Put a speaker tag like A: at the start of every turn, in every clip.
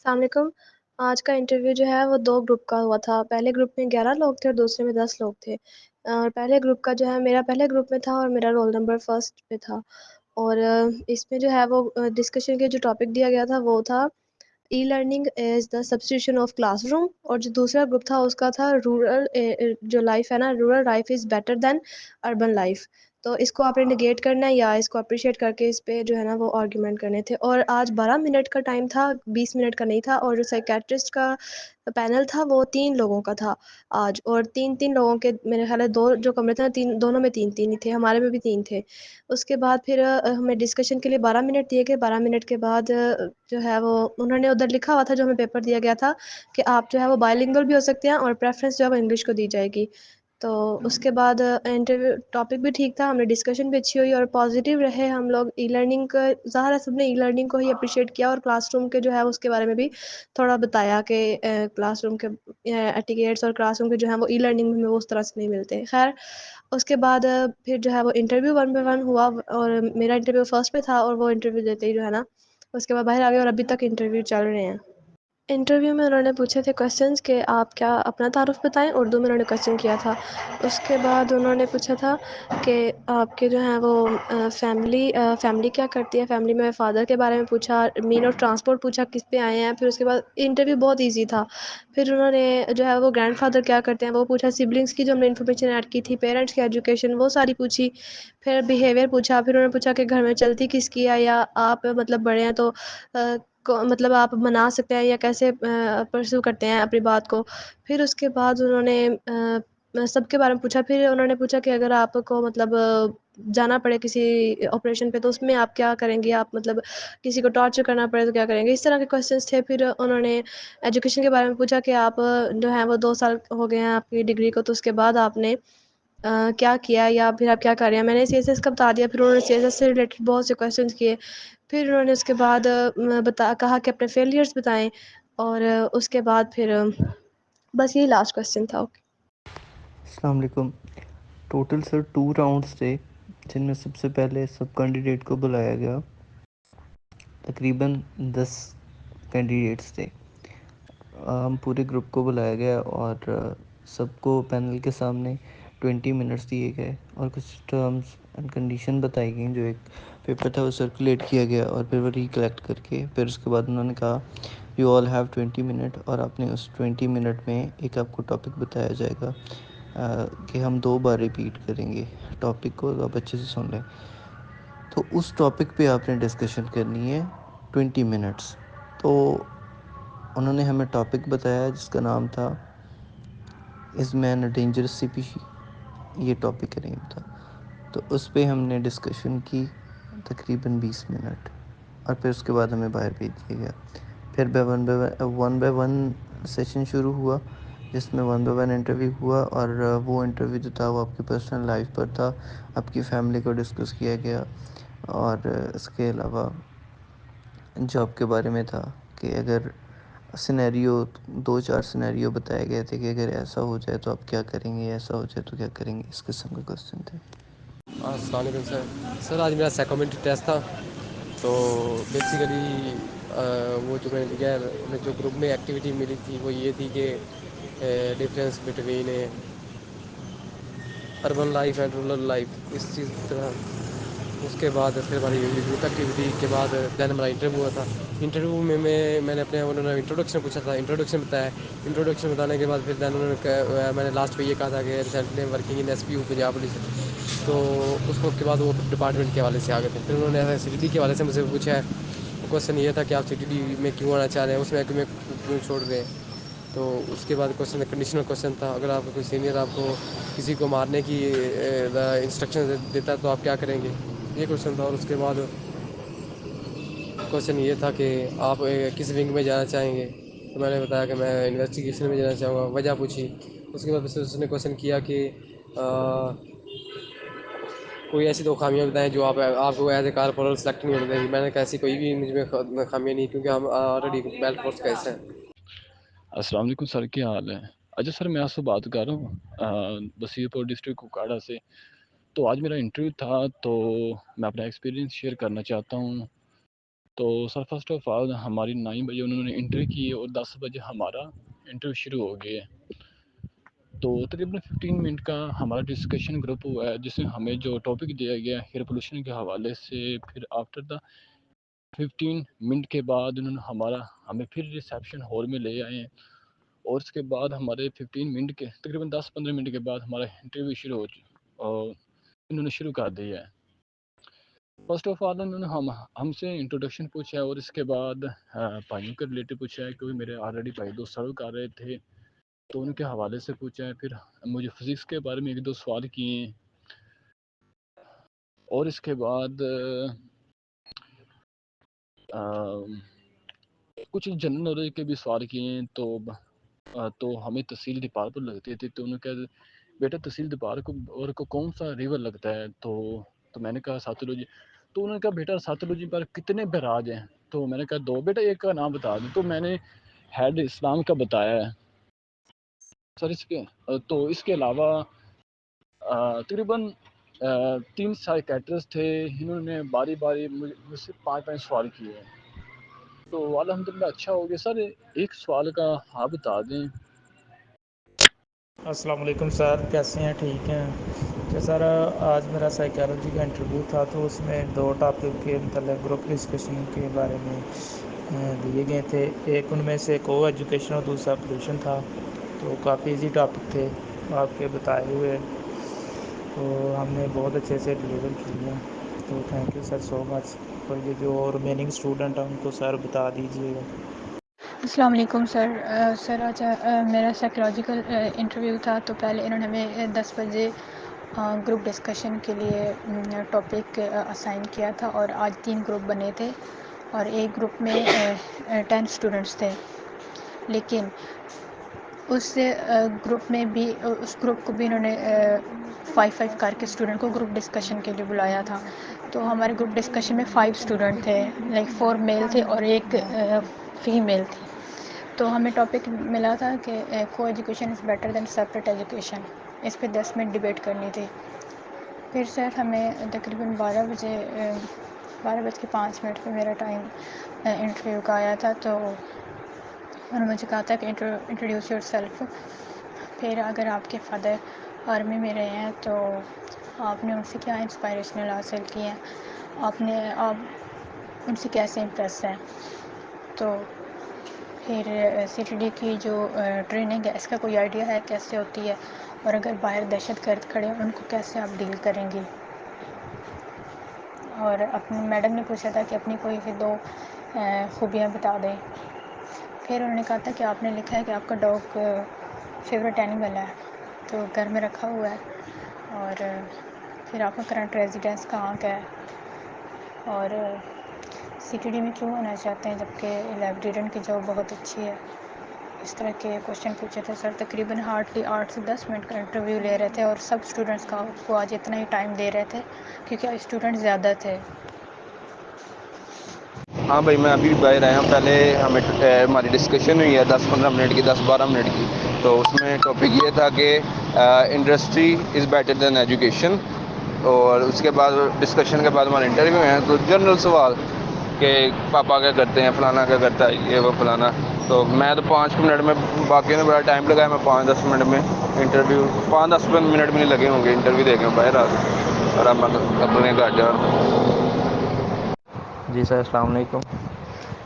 A: السلام علیکم۔ آج کا انٹرویو جو ہے وہ 2 گروپ کا ہوا تھا۔ پہلے گروپ میں 11 لوگ تھے اور دوسرے میں 10 لوگ تھے۔ پہلے گروپ کا جو ہے میرا پہلے گروپ میں تھا اور میرا رول نمبر فرسٹ پہ تھا، اور اس میں جو ہے وہ ڈسکشن کے جو ٹاپک دیا گیا تھا وہ تھا e learning is the substitution of class room, اور جو دوسرا گروپ تھا اس کا تھا رورل جو لائف ہے نا، rural life is better then urban life. تو اس کو آپ نے نگیٹ کرنا ہے یا اس کو اپریشیٹ کر کے اس پہ جو ہے نا وہ آرگیومنٹ کرنے تھے۔ اور آج 12 منٹ کا ٹائم تھا، 20 منٹ کا نہیں تھا، اور جو سائیکیٹرسٹ کا پینل تھا وہ 3 لوگوں کا تھا آج، اور 3 لوگوں کے میرے خیال ہے 2 جو کمرے تھے نا، دونوں میں 3 ہی تھے، ہمارے میں بھی 3 تھے۔ اس کے بعد پھر ہمیں ڈسکشن کے لیے 12 منٹ دیے گئے۔ 12 منٹ کے بعد جو ہے وہ انہوں نے ادھر لکھا ہوا تھا جو ہمیں پیپر دیا گیا تھا کہ آپ جو ہے وہ بائے لنگول بھی ہو سکتے ہیں اور پریفرنس جو ہے وہ انگلش کو دی جائے گی۔ تو اس کے بعد انٹرویو ٹاپک بھی ٹھیک تھا، ہم نے ڈسکشن بھی اچھی ہوئی اور پازیٹیو رہے ہم لوگ۔ ای لرننگ کا ظاہر ہے سب نے ای لرننگ کو ہی اپریشیٹ کیا، اور کلاس روم کے جو ہے اس کے بارے میں بھی تھوڑا بتایا کہ کلاس روم کے ایٹیکیٹس اور کلاس روم کے جو ہیں وہ ای لرننگ میں وہ اس طرح سے نہیں ملتے۔ خیر اس کے بعد پھر جو ہے وہ انٹرویو 1 بائی 1 ہوا، اور میرا انٹرویو فرسٹ پہ تھا، اور وہ انٹرویو دیتے ہی جو ہے نا اس کے بعد باہر آ گئے، اور ابھی تک انٹرویو چل رہے ہیں۔ انٹرویو میں انہوں نے پوچھے تھے کویسچنس کہ آپ کیا اپنا تعارف بتائیں، اردو میں انہوں نے کویسچن کیا تھا۔ اس کے بعد انہوں نے پوچھا تھا کہ آپ کے جو ہیں وہ فیملی کیا کرتی ہے، فیملی میں فادر کے بارے میں پوچھا، مین آف ٹرانسپورٹ پوچھا کس پہ آئے ہیں۔ پھر اس کے بعد انٹرویو بہت ایزی تھا۔ پھر انہوں نے جو ہے وہ گرینڈ فادر کیا کرتے ہیں وہ پوچھا، سبلنگس کی جو ہم نے انفارمیشن ایڈ کی تھی، پیرنٹس کی ایجوکیشن وہ ساری پوچھی۔ پھر بیہیویئر پوچھا، پھر انہوں نے پوچھا کہ گھر میں چلتی کس کی ہے، یا آپ مطلب بڑے ہیں تو مطلب آپ منا سکتے ہیں یا کیسے پرسو کرتے ہیں اپنی بات کو۔ پھر اس کے بعد انہوں نے سب کے بارے میں پوچھا۔ پھر انہوں نے پوچھا کہ اگر آپ کو مطلب جانا پڑے کسی آپریشن پہ تو اس میں آپ کیا کریں گے، آپ مطلب کسی کو ٹارچر کرنا پڑے تو کیا کریں گے، اس طرح کے کویسچنس تھے۔ پھر انہوں نے ایجوکیشن کے بارے میں پوچھا کہ آپ جو ہیں وہ 2 سال ہو گئے ہیں آپ کی ڈگری کو، تو اس کے بعد آپ نے کیا کیا یا پھر آپ کیا کر رہے ہیں۔ میں نے سی ایس ایس کا بتا دیا، پھر انہوں نے سی ایس ایس سے ریلیٹڈ بہت سے کویسچنس کیے۔ پھر انہوں نے اس کے بعد کہا کہ اپنے فیلئرس بتائیں، اور اس کے بعد پھر بس یہی لاسٹ کویسچن تھا۔
B: السلام علیکم۔ ٹوٹل سر 2 راؤنڈس تھے، جن میں سب سے پہلے سب کینڈیڈیٹ کو بلایا گیا۔ تقریباً 10 کینڈیڈیٹس تھے، ہم پورے گروپ کو بلایا گیا اور سب کو پینل کے سامنے 20 منٹس دیے گئے اور کچھ ٹرمز اینڈ کنڈیشن بتائی گئیں۔ جو ایک پیپر تھا وہ سرکولیٹ کیا گیا اور پھر وہ ریکلیکٹ کر کے پھر اس کے بعد انہوں نے کہا یو آل ہیو 20 منٹ، اور آپ نے اس 20 منٹ میں ایک آپ کو ٹاپک بتایا جائے گا کہ ہم 2 بار ریپیٹ کریں گے ٹاپک کو، آپ اچھے سے سن لیں۔ تو اس ٹاپک پہ آپ نے ڈسکشن کرنی ہے 20 منٹس۔ تو انہوں نے ہمیں ٹاپک بتایا جس کا نام تھا از مین اے ڈینجرس اسپیشی، یہ ٹاپک کا نیم تھا۔ تو اس پہ ہم نے ڈسکشن کی تقریباً 20 منٹ، اور پھر اس کے بعد ہمیں باہر بھیج دیا گیا۔ پھر ون بائی ون سیشن شروع ہوا، جس میں 1 بائی 1 انٹرویو ہوا، اور وہ انٹرویو جو تھا وہ آپ کی پرسنل لائف پر تھا، آپ کی فیملی کو ڈسکس کیا گیا، اور اس کے علاوہ جاب کے بارے میں تھا کہ اگر سینیریو 2-4 سینیریو بتائے گئے تھے کہ اگر ایسا ہو جائے تو آپ کیا کریں گے، ایسا ہو جائے تو کیا کریں گے، اس قسم کے کویسچن تھے۔
C: السلام علیکم سر آج میرا سائیکومیٹری ٹیسٹ تھا۔ تو بیسیکلی وہ جو میں نے جو گروپ میں ایکٹیویٹی ملی تھی وہ یہ تھی کہ difference between urban life and rural life, اس چیز کی طرح۔ اس کے بعد پھر ہماری گروپ ایکٹیویٹی کے بعد دین ہمارا انٹرویو ہوا تھا۔ انٹرویو میں میں نے اپنے انہوں نے انٹروڈکشن پوچھا تھا، انٹروڈکشن بتایا۔ انٹروڈکشن بتانے کے بعد پھر دین انہوں نے میں نے لاسٹ پہ یہ کہا تھا کہ recently working in S P U Punjab police. تو اس کو کے بعد وہ ڈپارٹمنٹ کے حوالے سے آ گئے تھے۔ پھر انہوں نے سی ٹی ڈی کے حوالے سے مجھ سے پوچھا ہے، کویشچن یہ تھا کہ آپ سی ٹی ڈی میں کیوں آنا چاہ رہے ہیں، اس میں کیوں چھوڑ رہے ہیں۔ تو اس کے بعد کویشچن کنڈیشنل کویشچن تھا، اگر آپ کو کوئی سینئر آپ کو کسی کو مارنے کی انسٹرکشن دیتا ہے تو آپ کیا کریں گے، یہ کویشچن تھا۔ اور اس کے بعد کویشچن یہ تھا کہ آپ کس ونگ میں جانا چاہیں گے، تو میں نے بتایا کہ میں انویسٹیگیشن میں جانا چاہوں گا، وجہ پوچھی۔ اس کے بعد اس نے کویشچن کیا کہ کوئی ایسی 2 خامیاں بتائیں جو آپ کو ایز اے کارپورل سلیکٹ نہیں ہونے دیں گی۔ میں نے کہا ایسی کوئی بھی مجھ میں خامیاں نہیں، کیونکہ ہم آلریڈی بیل فورس کا حصہ ہیں۔
D: السلام علیکم سر، کیا حال ہے؟ اچھا سر، میں آپ سے بات کر رہا ہوں بصیر پور ڈسٹرکٹ کوکاڑا سے۔ تو آج میرا انٹرویو تھا، تو میں اپنا ایکسپیرینس شیئر کرنا چاہتا ہوں تو سر فرسٹ آف آل ہماری 9 بجے انہوں نے انٹری کی اور 10 بجے ہمارا انٹرویو شروع ہو گیا. تو تقریباً 15 منٹ کا ہمارا ڈسکشن گروپ ہوا ہے جس میں ہمیں جو ٹاپک دیا گیا ہے ایئر پولوشن کے حوالے سے. پھر آفٹر دا 15 منٹ کے بعد انہوں نے ہمیں پھر ریسیپشن ہال میں لے آئے ہیں اور اس کے بعد ہمارے 15 منٹ کے تقریباً 10-15 منٹ کے بعد ہمارا انٹرویو شروع اور انہوں نے شروع کر دیا ہے. فرسٹ آف آل انہوں نے ہم سے انٹروڈکشن پوچھا ہے اور اس کے بعد بھائیوں کے ریلیٹو پوچھا ہے کیونکہ میرے آلریڈی بھائی دوست سرو کر رہے تھے تو ان کے حوالے سے پوچھا ہے. پھر مجھے فزکس کے بارے میں 1-2 سوال کیے ہیں اور اس کے بعد کچھ جنرل نالج کے بھی سوال کیے ہیں. تو ہمیں تحصیل دیپال پر لگتی تھی تو انہوں نے کہا بیٹا تحصیل دیپال کو کون سا ریور لگتا ہے. تو میں نے کہا ساتلوجی. تو انہوں نے کہا بیٹا ساتلوجی پر کتنے بیراج ہیں. تو میں نے کہا 2. بیٹا ایک کا نام بتا دیں. تو میں نے ہیڈ اسلام کا بتایا ہے سر. اس کے علاوہ تقریباً 3 سائیکیٹرسٹ تھے. انہوں نے باری باری مجھ سے 5 سوال کیے ہیں. تو الحمدللہ اچھا ہو گیا. سر ایک سوال کا آپ بتا دیں.
E: السلام علیکم سر، کیسے ہیں؟ ٹھیک ہیں کہ سر آج میرا سائیکالوجی کا انٹرویو تھا تو اس میں 2 ٹاپک کے متعلق گروپ ڈسکشن کے بارے میں دیے گئے تھے. ایک ان میں سے کو ایجوکیشن اور دوسرا پولوشن تھا. تو کافی ایزی ٹاپک تھے آپ کے بتائے ہوئے تو ہم نے بہت اچھے سے ڈلیور کیا. تو تھینک یو سر سو مچ. اور یہ جو ریمیننگ اسٹوڈنٹ ہیں ان کو سر بتا دیجیے گا.
F: السلام علیکم سر آج میرا سائیکلوجیکل انٹرویو تھا. تو پہلے انہوں نے ہمیں 10 بجے گروپ ڈسکشن کے لیے ٹاپک اسائن کیا تھا اور آج 3 گروپ بنے تھے اور ایک گروپ میں 10 اسٹوڈنٹس تھے. لیکن اس گروپ میں بھی اس گروپ کو بھی انہوں نے 5 کر کے اسٹوڈنٹ کو گروپ ڈسکشن کے لیے بلایا تھا. تو ہمارے گروپ ڈسکشن میں 5 اسٹوڈنٹ تھے لائک 4 میل تھے اور ایک فیمیل تھی. تو ہمیں ٹاپک ملا تھا کہ coeducation is better than separate education. اس پہ 10 منٹ ڈبیٹ کرنی تھی. پھر سر ہمیں تقریباً 12 بجے 12:05 پہ میرا ٹائم انٹرویو کا آیا تھا. تو انہوں نے مجھے کہا تھا کہ انٹروڈیوس یور سیلف. پھر اگر آپ کے فادر آرمی میں رہے ہیں تو آپ نے ان سے کیا انسپائریشنل حاصل کی ہیں، آپ ان سے کیسے امپریس ہیں. تو پھر سی ٹی ڈی کی جو ٹریننگ ہے اس کا کوئی آئیڈیا ہے کیسے ہوتی ہے، اور اگر باہر دہشت گرد کھڑے ہیں ان کو کیسے آپ ڈیل کریں گی. اور اپنی میڈم نے پوچھا تھا کہ اپنی کوئی 2 خوبیاں بتا دیں. پھر انہوں نے کہا تھا کہ آپ نے لکھا ہے کہ آپ کا ڈاگ فیوریٹ اینیمل ہے تو گھر میں رکھا ہوا ہے. اور پھر آپ کا کرنٹ ریزیڈنس کہاں کا ہے اور سی ٹی ڈی میں کیوں ہونا چاہتے ہیں جبکہ لائبریرین کی جاب بہت اچھی ہے. اس طرح کے کوشچن پوچھے تھے سر. تقریباً ہارڈلی 8 سے 10 منٹ کا انٹرویو لے رہے تھے اور سب اسٹوڈنٹس کو آج اتنا ہی ٹائم دے رہے تھے کیونکہ اسٹوڈنٹ زیادہ تھے.
G: ہاں بھائی میں ابھی باہر آیا ہوں. پہلے ہماری ڈسکشن ہوئی ہے 10-15 منٹ کی 10-12 منٹ کی. تو اس میں ٹاپک یہ تھا کہ industry is better then education. اور اس کے بعد ڈسکشن کے بعد ہمارے انٹرویو ہیں تو جنرل سوال کہ پاپا کیا کرتے ہیں، فلانا کیا کرتا ہے، یہ وہ فلانا. تو میں تو 5 منٹ میں، باقی نے بڑا ٹائم لگایا، میں 5-10 منٹ میں انٹرویو 5-10 منٹ بھی نہیں لگے ہوں گے انٹرویو دے کے باہر آ گئے اور اب میں اپنے گھر جا رہا ہوں.
B: جی سر السلام علیکم.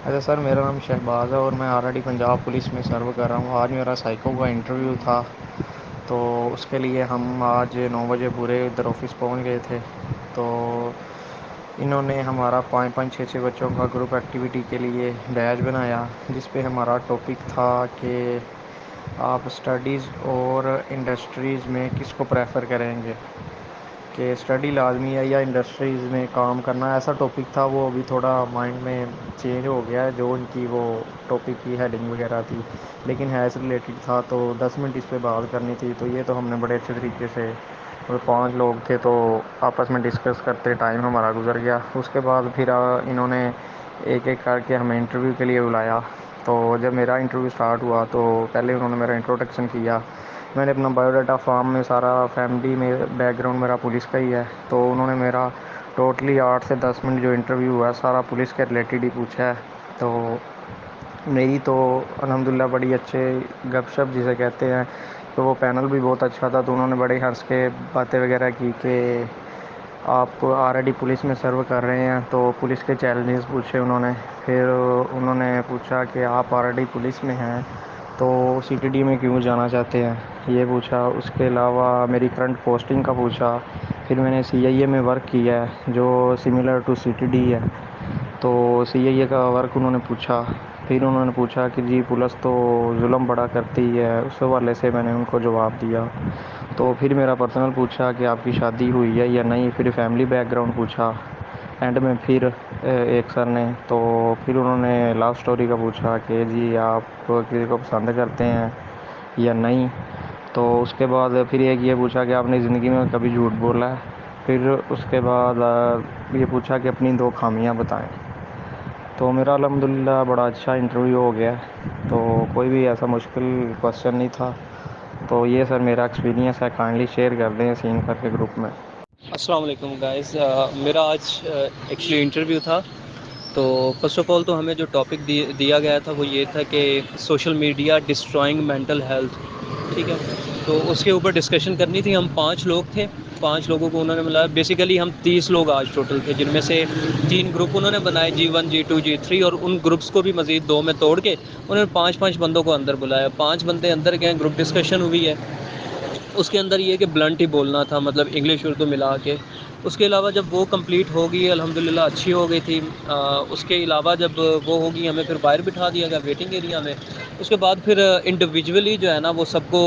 B: اچھا سر میرا نام شہباز ہے اور میں آلریڈی پنجاب پولیس میں سرو کر رہا ہوں. آج میرا سائیکو کا انٹرویو تھا تو اس کے لیے ہم آج 9 بجے پورے ادھر آفس پہنچ گئے تھے. تو انہوں نے ہمارا 5-6 بچوں کا گروپ ایکٹیویٹی کے لیے بیچ بنایا جس پہ ہمارا ٹاپک تھا کہ آپ اسٹڈیز اور انڈسٹریز میں کس کو پریفر کریں گے، کہ اسٹڈی لازمی ہے یا انڈسٹریز میں کام کرنا. ایسا ٹاپک تھا. وہ ابھی تھوڑا مائنڈ میں چینج ہو گیا ہے جو ان کی وہ ٹاپک کی ہیڈنگ وغیرہ تھی، لیکن ہیلتھ ریلیٹڈ تھا تو 10 منٹ اس پہ بات کرنی تھی. تو یہ تو ہم نے بڑے اچھے طریقے سے، اور 5 لوگ تھے تو آپس میں ڈسکس کرتے ٹائم ہمارا گزر گیا. اس کے بعد پھر انہوں نے ایک ایک کر کے ہمیں انٹرویو کے لیے بلایا. تو جب میرا انٹرویو اسٹارٹ ہوا تو پہلے انہوں نے میرا انٹروڈکشن کیا. میں نے اپنا بایو ڈاٹا فارم میں سارا فیملی میں بیک گراؤنڈ میرا پولیس کا ہی ہے تو انہوں نے میرا ٹوٹلی 8 سے 10 منٹ جو انٹرویو ہوا ہے سارا پولیس کے ریلیٹڈ ہی پوچھا ہے. تو میری تو الحمدللہ بڑی اچھے گپ شپ جسے کہتے ہیں، تو وہ پینل بھی بہت اچھا تھا. تو انہوں نے بڑے ہنس کے باتیں وغیرہ کی کہ آپ آلریڈی پولیس میں سرو کر رہے ہیں، تو پولیس کے چیلنجز پوچھے انہوں نے. پھر انہوں نے پوچھا کہ آپ آلریڈی پولیس میں ہیں تو سی ٹی ڈی میں کیوں جانا چاہتے ہیں، یہ پوچھا. اس کے علاوہ میری کرنٹ پوسٹنگ کا پوچھا. پھر میں نے سی آئی اے میں ورک کیا ہے جو similar to C T D ہے، تو سی آئی اے کا ورک انہوں نے پوچھا. پھر انہوں نے پوچھا کہ جی پولیس تو ظلم بڑا کرتی ہے، اس حوالے سے میں نے ان کو جواب دیا. تو پھر میرا پرسنل پوچھا کہ آپ کی شادی ہوئی ہے یا نہیں. پھر فیملی بیک گراؤنڈ پوچھا. اینڈ میں پھر ایک سر نے تو پھر انہوں نے لو اسٹوری کا پوچھا کہ جی آپ کسی کو پسند کرتے ہیں یا نہیں. تو اس کے بعد پھر ایک یہ پوچھا کہ آپ نے زندگی میں کبھی جھوٹ بولا ہے. پھر اس کے بعد یہ پوچھا کہ اپنی 2 خامیاں بتائیں. تو میرا الحمدللہ بڑا اچھا انٹرویو ہو گیا، تو کوئی بھی ایسا مشکل کوشچن نہیں تھا. تو یہ سر میرا ایکسپیرینس ہے، کائنڈلی شیئر کر دیں سین کر کے گروپ میں.
H: السلام علیکم گائز. میرا آج ایکچولی انٹرویو تھا. تو فرسٹ آف آل تو ہمیں جو ٹاپک دیا گیا تھا وہ یہ تھا کہ social media destroying mental health. ٹھیک ہے، تو اس کے اوپر ڈسکشن کرنی تھی. ہم 5 لوگ تھے، 5 لوگوں کو انہوں نے ملایا. بیسیکلی ہم 30 لوگ آج ٹوٹل تھے، جن میں سے 3 گروپ انہوں نے بنائے، G1 G2 G3، اور ان گروپس کو بھی مزید 2 میں توڑ کے انہوں نے 5 بندوں کو اندر بلایا. 5 بندے اندر گئے، گروپ ڈسکشن ہوئی ہے. اس کے اندر یہ کہ بلنٹ ہی بولنا تھا، مطلب انگلش اردو ملا کے. اس کے علاوہ جب وہ کمپلیٹ ہو گئی الحمدللہ اچھی ہو گئی تھی. اس کے علاوہ جب وہ ہوگی ہمیں پھر باہر بٹھا دیا گیا ویٹنگ ایریا میں. اس کے بعد پھر انڈیویجولی جو ہے نا وہ سب کو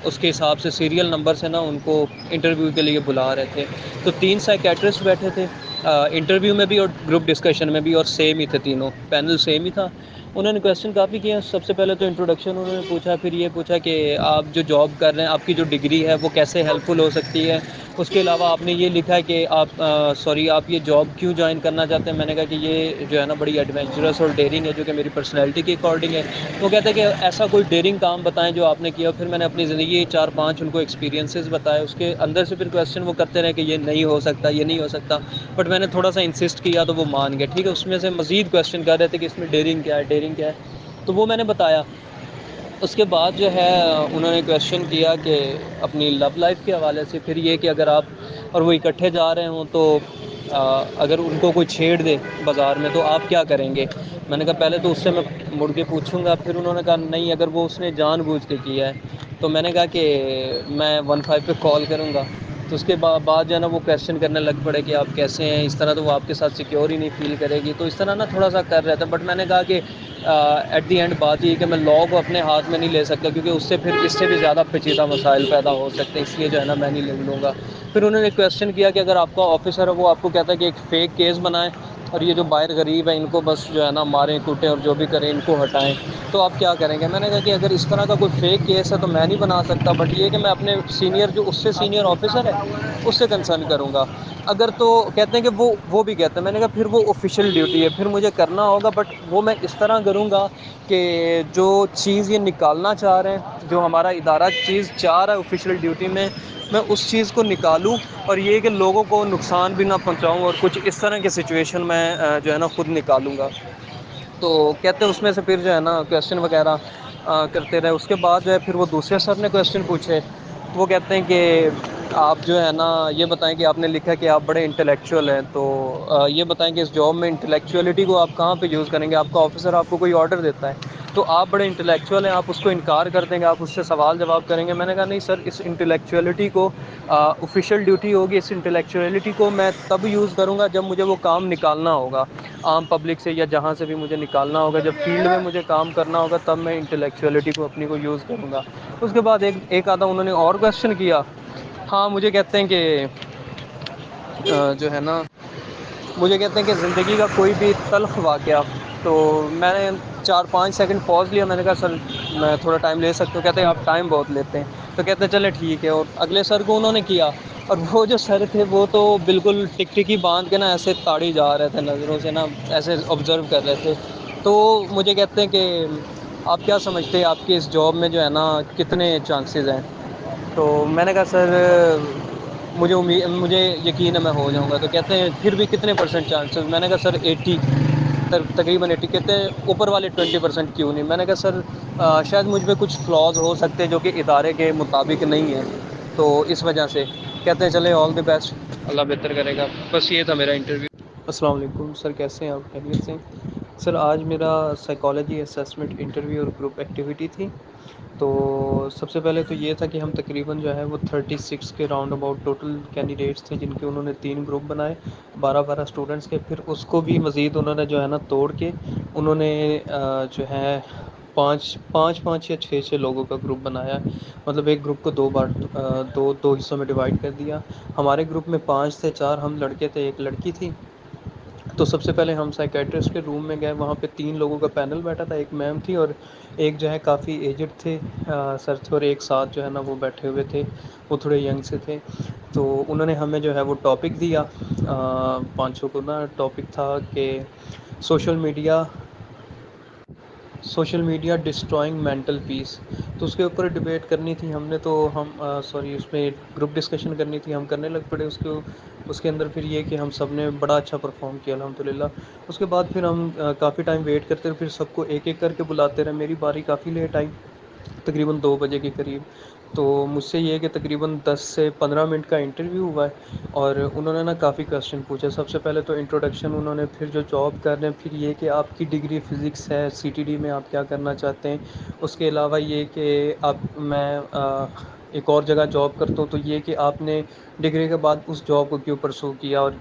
H: اس کے حساب سے سیریل نمبر سے نا ان کو انٹرویو کے لیے بلا رہے تھے. تو 3 سائیکیٹرسٹ بیٹھے تھے انٹرویو میں بھی اور گروپ ڈسکشن میں بھی، اور سیم ہی تھے تینوں، پینل سیم ہی تھا. انہوں نے کویسچن کافی کیا. سب سے پہلے تو انٹروڈکشن انہوں نے پوچھا، پھر یہ پوچھا کہ آپ جو جاب کر رہے ہیں آپ کی جو ڈگری ہے وہ کیسے ہیلپ فل ہو سکتی ہے. اس کے علاوہ آپ نے یہ لکھا ہے کہ آپ یہ جاب کیوں جوائن کرنا چاہتے ہیں. میں نے کہا کہ یہ جو ہے نا بڑی ایڈونچرس اور ڈیرنگ ہے، جو کہ میری پرسنالٹی کے اکارڈنگ ہے. وہ کہتے ہیں کہ ایسا کوئی ڈیرنگ کام بتائیں جو آپ نے کیا. پھر میں نے اپنی زندگی 4-5 ان کو ایکسپیرینسز بتائے. اس کے اندر سے پھر کویسچن وہ کرتے رہے کہ یہ نہیں ہو سکتا، یہ نہیں ہو سکتا. بٹ میں نے تھوڑا سا انسسٹ کیا تو وہ مان گئے. ٹھیک ہے، اس میں سے مزید کویسچن کر رہے تھے کہ اس میں ڈیرنگ کیا ہے، ڈیرنگ کیا ہے. تو وہ میں نے بتایا. اس کے بعد جو ہے انہوں نے کویسچن کیا کہ اپنی لو لائف کے حوالے سے. پھر یہ کہ اگر آپ اور وہ اکٹھے جا رہے ہوں تو اگر ان کو کوئی چھیڑ دے بازار میں تو آپ کیا کریں گے. میں نے کہا پہلے تو اس سے میں مڑ کے پوچھوں گا. پھر انہوں نے کہا نہیں، اگر وہ اس نے جان بوجھ کے کیا ہے تو میں نے کہا کہ میں 15 پہ کال کروں گا. تو اس کے بعد جو ہے نا وہ کویسچن کرنے لگ پڑے کہ آپ کیسے ہیں. اس طرح تو وہ آپ کے ساتھ سیکیور ہی نہیں فیل کرے گی. تو اس طرح نا تھوڑا سا کر رہا تھا. بٹ میں نے کہا کہ ایٹ دی اینڈ بات یہ کہ میں لا کو اپنے ہاتھ میں نہیں لے سکتا، کیونکہ اس سے پھر اس سے بھی زیادہ پیچیدہ مسائل پیدا ہو سکتے ہیں. اس لیے جو ہے نا میں نہیں لوں گا. پھر انہوں نے کویسچن کیا کہ اگر آپ کا آفیسر ہے وہ آپ کو کہتا ہے کہ ایک فیک کیس بنائیں اور یہ جو باہر غریب ہیں ان کو بس جو ہے نا ماریں کوٹیں اور جو بھی کریں ان کو ہٹائیں، تو آپ کیا کریں گے. میں نے کہا کہ اگر اس طرح کا کوئی فیک کیس ہے تو میں نہیں بنا سکتا. بٹ یہ کہ میں اپنے سینئر جو اس سے سینئر آفیسر ہے اس سے کنسرن کروں گا. اگر تو کہتے ہیں کہ وہ بھی کہتے ہیں. میں نے کہا پھر وہ آفیشیل ڈیوٹی ہے، پھر مجھے کرنا ہوگا. بٹ وہ میں اس طرح کروں گا کہ جو چیز یہ نکالنا چاہ رہے ہیں، جو ہمارا ادارہ چیز چاہ رہا ہے آفیشیل ڈیوٹی میں اس چیز کو نکالوں، اور یہ کہ لوگوں کو نقصان بھی نہ پہنچاؤں. اور کچھ اس طرح کی سچویشن میں جو ہے نا خود نکالوں گا. تو کہتے ہیں اس میں سے پھر جو ہے نا کویسچن وغیرہ کرتے رہے. اس کے بعد جو ہے پھر وہ دوسرے سر نے کویسچن پوچھے. وہ کہتے ہیں کہ آپ جو ہے نا یہ بتائیں کہ آپ نے لکھا کہ آپ بڑے انٹلیکچوئل ہیں، تو یہ بتائیں کہ اس جاب میں انٹلیکچوئلٹی کو آپ کہاں پہ یوز کریں گے. آپ کا آفیسر آپ کو کوئی آرڈر دیتا ہے تو آپ بڑے انٹلیکچوئل ہیں، آپ اس کو انکار کر دیں گے، آپ اس سے سوال جواب کریں گے. میں نے کہا نہیں سر، اس انٹلیکچوئلٹی کو آفیشیل ڈیوٹی ہوگی. اس انٹلیکچوئلٹی کو میں تب یوز کروں گا جب مجھے وہ کام نکالنا ہوگا عام پبلک سے یا جہاں سے بھی مجھے نکالنا ہوگا. جب فیلڈ میں مجھے کام کرنا ہوگا تب میں انٹلیکچوئلٹی کو اپنی کو یوز کروں گا. اس کے بعد ایک آدھا انہوں نے اور کویسچن کیا. ہاں، مجھے کہتے ہیں کہ جو ہے نا مجھے کہتے ہیں کہ زندگی کا کوئی بھی تلخ واقعہ. تو میں نے 4-5 سیکنڈ پاز لیا. میں نے کہا سر میں تھوڑا ٹائم لے سکتا ہوں. کہتے ہیں آپ ٹائم بہت لیتے ہیں. تو کہتے ہیں چلے ٹھیک ہے. اور اگلے سر کو انہوں نے کیا، اور وہ جو سر تھے وہ تو بالکل ٹکٹکی باندھ کے نا ایسے تاڑی جا رہے تھے نظروں سے نا، ایسے آبزرو کر رہے تھے. تو مجھے کہتے ہیں کہ آپ کیا سمجھتے ہیں آپ کی اس جاب میں جو ہے نا کتنے چانسز ہیں. تو میں نے کہا سر مجھے یقین ہے میں ہو جاؤں گا. تو کہتے ہیں پھر بھی کتنے % چانسز؟ میں نے کہا سر 80، تقریباً 80. کہتے ہیں اوپر والے 20% کیوں نہیں؟ میں نے کہا سر شاید مجھ میں کچھ فلاز ہو سکتے ہیں جو کہ ادارے کے مطابق نہیں ہیں، تو اس وجہ سے. کہتے ہیں چلے آل دی بیسٹ، اللہ بہتر کرے گا. بس یہ تھا میرا انٹرویو. السلام علیکم سر، کیسے ہیں آپ؟ خیریت سے؟ سر آج میرا سائیکالوجی اسیسمنٹ انٹرویو اور گروپ ایکٹیویٹی تھی. تو سب سے پہلے تو یہ تھا کہ ہم تقریباً جو ہے وہ 36 کے راؤنڈ اباؤٹ ٹوٹل کینڈیڈیٹس تھے، جن کے انہوں نے 3 گروپ بنائے، 12 اسٹوڈنٹس کے. پھر اس کو بھی مزید انہوں نے جو ہے نا توڑ کے انہوں نے جو ہے 5 یا 6 لوگوں کا گروپ بنایا. مطلب ایک گروپ کو دو حصوں میں ڈیوائڈ کر دیا. ہمارے گروپ میں 5 تھے، 4 ہم لڑکے تھے، 1 لڑکی تھی. تو سب سے پہلے ہم سائیکیٹرسٹ کے روم میں گئے. وہاں پہ 3 لوگوں کا پینل بیٹھا تھا، ایک میم تھی اور ایک جو ہے کافی ایجڈ تھے سر تھے، اور ایک ساتھ جو ہے نا وہ بیٹھے ہوئے تھے، وہ تھوڑے ینگ سے تھے. تو انہوں نے ہمیں جو ہے وہ ٹاپک دیا 5 کو نا. ٹاپک تھا کہ social media destroying mental peace. تو اس کے اوپر ڈبیٹ کرنی تھی ہم نے. تو اس میں گروپ ڈسکشن کرنی تھی، ہم کرنے لگ پڑے اس کے اندر. پھر یہ کہ ہم سب نے بڑا اچھا پرفارم کیا الحمدللہ. اس کے بعد پھر ہم کافی ٹائم ویٹ کرتے رہے، پھر سب کو ایک ایک کر کے بلاتے رہے. میری باری کافی لیٹ آئی، تقریباً 2 بجے کے قریب. تو مجھ سے یہ کہ تقریباً 10 سے 15 منٹ کا انٹرویو ہوا ہے، اور انہوں نے نا کافی کویسچن پوچھے. سب سے پہلے تو انٹروڈکشن انہوں نے، پھر جو جاب کر رہے ہیں، پھر یہ کہ آپ کی ڈگری فزکس ہے، CTD میں آپ کیا کرنا چاہتے ہیں. اس کے علاوہ یہ کہ میں ایک اور جگہ جاب کرتا ہوں، تو یہ کہ آپ نے ڈگری کے بعد اس جاب کو کیوں پرسو کیا. اور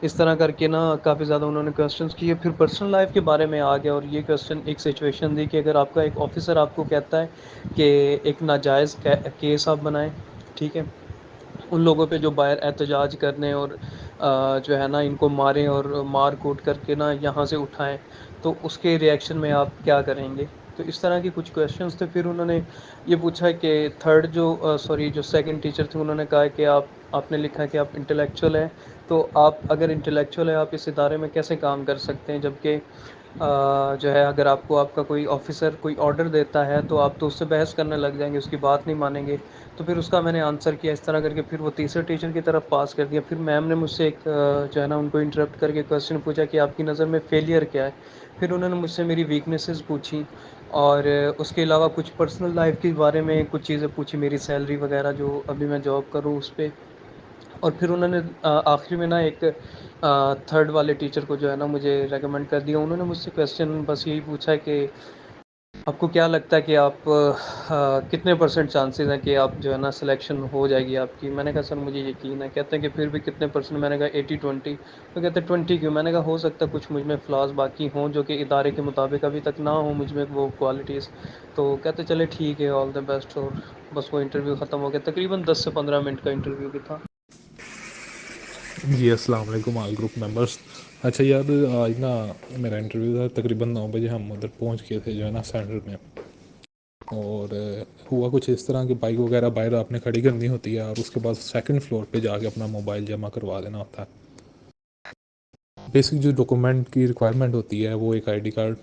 H: اس طرح کر کے نا کافی زیادہ انہوں نے کویسچنس کیے. پھر پرسنل لائف کے بارے میں آ گیا، اور یہ کویسچن ایک سچویشن دی کہ اگر آپ کا ایک آفیسر آپ کو کہتا ہے کہ ایک ناجائز کیس آپ بنائیں، ٹھیک ہے، ان لوگوں پہ جو باہر احتجاج کرنے اور جو ہے نا ان کو ماریں اور مار کوٹ کر کے نا یہاں سے اٹھائیں، تو اس کے ریئیکشن میں آپ کیا کریں گے. تو اس طرح کی کچھ کویسچنس تھے. پھر انہوں نے یہ پوچھا کہ جو سیکنڈ ٹیچر تھے، انہوں نے کہا کہ آپ نے لکھا کہ آپ انٹلیکچوئل ہیں، تو آپ اگر انٹلیکچوئل ہیں، آپ اس ادارے میں کیسے کام کر سکتے ہیں. جبکہ جو ہے اگر آپ کا کوئی آفیسر کوئی آرڈر دیتا ہے تو آپ تو اس سے بحث کرنے لگ جائیں گے، اس کی بات نہیں مانیں گے. تو پھر اس کا میں نے آنسر کیا اس طرح کر کے. پھر وہ تیسرے ٹیچر کی طرف پاس کر دیا. پھر میم نے مجھ سے ایک جو ہے نا ان کو انٹرپٹ کر کے کویسچن پوچھا کہ آپ کی نظر میں فیلئر کیا ہے. پھر انہوں نے مجھ سے میری ویکنیسز پوچھی، اور اس کے علاوہ کچھ پرسنل لائف کے بارے میں کچھ چیزیں پوچھی، میری سیلری وغیرہ جو ابھی میں جاب کروں اس پہ. اور پھر انہوں نے آخری میں نا ایک 3rd والے ٹیچر کو جو ہے نا مجھے ریکمنڈ کر دیا. انہوں نے مجھ سے کویسچن بس یہی پوچھا کہ آپ کو کیا لگتا ہے کہ آپ کتنے % چانسز ہیں کہ آپ جو ہے نا سلیکشن ہو جائے گی آپ کی. میں نے کہا سر مجھے یقین ہے. کہتے ہیں کہ پھر بھی کتنے %؟ میں نے کہا 80-20. تو کہتے ہیں 20 کیوں؟ میں نے کہا ہو سکتا ہے کچھ مجھ میں فلاز باقی ہوں جو کہ ادارے کے مطابق ابھی تک نہ ہوں مجھ میں وہ کوالٹیز. تو کہتے چلے ٹھیک ہے، آل دا بیسٹ. اور بس وہ انٹرویو ختم ہو گیا. تقریباً 10 سے 15 منٹ کا انٹرویو بھی تھا.
I: جی السلام علیکم آل گروپ ممبرس. اچھا یار، آج نا میرا انٹرویو تھا، تقریباً 9 بجے ہم ادھر پہنچ گئے تھے جو ہے نا سینٹر میں. اور ہوا کچھ اس طرح کہ بائک وغیرہ باہر آپ نے کھڑی کرنی ہوتی ہے، اور اس کے بعد 2nd فلور پہ جا کے اپنا موبائل جمع کروا دینا ہوتا ہے. بیسک جو ڈاکومنٹ کی ریکوائرمنٹ ہوتی ہے وہ ایک ID card,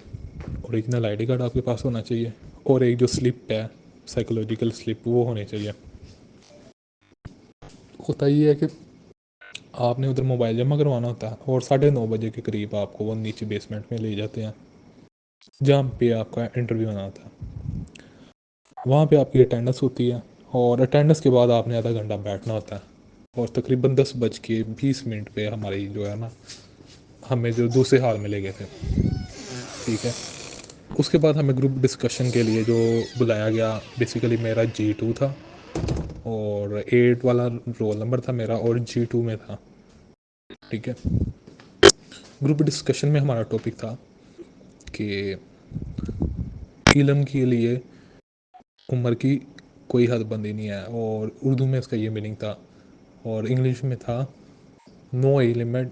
I: original ID card آپ کے پاس ہونا چاہیے، اور ایک جو سلپ ہے سائیکولوجیکل سلپ وہ ہونی چاہیے. ہوتا یہ ہے کہ آپ نے ادھر موبائل جمع کروانا ہوتا ہے، اور 9:30 بجے کے قریب آپ کو وہ نیچے بیسمنٹ میں لے جاتے ہیں جہاں پہ آپ کا انٹرویو ہونا ہوتا ہے. وہاں پہ آپ کی اٹینڈنس ہوتی ہے، اور اٹینڈنس کے بعد آپ نے آدھا گھنٹہ بیٹھنا ہوتا ہے. اور تقریباً 10:20 پہ ہماری جو ہے نا ہمیں جو دوسرے ہال میں لے گئے تھے، ٹھیک ہے. اس کے بعد ہمیں گروپ ڈسکشن کے لیے جو بلایا گیا، بیسیکلی میرا G2 تھا، اور 8 والا رول نمبر تھا میرا، اور G2 میں تھا، ٹھیک ہے. گروپ ڈسکشن میں ہمارا ٹاپک تھا کہ علم کے لیے عمر کی کوئی حد بندی نہیں ہے، اور اردو میں اس کا یہ میننگ تھا، اور انگلش میں تھا no element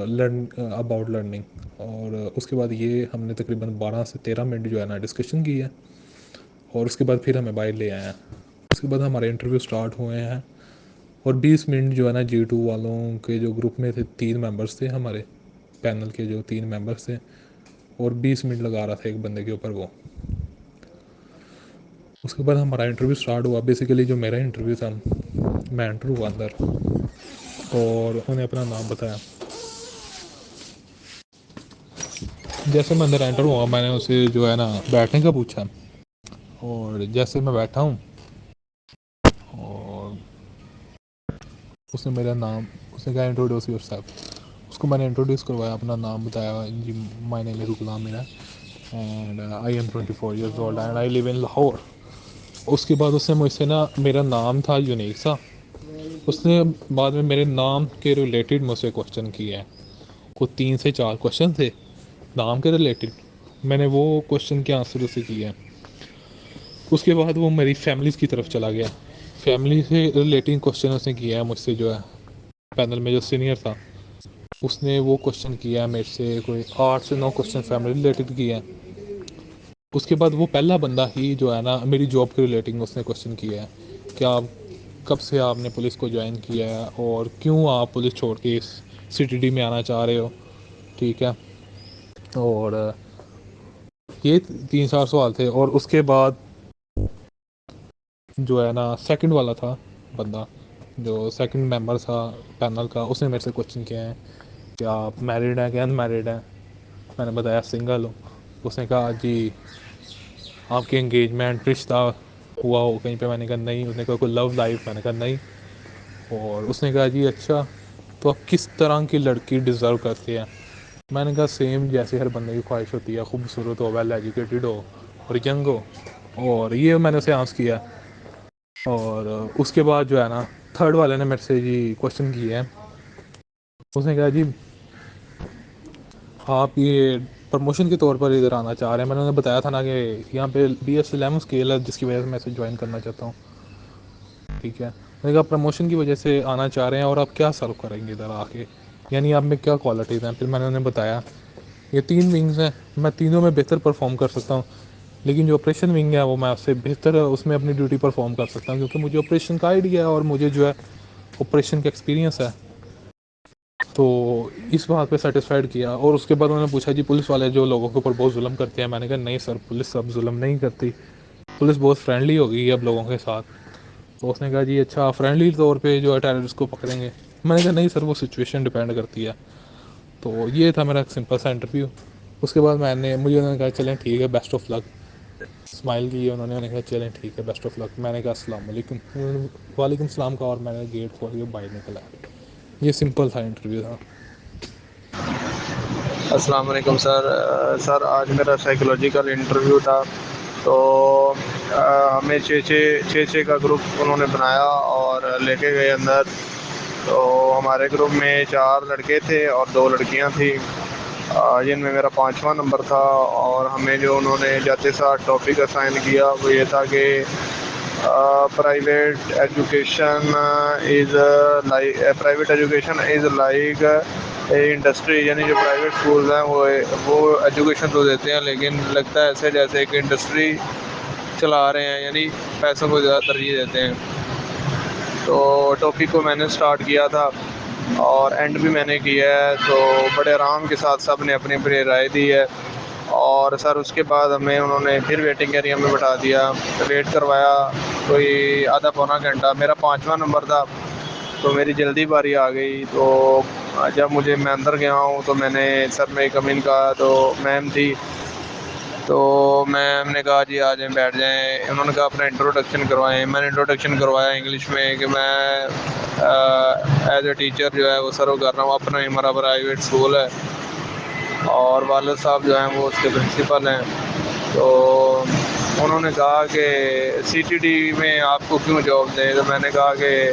I: learn about learning. اور اس کے بعد یہ ہم نے تقریباً 12 سے 13 منٹ جو ہے نا ڈسکشن کی ہے، اور اس کے بعد پھر ہمیں باہر لے آئے ہیں. اس کے بعد ہمارے انٹرویو سٹارٹ ہوئے ہیں، اور 20 منٹ جو ہے نا G2 والوں کے جو گروپ میں تھے 3 ممبرس تھے ہمارے پینل کے، جو 3 ممبرس تھے، اور 20 منٹ لگا رہا تھا ایک بندے کے اوپر وہ. اس کے بعد ہمارا انٹرویو سٹارٹ ہوا. بیسیکلی جو میرا انٹرویو تھا میں انٹر ہوا اندر اور انہیں اپنا نام بتایا. جیسے میں اندر انٹر ہوا میں نے اسے جو ہے نا بیٹھنے کا پوچھا, اور جیسے میں بیٹھا ہوں اور اس نے میرا نام, اس نے کہا انٹروڈیوس یور سیلف. اس کو میں نے انٹروڈیوس کروایا, اپنا نام بتایا, جی مائی نیم is Ghulam Mira and I am 24 years old and I live in Lahore. اس کے بعد اس نے مجھ سے نا, میرا نام تھا یونیک سا, اس نے بعد میں میرے نام کے ریلیٹڈ مجھ سے کوشچن کیے ہیں. کوئی 3 سے 4 کوشچن تھے نام کے ریلیٹڈ, میں نے وہ کوشچن کے آنسر اسے کیے ہیں. اس کے بعد وہ میری فیملیز کی طرف چلا گیا, فیملی سے ریلیٹنگ کوشچن اس نے کیا ہے مجھ سے. جو ہے پینل میں جو سینئر تھا اس نے وہ کوشچن کیا ہے میرے سے, کوئی 8 سے 9 کوشچن فیملی ریلیٹڈ کیا ہے. اس کے بعد وہ پہلا بندہ ہی جو ہے نا میری جاب کے ریلیٹنگ اس نے کوشچن کیا ہے کہ آپ کب سے آپ نے پولیس کو جوائن کیا ہے اور کیوں آپ پولیس چھوڑ کے اس سی ٹی ڈی میں آنا چاہ رہے ہو. ٹھیک ہے, اور یہ 3-4 سوال تھے. اور اس کے بعد جو ہے نا سیکنڈ والا تھا بندہ, جو سیکنڈ ممبر تھا پینل کا, اس نے میرے سے کوشچن کیا ہے کہ آپ میرڈ ہیں کہ ان میرڈ ہیں. میں نے بتایا سنگل ہوں. اس نے کہا جی آپ کی انگیجمنٹ رشتہ ہوا ہو کہیں پہ. میں نے کہا نہیں. اس نے کہا کوئی لو لائف. میں نے کہا نہیں. اور اس نے کہا جی اچھا تو آپ کس طرح کی لڑکی ڈیزرو کرتے ہیں. میں نے کہا سیم جیسے ہر بندے کی خواہش ہوتی ہے, خوبصورت ہو, ویل ایجوکیٹڈ ہو اور ینگ ہو. اور یہ میں نے اسے آنسر کیا. اور اس کے بعد جو ہے نا تھرڈ والے نے میرے سے جی کوشچن کیے ہیں. اس نے کہا جی آپ یہ پروموشن کے طور پر ادھر آنا چاہ رہے ہیں. میں نے انہیں بتایا تھا نا کہ یہاں پہ BS11 اسکیل ہے جس کی وجہ سے میں اسے جوائن کرنا چاہتا ہوں. ٹھیک ہے, میں نے کہا پروموشن کی وجہ سے آنا چاہ رہے ہیں اور آپ کیا سرو کریں گے ادھر آ کے, یعنی آپ میں کیا کوالٹیز ہیں. پھر میں نے انہیں بتایا یہ 3 ونگز ہیں, میں تینوں میں بہتر پرفارم کر سکتا ہوں, لیکن جو آپریشن ونگ ہے وہ میں اس سے بہتر اس میں اپنی ڈیوٹی پرفارم کر سکتا ہوں کیونکہ مجھے آپریشن کا آئیڈیا ہے اور مجھے جو ہے آپریشن کا ایکسپیرینس ہے. تو اس بات پہ سیٹسفائیڈ کیا. اور اس کے بعد انہوں نے پوچھا جی پولیس والے جو لوگوں کے اوپر بہت ظلم کرتے ہیں. میں نے کہا نہیں سر, پولیس اب ظلم نہیں کرتی, پولیس بہت فرینڈلی ہو گئی ہے اب لوگوں کے ساتھ. تو اس نے کہا جی اچھا فرینڈلی طور پہ جو ہے ٹیررسٹ کو پکڑیں گے. میں نے کہا نہیں سر وہ سچویشن ڈپینڈ کرتی ہے. تو یہ تھا میرا سمپل سا انٹرویو. اس کے بعد مجھے انہوں نے کہا چلیں ٹھیک ہے بیسٹ آف لک. اسمائل کی انہوں نے کہا چلیں ٹھیک ہے بیسٹ آف لک. میں نے کہا السلام علیکم. وعلیکم السلام کا, اور میں نے گیٹ کھول کے باہر نکلا. یہ سمپل تھا انٹرویو تھا.
G: السلام علیکم سر آج میرا سائیکولوجیکل انٹرویو تھا. تو ہمیں 6 کا گروپ انہوں نے بنایا اور لے کے گئے اندر. تو ہمارے گروپ میں 4 لڑکے تھے اور 2 لڑکیاں تھیں, جن میں میرا 5واں نمبر تھا. اور ہمیں جو انہوں نے جاتے ساتھ ٹاپک اسائن کیا وہ یہ تھا کہ private education is like industry, یعنی جو پرائیویٹ اسکولز ہیں وہ ایجوکیشن تو دیتے ہیں لیکن لگتا ہے ایسے جیسے ایک انڈسٹری چلا رہے ہیں, یعنی پیسوں کو زیادہ ترجیح دیتے ہیں. تو ٹاپک کو میں نے سٹارٹ کیا تھا اور اینڈ بھی میں نے کیا ہے. تو بڑے آرام کے ساتھ سب نے اپنی اپنی رائے دی ہے. اور سر اس کے بعد ہمیں انہوں نے پھر ویٹنگ ایریا میں بٹھا دیا, ویٹ کروایا کوئی آدھا پونا گھنٹہ. میرا 5واں نمبر تھا تو میری جلدی باری آ گئی. تو جب میں اندر گیا ہوں تو میں نے سر میں کم ان کہا تو میم تھی. تو میم نے کہا جی آ جائیں بیٹھ جائیں. انہوں نے کہا اپنا انٹروڈکشن کروائیں. میں نے انٹروڈکشن کروایا انگلش میں کہ میں ایز اے ٹیچر جو ہے وہ سرو کر رہا ہوں. اپنا ہی ہمارا پرائیویٹ اسکول ہے اور والد صاحب جو ہیں وہ اس کے پرنسپل ہیں. تو انہوں نے کہا کہ سی ٹی ڈی میں آپ کو کیوں جاب دیں. تو میں نے کہا کہ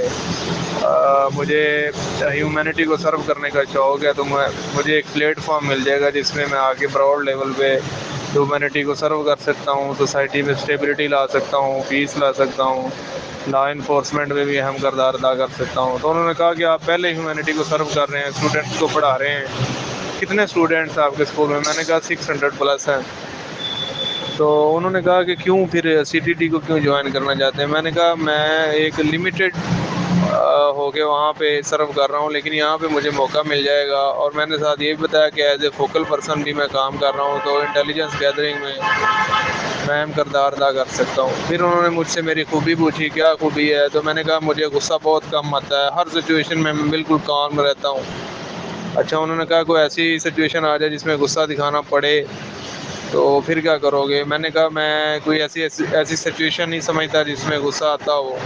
G: مجھے ہیومینٹی کو سرو کرنے کا شوق ہے, تو مجھے ایک پلیٹ فارم مل جائے گا جس میں میں آگے براڈ لیول پہ ہیومینٹی کو سرو کر سکتا ہوں, سوسائٹی میں اسٹیبلٹی لا سکتا ہوں, پیس لا سکتا ہوں, لا انفورسمنٹ میں بھی اہم کردار ادا کر سکتا ہوں. تو انہوں نے کہا کہ آپ پہلے ہیومینٹی کو سرو کر رہے ہیں, اسٹوڈنٹس کو پڑھا رہے ہیں, کتنے اسٹوڈنٹس آپ کے اسکول میں. میں نے کہا 600+ ہیں. تو انہوں نے کہا کہ کیوں پھر سی ٹی ڈی کو کیوں جوائن کرنا چاہتے ہیں. میں نے کہا میں ایک لمیٹڈ ہو کے وہاں پہ سرو کر رہا ہوں لیکن یہاں پہ مجھے موقع مل جائے گا. اور میں نے ساتھ یہ بھی بتایا کہ ایز اے فوکل پرسن بھی میں کام کر رہا ہوں. تو انٹیلیجنس گیدرنگ میں میں اہم کردار ادا کر سکتا ہوں. پھر انہوں نے مجھ سے میری خوبی پوچھی کیا خوبی ہے, تو میں نے کہا مجھے غصہ بہت کم آتا ہے, ہر سچویشن میں بالکل کام رہتا ہوں. اچھا, انہوں نے کہا کوئی ایسی سچویشن آ جائے جس میں غصہ دکھانا پڑے تو پھر کیا کرو گے. میں نے کہا میں کوئی ایسی سچویشن نہیں سمجھتا جس میں غصہ آتا ہو.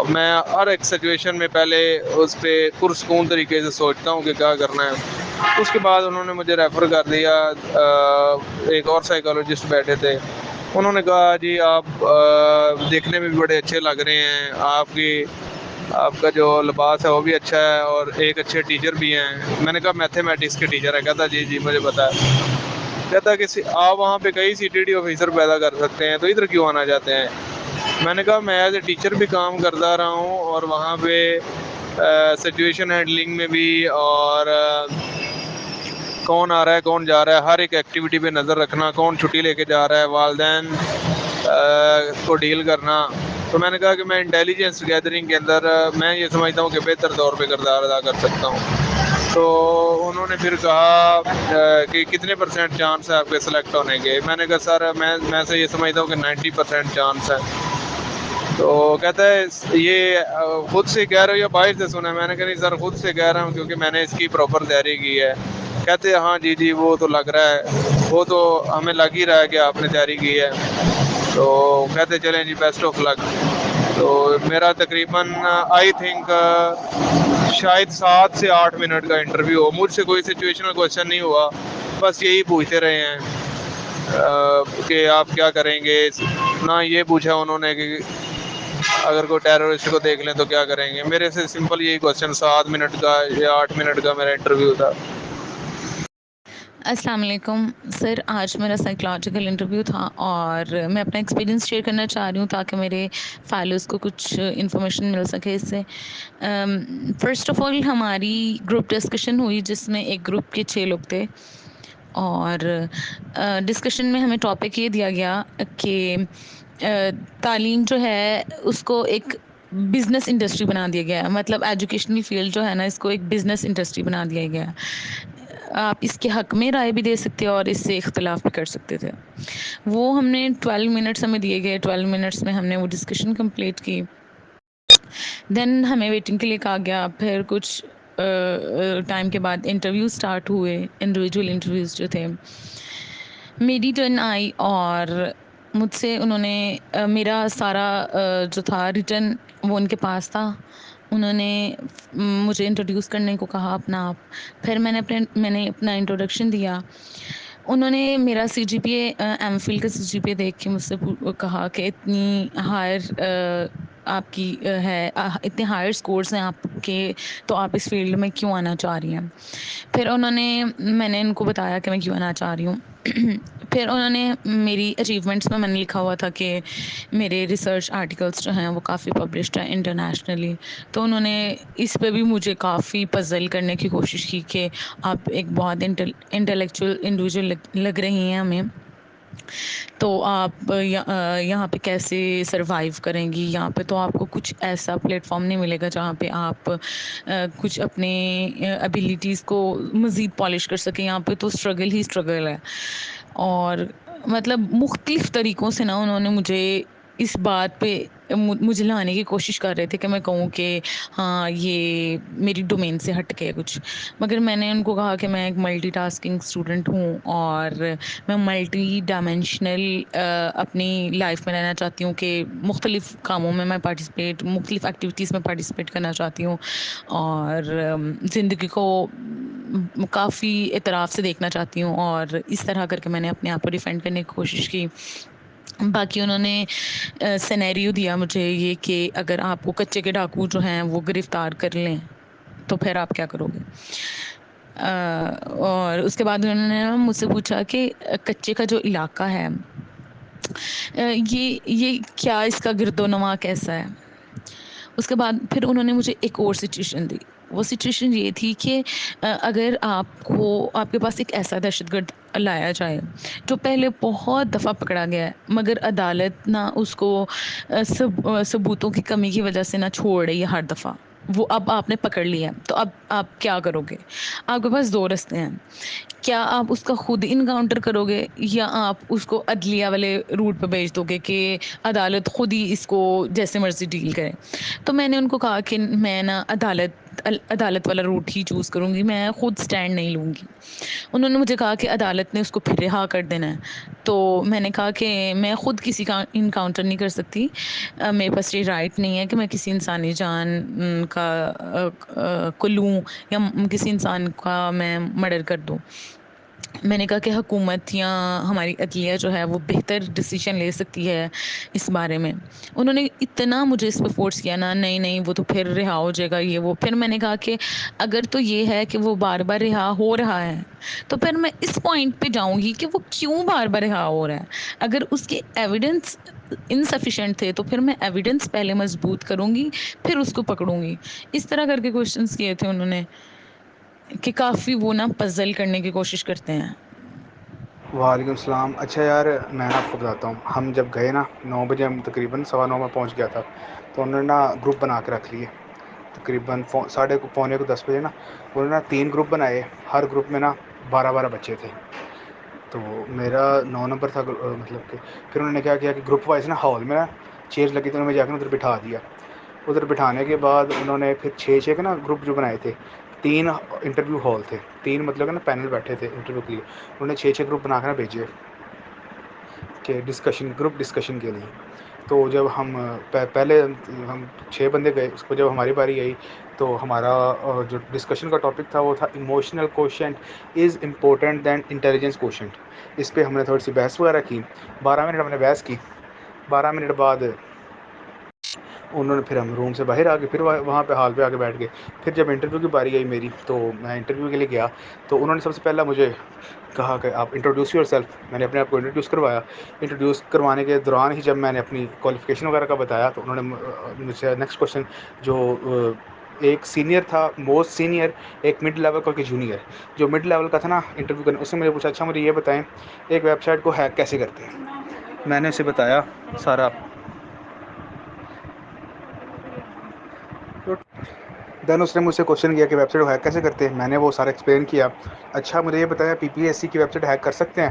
G: میں ہر ایک سچویشن میں پہلے اس پہ پرسکون طریقے سے سوچتا ہوں کہ کیا کرنا ہے. اس کے بعد انہوں نے مجھے ریفر کر دیا, ایک اور سائیکالوجسٹ بیٹھے تھے. انہوں نے کہا جی آپ دیکھنے میں بھی بڑے اچھے لگ رہے ہیں, آپ کا جو لباس ہے وہ بھی اچھا ہے, اور ایک اچھے ٹیچر بھی ہیں. میں نے کہا میتھمیٹکس کے ٹیچر ہے. کہتا جی مجھے پتا ہے. کہتا کہ آپ وہاں پہ کئی CTD آفیسر پیدا کر سکتے ہیں, تو ادھر کیوں آنا چاہتے ہیں. میں نے کہا میں ایز اے ٹیچر بھی کام کرتا رہا ہوں, اور وہاں پہ سچویشن ہینڈلنگ میں بھی, اور کون آ رہا ہے کون جا رہا ہے ہر ایک ایکٹیویٹی پہ نظر رکھنا, کون چھٹی لے کے جا رہا ہے, والدین کو ڈیل کرنا. تو میں نے کہا کہ میں انٹیلیجنس گیدرنگ کے اندر میں یہ سمجھتا ہوں کہ بہتر طور پہ کردار ادا کر سکتا ہوں. تو انہوں نے پھر کہا کہ کتنے % چانس ہے آپ کے سلیکٹ ہونے کے. میں نے کہا سر میں سے یہ سمجھتا ہوں کہ 90% چانس ہے. تو کہتا ہے یہ خود سے کہہ رہے ہو یا باہر سے سنا ہے. میں نے کہا نہیں سر خود سے کہہ رہا ہوں کیونکہ میں نے اس کی پراپر تیاری کی ہے. کہتے ہیں ہاں جی وہ تو لگ رہا ہے, وہ تو ہمیں لگ ہی رہا ہے کہ آپ نے تیاری کی ہے. تو کہتے چلیں جی بیسٹ آف لک. تو میرا تقریباً آئی تھنک شاید 7 سے 8 منٹ کا انٹرویو ہو. مجھ سے کوئی سچویشنل کویشچن نہیں ہوا, بس یہی پوچھتے رہے ہیں کہ آپ کیا کریں گے. نہ یہ پوچھا انہوں نے کہ اگر کوئی ٹیررسٹ کو دیکھ لیں تو کیا کریں گے. میرے سے سمپل یہی کویشچن 7 منٹ کا یا 8 منٹ کا میرا انٹرویو تھا.
J: السلام علیکم سر. آج میرا سائیکلوجیکل انٹرویو تھا, اور میں اپنا ایکسپیرینس شیئر کرنا چاہ رہی ہوں تاکہ میرے فیلوز کو کچھ انفارمیشن مل سکے اس سے. فرسٹ آف آل ہماری گروپ ڈسکشن ہوئی جس میں ایک گروپ کے 6 لوگ تھے, اور ڈسکشن میں ہمیں ٹاپک یہ دیا گیا کہ تعلیم جو ہے اس کو ایک بزنس انڈسٹری بنا دیا گیا ہے. مطلب ایجوکیشنل فیلڈ جو ہے نا اس کو ایک بزنس انڈسٹری بنا دیا گیا ہے. آپ اس کے حق میں رائے بھی دے سکتے اور اس سے اختلاف بھی کر سکتے تھے. وہ ہم نے 12 منٹس ہمیں دیے گئے. 12 منٹس میں ہم نے وہ ڈسکشن کمپلیٹ کی. دین ہمیں ویٹنگ کے لیے کہا گیا. پھر کچھ ٹائم کے بعد انٹرویو سٹارٹ ہوئے, انڈیویجول انٹرویوز جو تھے. میری ٹرن آئی اور مجھ سے انہوں نے میرا سارا جو تھا ریٹن وہ ان کے پاس تھا. انہوں نے مجھے انٹروڈیوس کرنے کو کہا اپنا آپ. پھر میں نے اپنا انٹروڈکشن دیا. انہوں نے میرا CGPA ایم فل کا CGPA دیکھ کے مجھ سے کہا کہ اتنی ہائر آپ کی ہے, اتنے ہائر اسکورس ہیں آپ کے, تو آپ اس فیلڈ میں کیوں آنا چاہ رہی ہیں. پھر میں نے ان کو بتایا کہ میں کیوں آنا چاہ رہی ہوں. پھر انہوں نے میری اچیومنٹس میں نے لکھا ہوا تھا کہ میرے ریسرچ آرٹیکلس جو ہیں وہ کافی پبلشڈ ہیں انٹرنیشنلی. تو انہوں نے اس پہ بھی مجھے کافی پزل کرنے کی کوشش کی کہ آپ ایک بہت انٹلیکچوئل انڈیویجول لگ رہی ہیں ہمیں, تو آپ یہاں پہ کیسے سروائیو کریں گی. یہاں پہ تو آپ کو کچھ ایسا پلیٹ فارم نہیں ملے گا جہاں پہ آپ کچھ اپنے ابیلیٹیز کو مزید پالش کر سکیں. یہاں پہ تو اسٹرگل ہی اسٹرگل ہے. اور مطلب مختلف طریقوں سے نا انہوں نے مجھے اس بات پہ مجھے لانے کی کوشش کر رہے تھے کہ میں کہوں کہ ہاں یہ میری ڈومین سے ہٹ کے کچھ. مگر میں نے ان کو کہا کہ میں ایک ملٹی ٹاسکنگ اسٹوڈنٹ ہوں, اور میں ملٹی ڈائمینشنل اپنی لائف میں رہنا چاہتی ہوں, کہ مختلف کاموں میں مختلف ایکٹیویٹیز میں پارٹیسپیٹ کرنا چاہتی ہوں, اور زندگی کو کافی اعتراف سے دیکھنا چاہتی ہوں. اور اس طرح کر کے میں نے اپنے آپ کو ڈیفینڈ کرنے کی کوشش کی. باقی انہوں نے سینیریو دیا مجھے یہ کہ اگر آپ کو کچے کے ڈاکو جو ہیں وہ گرفتار کر لیں تو پھر آپ کیا کرو گے. اور اس کے بعد انہوں نے مجھ سے پوچھا کہ کچے کا جو علاقہ ہے یہ کیا, اس کا گرد و نما کیسا ہے. اس کے بعد پھر انہوں نے مجھے ایک اور سچویشن دی. وہ سچویشن یہ تھی کہ اگر آپ کے پاس ایک ایسا دہشت گرد لایا جائے جو پہلے بہت دفعہ پکڑا گیا ہے, مگر عدالت نہ اس کو ثبوتوں کی کمی کی وجہ سے نہ چھوڑ رہی ہے ہر دفعہ, وہ اب آپ نے پکڑ لیا، تو اب آپ کیا کرو گے؟ آپ کے پاس دو رستے ہیں، کیا آپ اس کا خود انکاؤنٹر کرو گے یا آپ اس کو عدلیہ والے روٹ پہ بھیج دو گے کہ عدالت خود ہی اس کو جیسے مرضی ڈیل کرے؟ تو میں نے ان کو کہا کہ میں نا عدالت والا روٹ ہی چوز کروں گی، میں خود سٹینڈ نہیں لوں گی۔ انہوں نے مجھے کہا کہ عدالت نے اس کو پھر رہا کر دینا ہے، تو میں نے کہا کہ میں خود کسی کا انکاؤنٹر نہیں کر سکتی، میرے پاس یہ رائٹ نہیں ہے کہ میں کسی انسانی جان کو لوں یا کسی انسان کا میں مرڈر کر دوں۔ میں نے کہا کہ حکومت یا ہماری عدلیہ جو ہے وہ بہتر ڈیسیشن لے سکتی ہے اس بارے میں۔ انہوں نے اتنا مجھے اس پہ فورس کیا نا، نہیں نہیں وہ تو پھر رہا ہو جائے گا یہ وہ۔ پھر میں نے کہا کہ اگر تو یہ ہے کہ وہ بار بار رہا ہو رہا ہے تو پھر میں اس پوائنٹ پہ جاؤں گی کہ وہ کیوں بار بار رہا ہو رہا ہے۔ اگر اس کے ایویڈنس انسفیشینٹ تھے تو پھر میں ایویڈنس پہلے مضبوط کروں گی پھر اس کو پکڑوں گی۔ اس طرح کر کے کوشچنس کیے تھے انہوں نے کہ کافی وہ نا پزل کرنے کی کوشش کرتے ہیں۔
K: وعلیکم السلام۔ اچھا یار، میں آپ کو بتاتا ہوں، ہم جب گئے نا 9 بجے، ہم تقریباً 9:15 میں پہنچ گیا تھا، تو انہوں نے نا گروپ بنا کے رکھ لیے تقریباً 9:45 10 بجے نا۔ انہوں نے 3 گروپ بنائے، ہر گروپ میں نا 12 بچے تھے، تو میرا 9 نمبر تھا مطلب کہ۔ پھر انہوں نے کیا کیا کہ گروپ وائز نا ہال میں چیئر لگی تھی، انہوں نے جا کے ادھر بٹھا دیا۔ ادھر بٹھانے کے بعد انہوں نے پھر 6 کے نا گروپ جو بنائے تھے، 3 انٹرویو ہال تھے، 3 مطلب کہ نا پینل بیٹھے تھے انٹرویو کے لیے۔ انہوں نے 6 گروپ بنا کے نا بھیجے کہ گروپ ڈسکشن کے لیے۔ تو جب ہم پہلے ہم 6 بندے گئے، اس کو جب ہماری باری آئی تو ہمارا جو ڈسکشن کا ٹاپک تھا وہ تھا emotional quotient is important than intelligence quotient. اس پہ ہم نے تھوڑی سی بحث وغیرہ کی، 12 منٹ ہم نے بحث کی۔ 12 منٹ بعد انہوں نے پھر ہم روم سے باہر آ کے پھر وہاں پہ ہال پہ آ کے بیٹھ گئے۔ پھر جب انٹرویو کی باری آئی میری، تو میں انٹرویو کے لیے گیا، تو انہوں نے سب سے پہلا مجھے کہا کہ آپ انٹروڈیوس یور سیلف۔ میں نے اپنے آپ کو انٹروڈیوس کروایا۔ انٹروڈیوس کروانے کے دوران ہی جب میں نے اپنی کوالیفیکیشن وغیرہ کا بتایا، تو انہوں نے مجھ سے نیکسٹ کوشچن، جو ایک سینئر تھا، موسٹ سینئر، ایک مڈ لیول کا، کہ جونیئر، جو مڈ لیول کا تھا نا انٹرویو کرنے، اس نے مجھے پوچھا اچھا مجھے یہ بتائیں ایک ویب سائٹ کو ہیک کیسے کرتے ہیں؟ میں نے اسے بتایا سارا۔ دین اس نے مجھ سے کوشچن کیا کہ ویب سائٹ کو ہیک کیسے کرتے ہیں؟ میں نے وہ سارا ایکسپلین کیا۔ اچھا مجھے یہ بتایا PPSC کی ویب سائٹ ہیک کر سکتے ہیں؟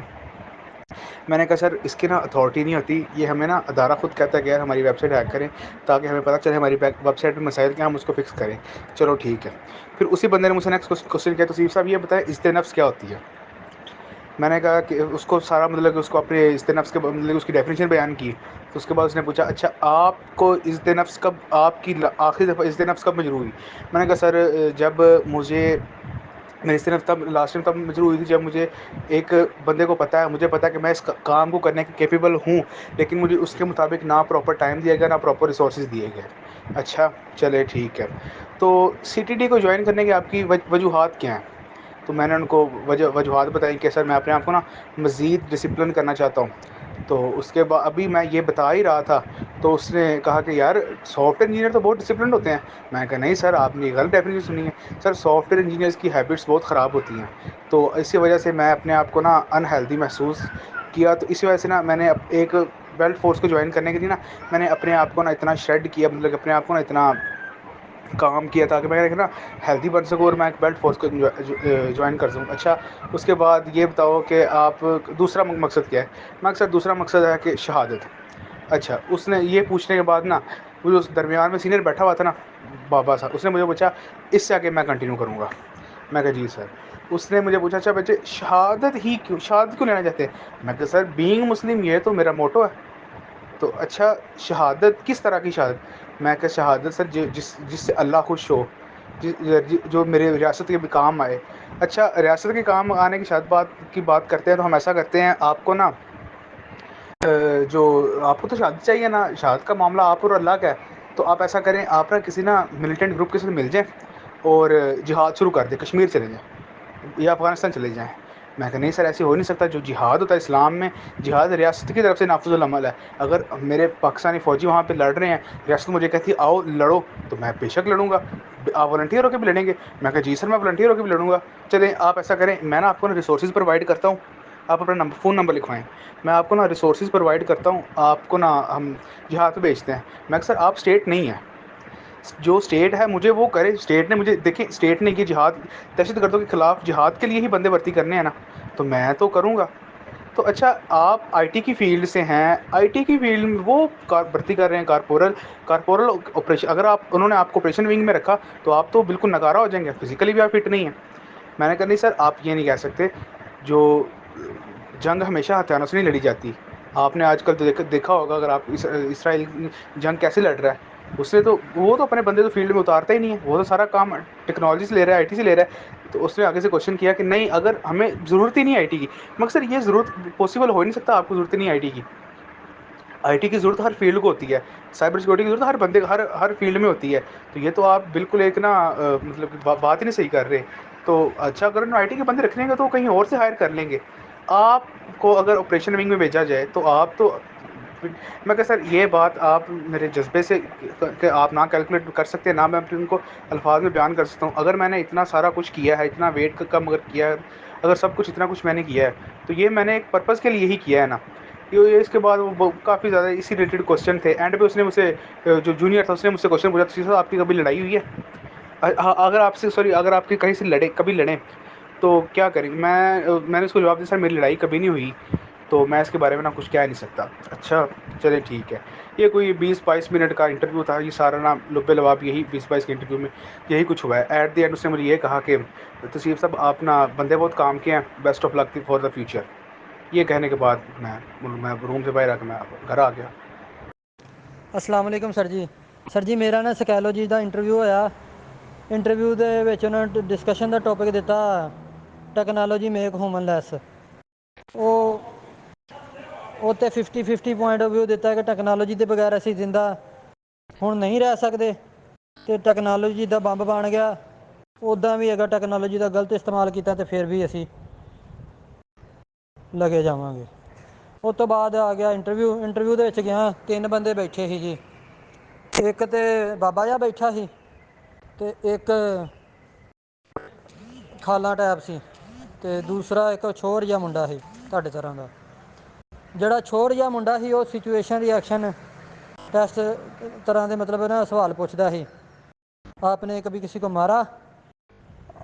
K: میں نے کہا سر اس کی نا اتھارٹی نہیں ہوتی، یہ ہمیں نا ادارہ خود کہتا ہے کہ یار ہماری ویب سائٹ ہیک کریں تاکہ ہمیں پتہ چلے ہماری ویب سائٹ میں مسائل کیا، ہم اس کو فکس کریں۔ چلو ٹھیک ہے۔ پھر اسی بندے نے مجھ سے نیکسٹ کوشچن کیا، توصیف صاحب یہ بتائیں عزت نفس کیا ہوتی ہے؟ میں نے کہا کہ اس کو سارا مطلب کہ اس کو اپنے عزت نفس کے مطلب اس کی ڈیفینیشن بیان کی۔ تو اس کے بعد اس نے پوچھا اچھا آپ کو عزت نفس کب، آپ کی آخری دفعہ عزت نفس کب مجروح ہوئی؟ میں نے کہا سر جب مجھے میری صرف تب لاسٹ ٹائم تب مجروح ہوئی تھی جب مجھے ایک بندے کو پتہ ہے، مجھے پتہ ہے کہ میں اس کام کو کرنے کے کیپیبل ہوں، لیکن مجھے اس کے مطابق نہ پراپر ٹائم دیا گیا، نہ پراپر ریسورسز دیے گئے۔ اچھا چلے ٹھیک ہے، تو CTT کو جوائن کرنے کی آپ کی وجوہات کیا ہیں؟ تو میں نے ان کو وجوہات بتائی کہ سر میں اپنے آپ کو نا مزید ڈسپلن کرنا چاہتا ہوں۔ تو اس کے بعد ابھی میں یہ بتا ہی رہا تھا تو اس نے کہا کہ یار سافٹ ویئر انجینئر تو بہت ڈسپلنڈ ہوتے ہیں۔ میں نے کہا نہیں سر آپ نے غلط ڈیفینیشن سنی ہے، سر سافٹ ویئر انجینئرس کی ہیبٹس بہت خراب ہوتی ہیں۔ تو اسی وجہ سے میں اپنے آپ کو نا انہیلدی محسوس کیا، تو اسی وجہ سے نا میں نے ایک بیلٹ فورس کو جوائن کرنے کے لیے نا میں نے اپنے آپ کو نا اتنا شریڈ کیا، مطلب اپنے آپ کو نا اتنا کام کیا تاکہ میں نا ہیلدی بن سکوں اور میں ایک بیلٹ فورس کو جوائن کر سکوں۔ اچھا اس کے بعد یہ بتاؤ کہ آپ دوسرا مقصد کیا ہے؟ مقصد دوسرا مقصد ہے کہ شہادت۔ اچھا اس نے یہ پوچھنے کے بعد نا وہ جو درمیان میں سینئر بیٹھا ہوا تھا نا بابا صاحب، اس نے مجھے پوچھا اس سے آگے میں کنٹینیو کروں گا؟ میں کہا جی سر۔ اس نے مجھے پوچھا اچھا بچے شہادت کیوں لینا چاہتے ہیں؟ میں کہا سر بینگ مسلم یہ تو میرا موٹو ہے۔ تو اچھا شہادت کس طرح کی شہادت؟ میں کہا شہادت سر جس سے اللہ خوش ہو، جو میرے ریاست کے بھی کام آئے۔ اچھا ریاست کے کام آنے کی بات کرتے ہیں تو ہم ایسا کرتے ہیں، آپ کو نا جو آپ کو تو شہادت چاہیے نا، شہادت کا معاملہ آپ اور اللہ کا ہے، تو آپ ایسا کریں آپ نا کسی نا ملیٹنٹ گروپ کے ساتھ مل جائیں اور جہاد شروع کر دیں، کشمیر چلے جائیں یا افغانستان چلے جائیں۔ میں کہا نہیں سر ایسے ہو نہیں سکتا، جو جہاد ہوتا ہے اسلام میں، جہاد ریاست کی طرف سے نافذ العمل ہے۔ اگر میرے پاکستانی فوجی وہاں پہ لڑ رہے ہیں، ریاست مجھے کہتی ہے آؤ لڑو، تو میں بے شک لڑوں گا۔ آپ والنٹیئر ہو کے بھی لڑیں گے؟ میں کہا جی سر میں والنٹیئر ہو کے بھی لڑوں گا۔ چلیں آپ ایسا کریں میں نا آپ کو نا ریسورسز پرووائڈ کرتا ہوں، آپ اپنا فون نمبر لکھوائیں، میں آپ کو نا ریسورسز پرووائڈ کرتا ہوں، آپ کو نا ہم جہاد پہ بھیجتے ہیں۔ میں کہا سر آپ اسٹیٹ نہیں ہیں، جو اسٹیٹ ہے مجھے وہ کرے. اسٹیٹ نے مجھے دیکھیں, اسٹیٹ نے یہ جہاد دہشت گردوں کے خلاف جہاد کے لیے ہی بندے بھرتی کرنے ہیں نا, تو میں تو کروں گا. تو اچھا آپ آئی ٹی کی فیلڈ سے ہیں, آئی ٹی کی فیلڈ میں وہ بھرتی کر رہے ہیں کارپورل آپریشن. اگر انہوں نے آپ کو آپریشن ونگ میں رکھا تو آپ تو بالکل نکارا ہو جائیں گے, فزیکلی بھی آپ فٹ نہیں ہیں. میں نے کہا نہیں سر آپ یہ نہیں کہہ سکتے. جو جنگ ہمیشہ ہتھیاروں سے نہیں لڑی جاتی. آپ نے آج کل تو دیکھا ہوگا, اگر آپ اسرائیل جنگ کیسے لڑ رہا ہے, اس سے تو وہ تو اپنے بندے تو فیلڈ میں اتارتا ہی نہیں ہے, وہ تو سارا کام ٹیکنالوجی سے لے رہا ہے, آئی ٹی سے لے رہا ہے. تو اس نے آگے سے کوشچن کیا کہ نہیں اگر ہمیں ضرورت ہی نہیں آئی ٹی کی, مگر سر یہ ضرورت پاسبل ہو نہیں سکتا, آپ کو ضرورت نہیں آئی ٹی کی. آئی ٹی کی ضرورت ہر فیلڈ کو ہوتی ہے, سائبر سیکورٹی کی ضرورت ہر بندے ہر فیلڈ میں ہوتی ہے. تو یہ تو آپ بالکل ایک نا مطلب بات ہی نہیں صحیح کر رہے. تو اچھا اگر آئی ٹی کے بندے رکھ لیں گے تو کہیں اور سے ہائر کر لیں گے. آپ کو اگر آپریشن ونگ میں بھیجا جائے تو آپ تو, میں کہ سر یہ بات آپ میرے جذبے سے کہ آپ نہ کیلکولیٹ کر سکتے ہیں, نہ میں ان کو الفاظ میں بیان کر سکتا ہوں. اگر میں نے اتنا سارا کچھ کیا ہے, اتنا ویٹ کم اگر کیا ہے, اگر سب کچھ اتنا کچھ میں نے کیا ہے, تو یہ میں نے ایک پرپز کے لیے ہی کیا ہے نا. یہ اس کے بعد وہ کافی زیادہ اسی ریلیٹڈ کوشچن تھے. اینڈ پہ اس نے مجھ سے, جو جونیئر تھا اس نے مجھ سے کوشچن پوچھا, صاحب آپ کی کبھی لڑائی ہوئی ہے, اگر آپ سے سوری اگر آپ کی کہیں سے کبھی لڑیں تو کیا کریں. میں نے اس کو جواب دیا سر میری لڑائی کبھی نہیں ہوئی, تو میں اس کے بارے میں نا کچھ کہہ نہیں سکتا. اچھا چلے ٹھیک ہے. یہ کوئی 20-22 منٹ کا انٹرویو تھا, یہ سارا نا لبے لباب یہی 20-22 کے انٹرویو میں یہی کچھ ہوا ہے. ایٹ دی اینڈ اس نے مجھے یہ کہا کہ تصیف صاحب آپ نا بندے بہت کام کیے ہیں, best of luck for the future. یہ کہنے کے بعد میں روم سے باہر آ کے میں گھر آ گیا.
L: السلام علیکم سر جی. سر جی ਮੇਰਾ ਨਾ ਸਾਈਕੋਲੋਜੀ ਦਾ ਇੰਟਰਵਿਊ ਹੋਇਆ. ਇੰਟਰਵਿਊ ਦੇ ਵਿੱਚ ਉਹਨਾਂ ਨੇ ਡਿਸਕਸ਼ਨ ਦਾ ਟੌਪਿਕ ਦਿੱਤਾ ਟੈਕਨੋਲੋਜੀ ਮੇਕ ਹਿਊਮਨ ਲੈਸ. ਉਹ ਤੇ 50-50 ਪੁਆਇੰਟ ਆਫ ਵਿਊ ਦਿੱਤਾ ਕਿ ਟੈਕਨੋਲੋਜੀ ਦੇ ਬਗੈਰ ਅਸੀਂ ਜ਼ਿੰਦਾ ਹੁਣ ਨਹੀਂ ਰਹਿ ਸਕਦੇ, ਅਤੇ ਟੈਕਨੋਲੋਜੀ ਦਾ ਬੰਬ ਬਣ ਗਿਆ. ਉੱਦਾਂ ਵੀ ਅਗਰ ਟੈਕਨੋਲੋਜੀ ਦਾ ਗਲਤ ਇਸਤੇਮਾਲ ਕੀਤਾ ਤਾਂ ਫਿਰ ਵੀ ਅਸੀਂ ਲੱਗੇ ਜਾਵਾਂਗੇ. ਉਸ ਤੋਂ ਬਾਅਦ ਆ ਗਿਆ ਇੰਟਰਵਿਊ ਦੇ ਵਿੱਚ ਗਿਆ, 3 ਬੰਦੇ ਬੈਠੇ ਸੀ ਜੀ. ਇੱਕ ਤਾਂ ਬਾਬਾ ਜਿਹਾ ਬੈਠਾ ਸੀ, ਅਤੇ ਇੱਕ ਖਾਲਾ ਟਾਈਪ ਸੀ, ਅਤੇ ਦੂਸਰਾ ਇੱਕ ਛੋਰ ਜਿਹਾ ਮੁੰਡਾ ਸੀ ਤੁਹਾਡੇ ਤਰ੍ਹਾਂ ਦਾ. ਜਿਹੜਾ ਛੋਰ ਜਿਹਾ ਮੁੰਡਾ ਸੀ ਉਹ ਸਿਚੁਏਸ਼ਨ ਰਿਐਕਸ਼ਨ ਟੈਸਟ ਤਰ੍ਹਾਂ ਦੇ ਮਤਲਬ ਨਾ ਸਵਾਲ ਪੁੱਛਦਾ ਸੀ. ਆਪਨੇ ਕਭੀ ਕਿਸੀ ਕੋ ਮਾਰਾ,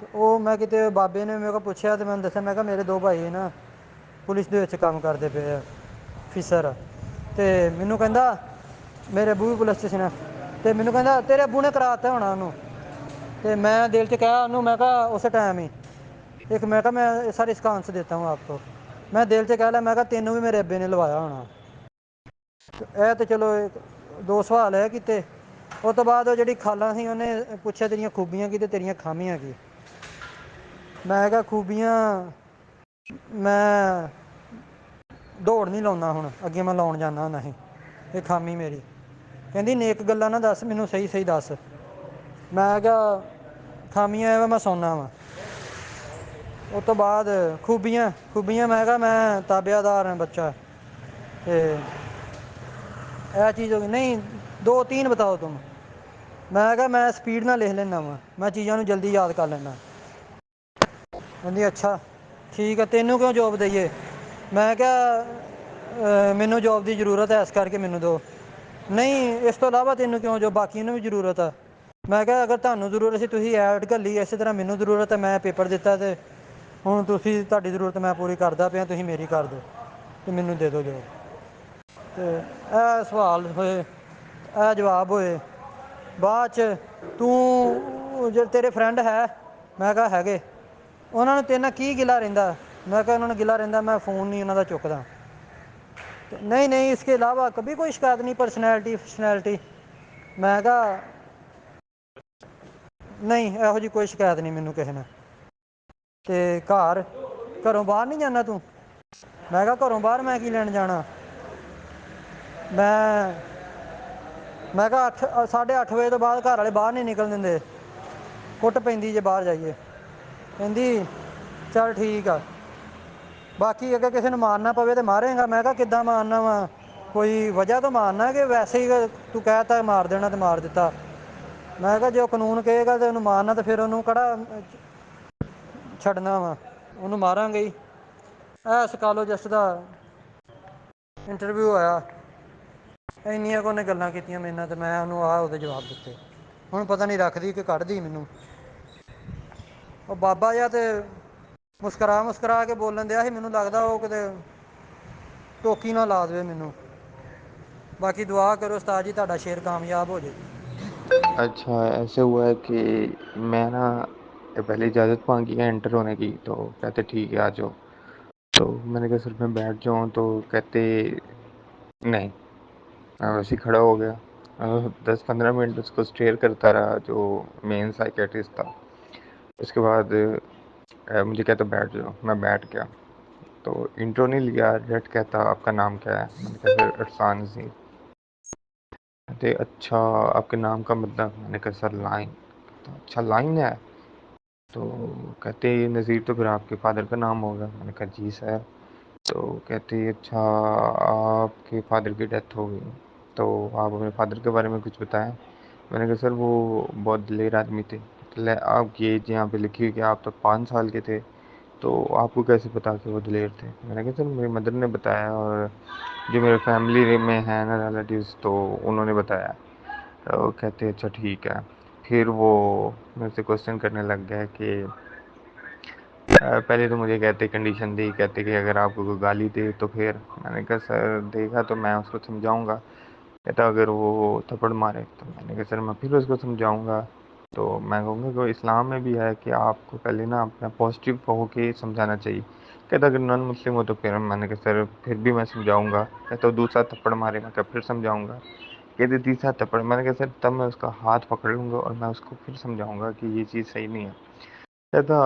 L: ਤੇ ਉਹ ਮੈਂ ਕਿਤੇ ਬਾਬੇ ਨੇ ਮੇਰੇ ਕੋਲ ਪੁੱਛਿਆ ਅਤੇ ਮੈਨੂੰ ਦੱਸਿਆ, ਮੈਂ ਕਿਹਾ ਮੇਰੇ 2 ਭਾਈ ਨਾ ਪੁਲਿਸ ਦੇ ਵਿੱਚ ਕੰਮ ਕਰਦੇ ਪਏ ਆ, ਅਫੀਸਰ. ਅਤੇ ਮੈਨੂੰ ਕਹਿੰਦਾ ਮੇਰੇ ਅੱਬੂ ਵੀ ਪੁਲਿਸ 'ਚ ਸੀ ਨਾ, ਅਤੇ ਮੈਨੂੰ ਕਹਿੰਦਾ ਤੇਰੇ ਅੱਬੂ ਨੇ ਕਰਾ ਦਿੱਤਾ ਹੋਣਾ ਉਹਨੂੰ. ਅਤੇ ਮੈਂ ਦਿਲ 'ਚ ਕਿਹਾ ਉਹਨੂੰ, ਮੈਂ ਕਿਹਾ ਉਸੇ ਟਾਈਮ ਹੀ ਇੱਕ ਮੈਂ ਕਿਹਾ ਮੈਂ ਸਰ ਇਸਕਾ ਆਂਸਰ ਦੇਤਾ ਹੂੰ ਆਪਕੋ. ਮੈਂ ਦਿਲ 'ਚ ਕਹਿ ਲਿਆ ਮੈਂ ਕਿਹਾ ਤੈਨੂੰ ਵੀ ਮੇਰੇ ਅੱਬੇ ਨੇ ਲਵਾਇਆ ਹੋਣਾ. ਇਹ ਤਾਂ ਚਲੋ 2 ਸਵਾਲ ਇਹ ਕੀਤੇ. ਉਸ ਤੋਂ ਬਾਅਦ ਉਹ ਜਿਹੜੀ ਖਾਲਾ ਸੀ ਉਹਨੇ ਪੁੱਛਿਆ ਤੇਰੀਆਂ ਖੂਬੀਆਂ ਕੀ ਅਤੇ ਤੇਰੀਆਂ ਖਾਮੀਆਂ ਕੀ. ਮੈਂ ਕਿਹਾ ਖੂਬੀਆਂ ਮੈਂ ਦੌੜ ਨਹੀਂ ਲਾਉਂਦਾ, ਹੁਣ ਅੱਗੇ ਮੈਂ ਲਾਉਣ ਜਾਂਦਾ ਹੁੰਦਾ ਸੀ. ਇਹ ਖਾਮੀ ਮੇਰੀ, ਕਹਿੰਦੀ ਨੇਕ ਗੱਲਾਂ ਨਾ ਦੱਸ ਮੈਨੂੰ, ਸਹੀ ਸਹੀ ਦੱਸ. ਮੈਂ ਕਿਹਾ ਖਾਮੀਆਂ ਇਹ ਵਾ ਮੈਂ ਸੌਂਦਾ ਵਾਂ. ਉਸ ਤੋਂ ਬਾਅਦ ਖੂਬੀਆਂ ਮੈਂ ਕਿਹਾ ਮੈਂ ਤਾਬਿਆਦਾਰ ਹਾਂ ਬੱਚਾ, ਅਤੇ ਇਹ ਚੀਜ਼ ਹੋ ਗਈ. ਨਹੀਂ 2-3 ਬਤਾਓ ਤੁਮ. ਮੈਂ ਕਿਹਾ ਮੈਂ ਸਪੀਡ ਨਾਲ ਲਿਖ ਲੈਂਦਾ ਵਾਂ, ਮੈਂ ਚੀਜ਼ਾਂ ਨੂੰ ਜਲਦੀ ਯਾਦ ਕਰ ਲੈਂਦਾ. ਕਹਿੰਦੀ ਅੱਛਾ ਠੀਕ ਹੈ, ਤੈਨੂੰ ਕਿਉਂ ਜੋਬ ਦਈਏ. ਮੈਂ ਕਿਹਾ ਮੈਨੂੰ ਜੋਬ ਦੀ ਜ਼ਰੂਰਤ ਹੈ ਇਸ ਕਰਕੇ ਮੈਨੂੰ ਦਿਓ. ਨਹੀਂ ਇਸ ਤੋਂ ਇਲਾਵਾ ਤੈਨੂੰ ਕਿਉਂ ਜੋ ਬਾਕੀਆਂ ਨੂੰ ਵੀ ਜ਼ਰੂਰਤ ਆ. ਮੈਂ ਕਿਹਾ ਅਗਰ ਤੁਹਾਨੂੰ ਜ਼ਰੂਰਤ ਸੀ ਤੁਸੀਂ ਐਡ ਘੱਲੀ, ਇਸੇ ਤਰ੍ਹਾਂ ਮੈਨੂੰ ਜ਼ਰੂਰਤ ਹੈ, ਮੈਂ ਪੇਪਰ ਦਿੱਤਾ ਅਤੇ ਹੁਣ ਤੁਹਾਡੀ ਜ਼ਰੂਰਤ ਮੈਂ ਪੂਰੀ ਕਰਦਾ ਪਿਆ, ਤੁਸੀਂ ਮੇਰੀ ਕਰ ਦਿਓ ਅਤੇ ਮੈਨੂੰ ਦੇ ਦਿਓ ਜੋਬ. ਅਤੇ ਇਹ ਸਵਾਲ ਹੋਏ, ਇਹ ਜਵਾਬ ਹੋਏ. ਬਾਅਦ 'ਚ ਤੂੰ ਜੇ ਤੇਰੇ ਫਰੈਂਡ ਹੈ, ਮੈਂ ਕਿਹਾ ਹੈਗੇ, ਉਹਨਾਂ ਨੂੰ ਤੇਰੇ ਨਾਲ ਕੀ ਗਿਲਾ ਰਹਿੰਦਾ. ਮੈਂ ਕਿਹਾ ਉਹਨਾਂ ਨੂੰ ਗਿਲਾ ਰਹਿੰਦਾ ਮੈਂ ਫ਼ੋਨ ਨਹੀਂ ਉਹਨਾਂ ਦਾ ਚੁੱਕਦਾ. ਨਹੀਂ ਇਸਕੇ ਇਲਾਵਾ ਕਭੀ ਕੋਈ ਸ਼ਿਕਾਇਤ ਨਹੀਂ, ਪਰਸਨੈਲਿਟੀ. ਮੈਂ ਕਿਹਾ ਨਹੀਂ ਇਹੋ ਜਿਹੀ ਕੋਈ ਸ਼ਿਕਾਇਤ ਨਹੀਂ ਮੈਨੂੰ ਕਿਸੇ ਨੇ. ਅਤੇ ਘਰੋਂ ਬਾਹਰ ਨਹੀਂ ਜਾਂਦਾ ਤੂੰ. ਮੈਂ ਕਿਹਾ ਘਰੋਂ ਬਾਹਰ ਮੈਂ ਕੀ ਲੈਣ ਜਾਣਾ. ਮੈਂ ਕਿਹਾ 8:30 ਵਜੇ ਤੋਂ ਬਾਅਦ ਘਰ ਵਾਲੇ ਬਾਹਰ ਨਹੀਂ ਨਿਕਲਣ ਦਿੰਦੇ, ਕੁੱਟ ਪੈਂਦੀ ਜੇ ਬਾਹਰ ਜਾਈਏ. ਕਹਿੰਦੀ ਚੱਲ ਠੀਕ ਆ, ਬਾਕੀ ਅਗਰ ਕਿਸੇ ਨੂੰ ਮਾਰਨਾ ਪਵੇ ਤਾਂ ਮਾਰੇਗਾ. ਮੈਂ ਕਿਹਾ ਕਿੱਦਾਂ ਮਾਰਨਾ ਵਾ, ਕੋਈ ਵਜ੍ਹਾ ਤੋਂ ਮਾਰਨਾ ਕਿ ਵੈਸੇ ਹੀ ਤੂੰ ਕਹਿ ਤਾ ਮਾਰ ਦੇਣਾ ਤਾਂ ਮਾਰ ਦਿੱਤਾ. ਮੈਂ ਕਿਹਾ ਜੇ ਉਹ ਕਾਨੂੰਨ ਕਹੇਗਾ ਤਾਂ ਉਹਨੂੰ ਮਾਰਨਾ, ਤਾਂ ਫਿਰ ਉਹਨੂੰ ਕਿਹੜਾ ਛੱਡਣਾ ਵਾ, ਉਹਨੂੰ ਮਾਰਾਂਗੇ ਹੀ. ਸਕਾਲੋਜਿਸਟ ਦਾ ਇੰਟਰਵਿਊ ਹੋਇਆ, ਇੰਨੀਆਂ ਕੁ ਉਹਨੇ ਗੱਲਾਂ ਕੀਤੀਆਂ ਮੇਰੇ ਨਾਲ, ਅਤੇ ਮੈਂ ਉਹਨੂੰ ਉਹਦੇ ਜਵਾਬ ਦਿੱਤੇ। ਹੁਣ ਪਤਾ ਨਹੀਂ ਰੱਖਦੀ ਕਿ ਕੱਢਦੀ ਮੈਨੂੰ। ਉਹ ਬਾਬਾ ਜਿਹਾ ਤੇ ਮੁਸਕਰਾ ਕੇ ਬੋਲਣ ਦਿਆ ਸੀ, ਮੈਨੂੰ ਲੱਗਦਾ ਉਹ ਕਿਤੇ ਟੋਕੀ ਨਾ ਲਾ ਦੇਵੇ ਮੈਨੂੰ। ਬਾਕੀ ਦੁਆ کرو ਉਸਤਾਦ جی ਤੁਹਾਡਾ شیر کامیاب ہو جائے۔
M: اچھا ایسے ہوا ہے کہ میں نا پہلے اجازت مانگی ہے انٹر ہونے کی، تو کہتے ٹھیک ہے آ جاؤ، تو میں نے کہا سر میں بیٹھ جاؤں، تو کہتے نہیں۔ میں ویسے ہی کھڑا ہو گیا، 10-15 منٹ اس کو اسٹیئر کرتا رہا جو مین سائیکیٹرسٹ تھا۔ اس کے بعد مجھے کہتا بیٹھ جاؤ، میں بیٹھ گیا، تو انٹرو نہیں لیا، ڈائریکٹ کہتا آپ کا نام کیا ہے؟ میں نے کہا سر ارسلان نذیر۔ کہتے اچھا آپ کے نام کا مطلب؟ میں نے کہا سر لائن۔ تو اچھا لائن ہے، تو کہتے نذیر تو پھر آپ کے فادر کا نام ہوگا؟ میں نے کہا جی سر۔ تو کہتے اچھا آپ کے فادر کی ڈیتھ ہو گئی، تو آپ اپنے فادر کے بارے میں کچھ بتائیں۔ میں نے کہا سر وہ بہت دلیر آدمی تھے۔ آپ کی ایج یہاں پہ لکھی ہوئی کہ آپ تو 5 سال کے تھے، تو آپ کو کیسے پتا کہ وہ دلیر تھے؟ میں نے کہا سر میری مدر نے بتایا، اور جو میرے فیملی میں ہیں نا ریلیٹیوز، تو انہوں نے بتایا۔ تو کہتے اچھا ٹھیک ہے۔ پھر وہ میرے سے کوشچن کرنے لگ گئے کہ پہلے تو مجھے کہتے کنڈیشن دی، کہتے کہ اگر آپ کو کوئی گالی دے تو پھر؟ میں نے کہا سر دیکھا تو میں اس کو سمجھاؤں گا۔ کہتا اگر وہ تھپڑ مارے؟ تو میں نے کہا سر میں پھر اس کو سمجھاؤں گا۔ تو میں کہوں گا کہ اسلام میں بھی ہے کہ آپ کو پہلے نا اپنا پازیٹیو ہو کے سمجھانا چاہیے۔ کہتا اگر نان مسلم ہو تو پھر؟ میں نے کہا سر پھر بھی میں سمجھاؤں گا۔ کہتا دوسرا تھپڑ مارے؟ میں کہا پھر سمجھاؤں گا۔ کہتے تیسرا تھپڑ؟ میں نے کہا سر تب میں اس کا ہاتھ پکڑ لوں گا اور میں اس کو پھر سمجھاؤں گا کہ یہ چیز صحیح نہیں ہے۔ کہتا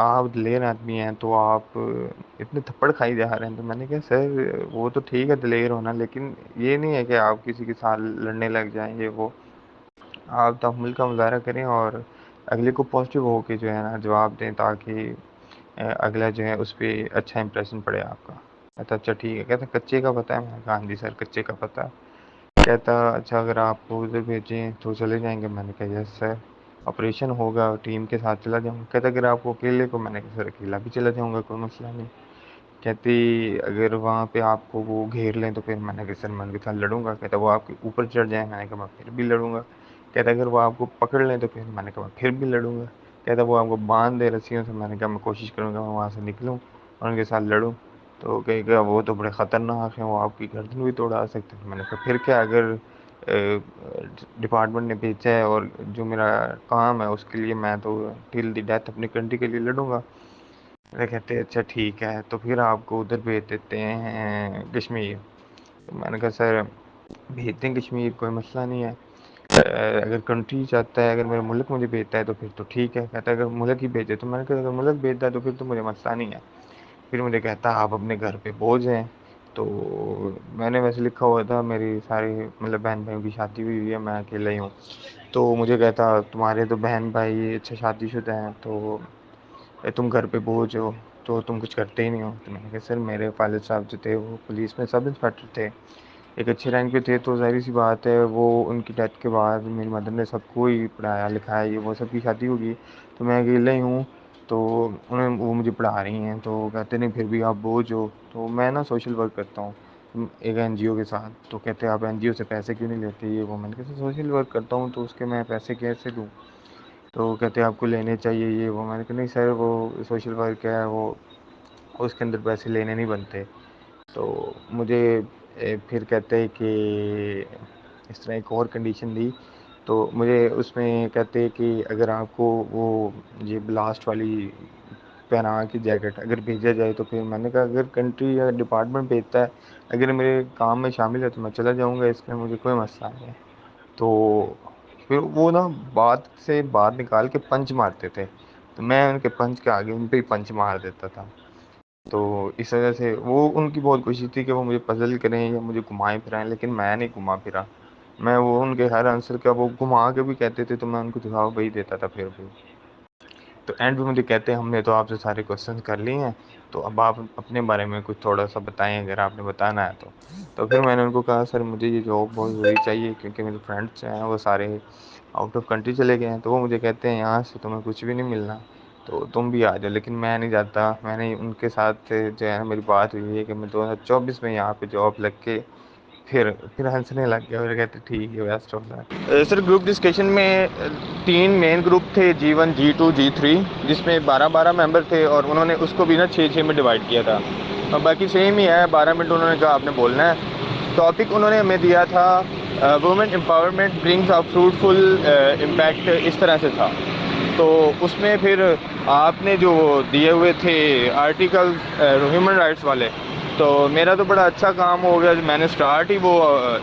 M: آپ دلیر آدمی ہیں تو آپ اتنے تھپڑ کھائی جا رہے ہیں؟ تو میں نے کہا سر وہ تو ٹھیک ہے دلیر ہونا، لیکن یہ نہیں ہے کہ آپ کسی کے ساتھ لڑنے لگ جائیں، یہ وہ۔ آپ تحمل کا مظاہرہ کریں اور اگلے کو پازیٹیو ہو کے جو ہے نا جواب دیں، تاکہ اگلا جو ہے اس پہ اچھا امپریشن پڑے آپ کا۔ کہتا اچھا ٹھیک ہے۔ کہتا کچے کا پتہ ہے؟ میں نے کہا ہاں جی سر کچے کا پتہ ہے۔ کہتا اچھا اگر آپ کو ادھر بھیجیں تو چلے جائیں گے؟ میں نے کہا یس سر۔ آپریشن ہوگا ٹیم کے ساتھ چلا جاؤں گا؟ کہتا اگر آپ کو اکیلے کو؟ میں نے کہا سر اکیلا بھی چلا جاؤں گا، کوئی مسئلہ نہیں۔ کہتی اگر وہاں پہ آپ کو وہ گھیر لیں تو پھر؟ میں نے کہا سر میں ان کے ساتھ لڑوں گا۔ کہتا وہ آپ کے اوپر چڑھ جائیں؟ میں نے کہا میں پھر بھی لڑوں گا۔ کہتا اگر وہ آپ کو پکڑ لیں تو پھر؟ میں نے کہا میں پھر بھی لڑوں گا۔ کہتا وہ آپ کو باندھ دے رسیوں سے؟ میں نے کہا میں کوشش کروں گا میں وہاں سے نکلوں اور ان کے ساتھ لڑوں۔ تو کہے گا وہ تو بڑے خطرناک ہیں، وہ آپ کی گردن بھی توڑا سکتے ہیں۔ میں نے کہا پھر کیا، اگر ڈپارٹمنٹ نے بھیجا ہے اور جو میرا کام ہے اس کے لیے میں تو ٹل دی ڈیتھ اپنی کنٹری کے لیے لڑوں گا۔ وہ کہتے اچھا ٹھیک ہے، تو پھر آپ کو ادھر بھیج دیتے ہیں کشمیر۔ تو میں نے کہا سر بھیجتے ہیں کشمیر، کوئی مسئلہ نہیں ہے، اگر کنٹری چاہتا ہے، اگر میرا ملک مجھے بھیجتا ہے تو پھر تو ٹھیک ہے۔ کہتا ہے اگر ملک ہی بھیجے؟ تو میں نے کہا اگر ملک بھیجتا ہے تو پھر تو مجھے مسئلہ نہیں ہے۔ پھر مجھے کہتا آپ اپنے گھر پہ بوجھ ہیں۔ تو میں نے ویسے لکھا ہوا تھا میری ساری مطلب بہن بھائیوں کی شادی ہوئی ہوئی ہے، میں اکیلا ہی ہوں۔ تو مجھے کہتا تمہارے تو بہن بھائی اچھا شادی شدہ ہیں، تو تم گھر پہ بوجھ ہو تو تم کچھ کرتے ہی نہیں ہو۔ تو میں نے کہا سر میرے والد صاحب جو تھے وہ پولیس میں سب انسپیکٹر تھے، ایک اچھے رینک پہ تھے، تو ظاہر سی بات ہے وہ ان کی ڈیتھ کے بعد میری مدر نے سب کو ہی پڑھایا لکھایا، یہ وہ سب کی شادی ہوگی، تو میں اکیلا ہی ہوں، تو وہ مجھے پڑھا رہی ہیں۔ تو کہتے نہیں پھر بھی آپ بوجھ ہو۔ تو میں نا سوشل ورک کرتا ہوں ایک این جی او کے ساتھ۔ تو کہتے ہیں آپ این جی او سے پیسے کیوں نہیں لیتے، یہ وہ۔ میں نے کہا سوشل ورک کرتا ہوں تو اس کے میں پیسے کیسے دوں؟ تو کہتے ہیں آپ کو لینے چاہیے، یہ وہ۔ میں نے کہا نہیں سر وہ سوشل ورک ہے، وہ اس کے اندر پیسے لینے نہیں بنتے۔ تو مجھے پھر کہتے ہیں کہ اس طرح ایک اور کنڈیشن دی، تو مجھے اس میں کہتے ہیں کہ اگر آپ کو وہ یہ بلاسٹ والی پہنا کی جیکٹ اگر بھیجا جائے تو پھر؟ میں نے کہا اگر کنٹری یا ڈپارٹمنٹ بھیجتا ہے، اگر میرے کام میں شامل ہے تو میں چلا جاؤں گا، اس میں مجھے کوئی مسئلہ نہیں ہے۔ تو پھر وہ نا بات سے بات نکال کے پنچ مارتے تھے، تو میں ان کے پنچ کے آگے ان پہ ہی پنچ مار دیتا تھا۔ تو اس وجہ سے وہ ان کی بہت کوشش تھی کہ وہ مجھے پزل کریں یا مجھے گھمائیں پھرائیں، لیکن میں نہیں گھما پھرا۔ میں وہ ان کے ہر آنسر کا وہ گھما کے بھی کہتے تھے تو میں ان کو جواب وہی دیتا تھا پھر بھی۔ تو اینڈ بھی مجھے کہتے ہیں ہم نے تو آپ سے سارے کوشچن کر لیے ہیں، تو اب آپ اپنے بارے میں کچھ تھوڑا سا بتائیں اگر آپ نے بتانا ہے تو۔ تو پھر میں نے ان کو کہا سر مجھے یہ جاب بہت ضروری چاہیے کیونکہ میرے فرینڈس ہیں وہ سارے آؤٹ آف کنٹری چلے گئے ہیں، تو وہ مجھے کہتے ہیں یہاں سے تمہیں کچھ بھی نہیں ملنا، تو تم بھی آ جاؤ، لیکن میں نہیں جاتا. میں نے ان کے ساتھ جو ہے نا میری بات ہوئی ہے کہ میں 2024 میں یہاں پہ جاب لگ کے پھر ہنسنے لگ گیا اور کہتے ٹھیک ہے best of luck. Sir group discussion میں 3 مین گروپ تھے، G1 G2 G3، جس میں 12 ممبر تھے اور انہوں نے اس کو بھی نا 6 میں ڈیوائڈ کیا تھا. باقی سیم ہی ہے، 12 منٹ انہوں نے کہا آپ نے بولنا ہے. ٹاپک انہوں نے ہمیں دیا تھا women empowerment brings a fruitful impact, اس طرح سے تھا. تو اس میں پھر آپ نے جو دیے ہوئے تھے آرٹیکل ہیومن رائٹس والے، تو میرا تو بڑا اچھا کام ہو گیا. میں نے سٹارٹ ہی وہ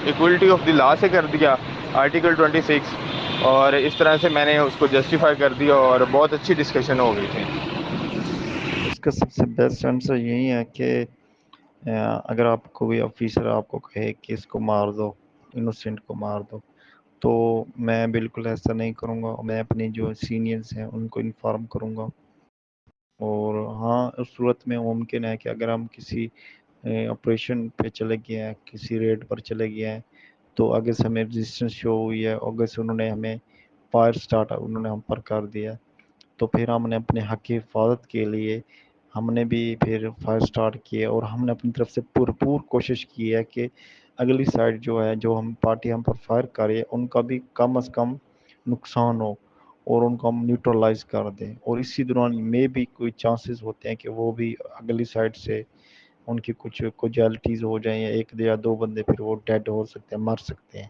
M: ایکولٹی آف دی لا سے کر دیا، آرٹیکل 26، اور اس طرح سے میں نے اس کو جسٹیفائی کر دیا اور بہت اچھی ڈسکشن ہو گئی تھی.
B: اس کا سب سے بیسٹ آنسر یہی ہے کہ اگر آپ کوئی آفیسر آپ کو کہے کہ اس کو مار دو، انوسینٹ کو مار دو، تو میں بالکل ایسا نہیں کروں گا. میں اپنے جو سینئرز ہیں ان کو انفارم کروں گا. اور ہاں اس صورت میں ممکن ہے کہ اگر ہم کسی آپریشن پہ چلے گئے ہیں، کسی ریڈ پر چلے گئے ہیں، تو آگے سے ہمیں رجسٹنس شو ہوئی ہے، آگے سے انہوں نے ہمیں فائر سٹارٹ انہوں نے ہم پر کر دیا، تو پھر ہم نے اپنے حق کی حفاظت کے لیے ہم نے بھی پھر فائر سٹارٹ کیے، اور ہم نے اپنی طرف سے بھرپور کوشش کی ہے کہ اگلی سائڈ جو ہے، جو ہم پارٹی ہم پر فائر کرے، ان کا بھی کم از کم نقصان ہو اور ان کو ہم نیوٹرلائز کر دیں. اور اسی دوران میں بھی کوئی چانسز ہوتے ہیں کہ وہ بھی اگلی سائڈ سے ان کی کچھ کوجیلٹیز ہو جائیں، یا 1 یا 2 بندے پھر وہ ڈیڈ ہو سکتے ہیں، مر سکتے ہیں.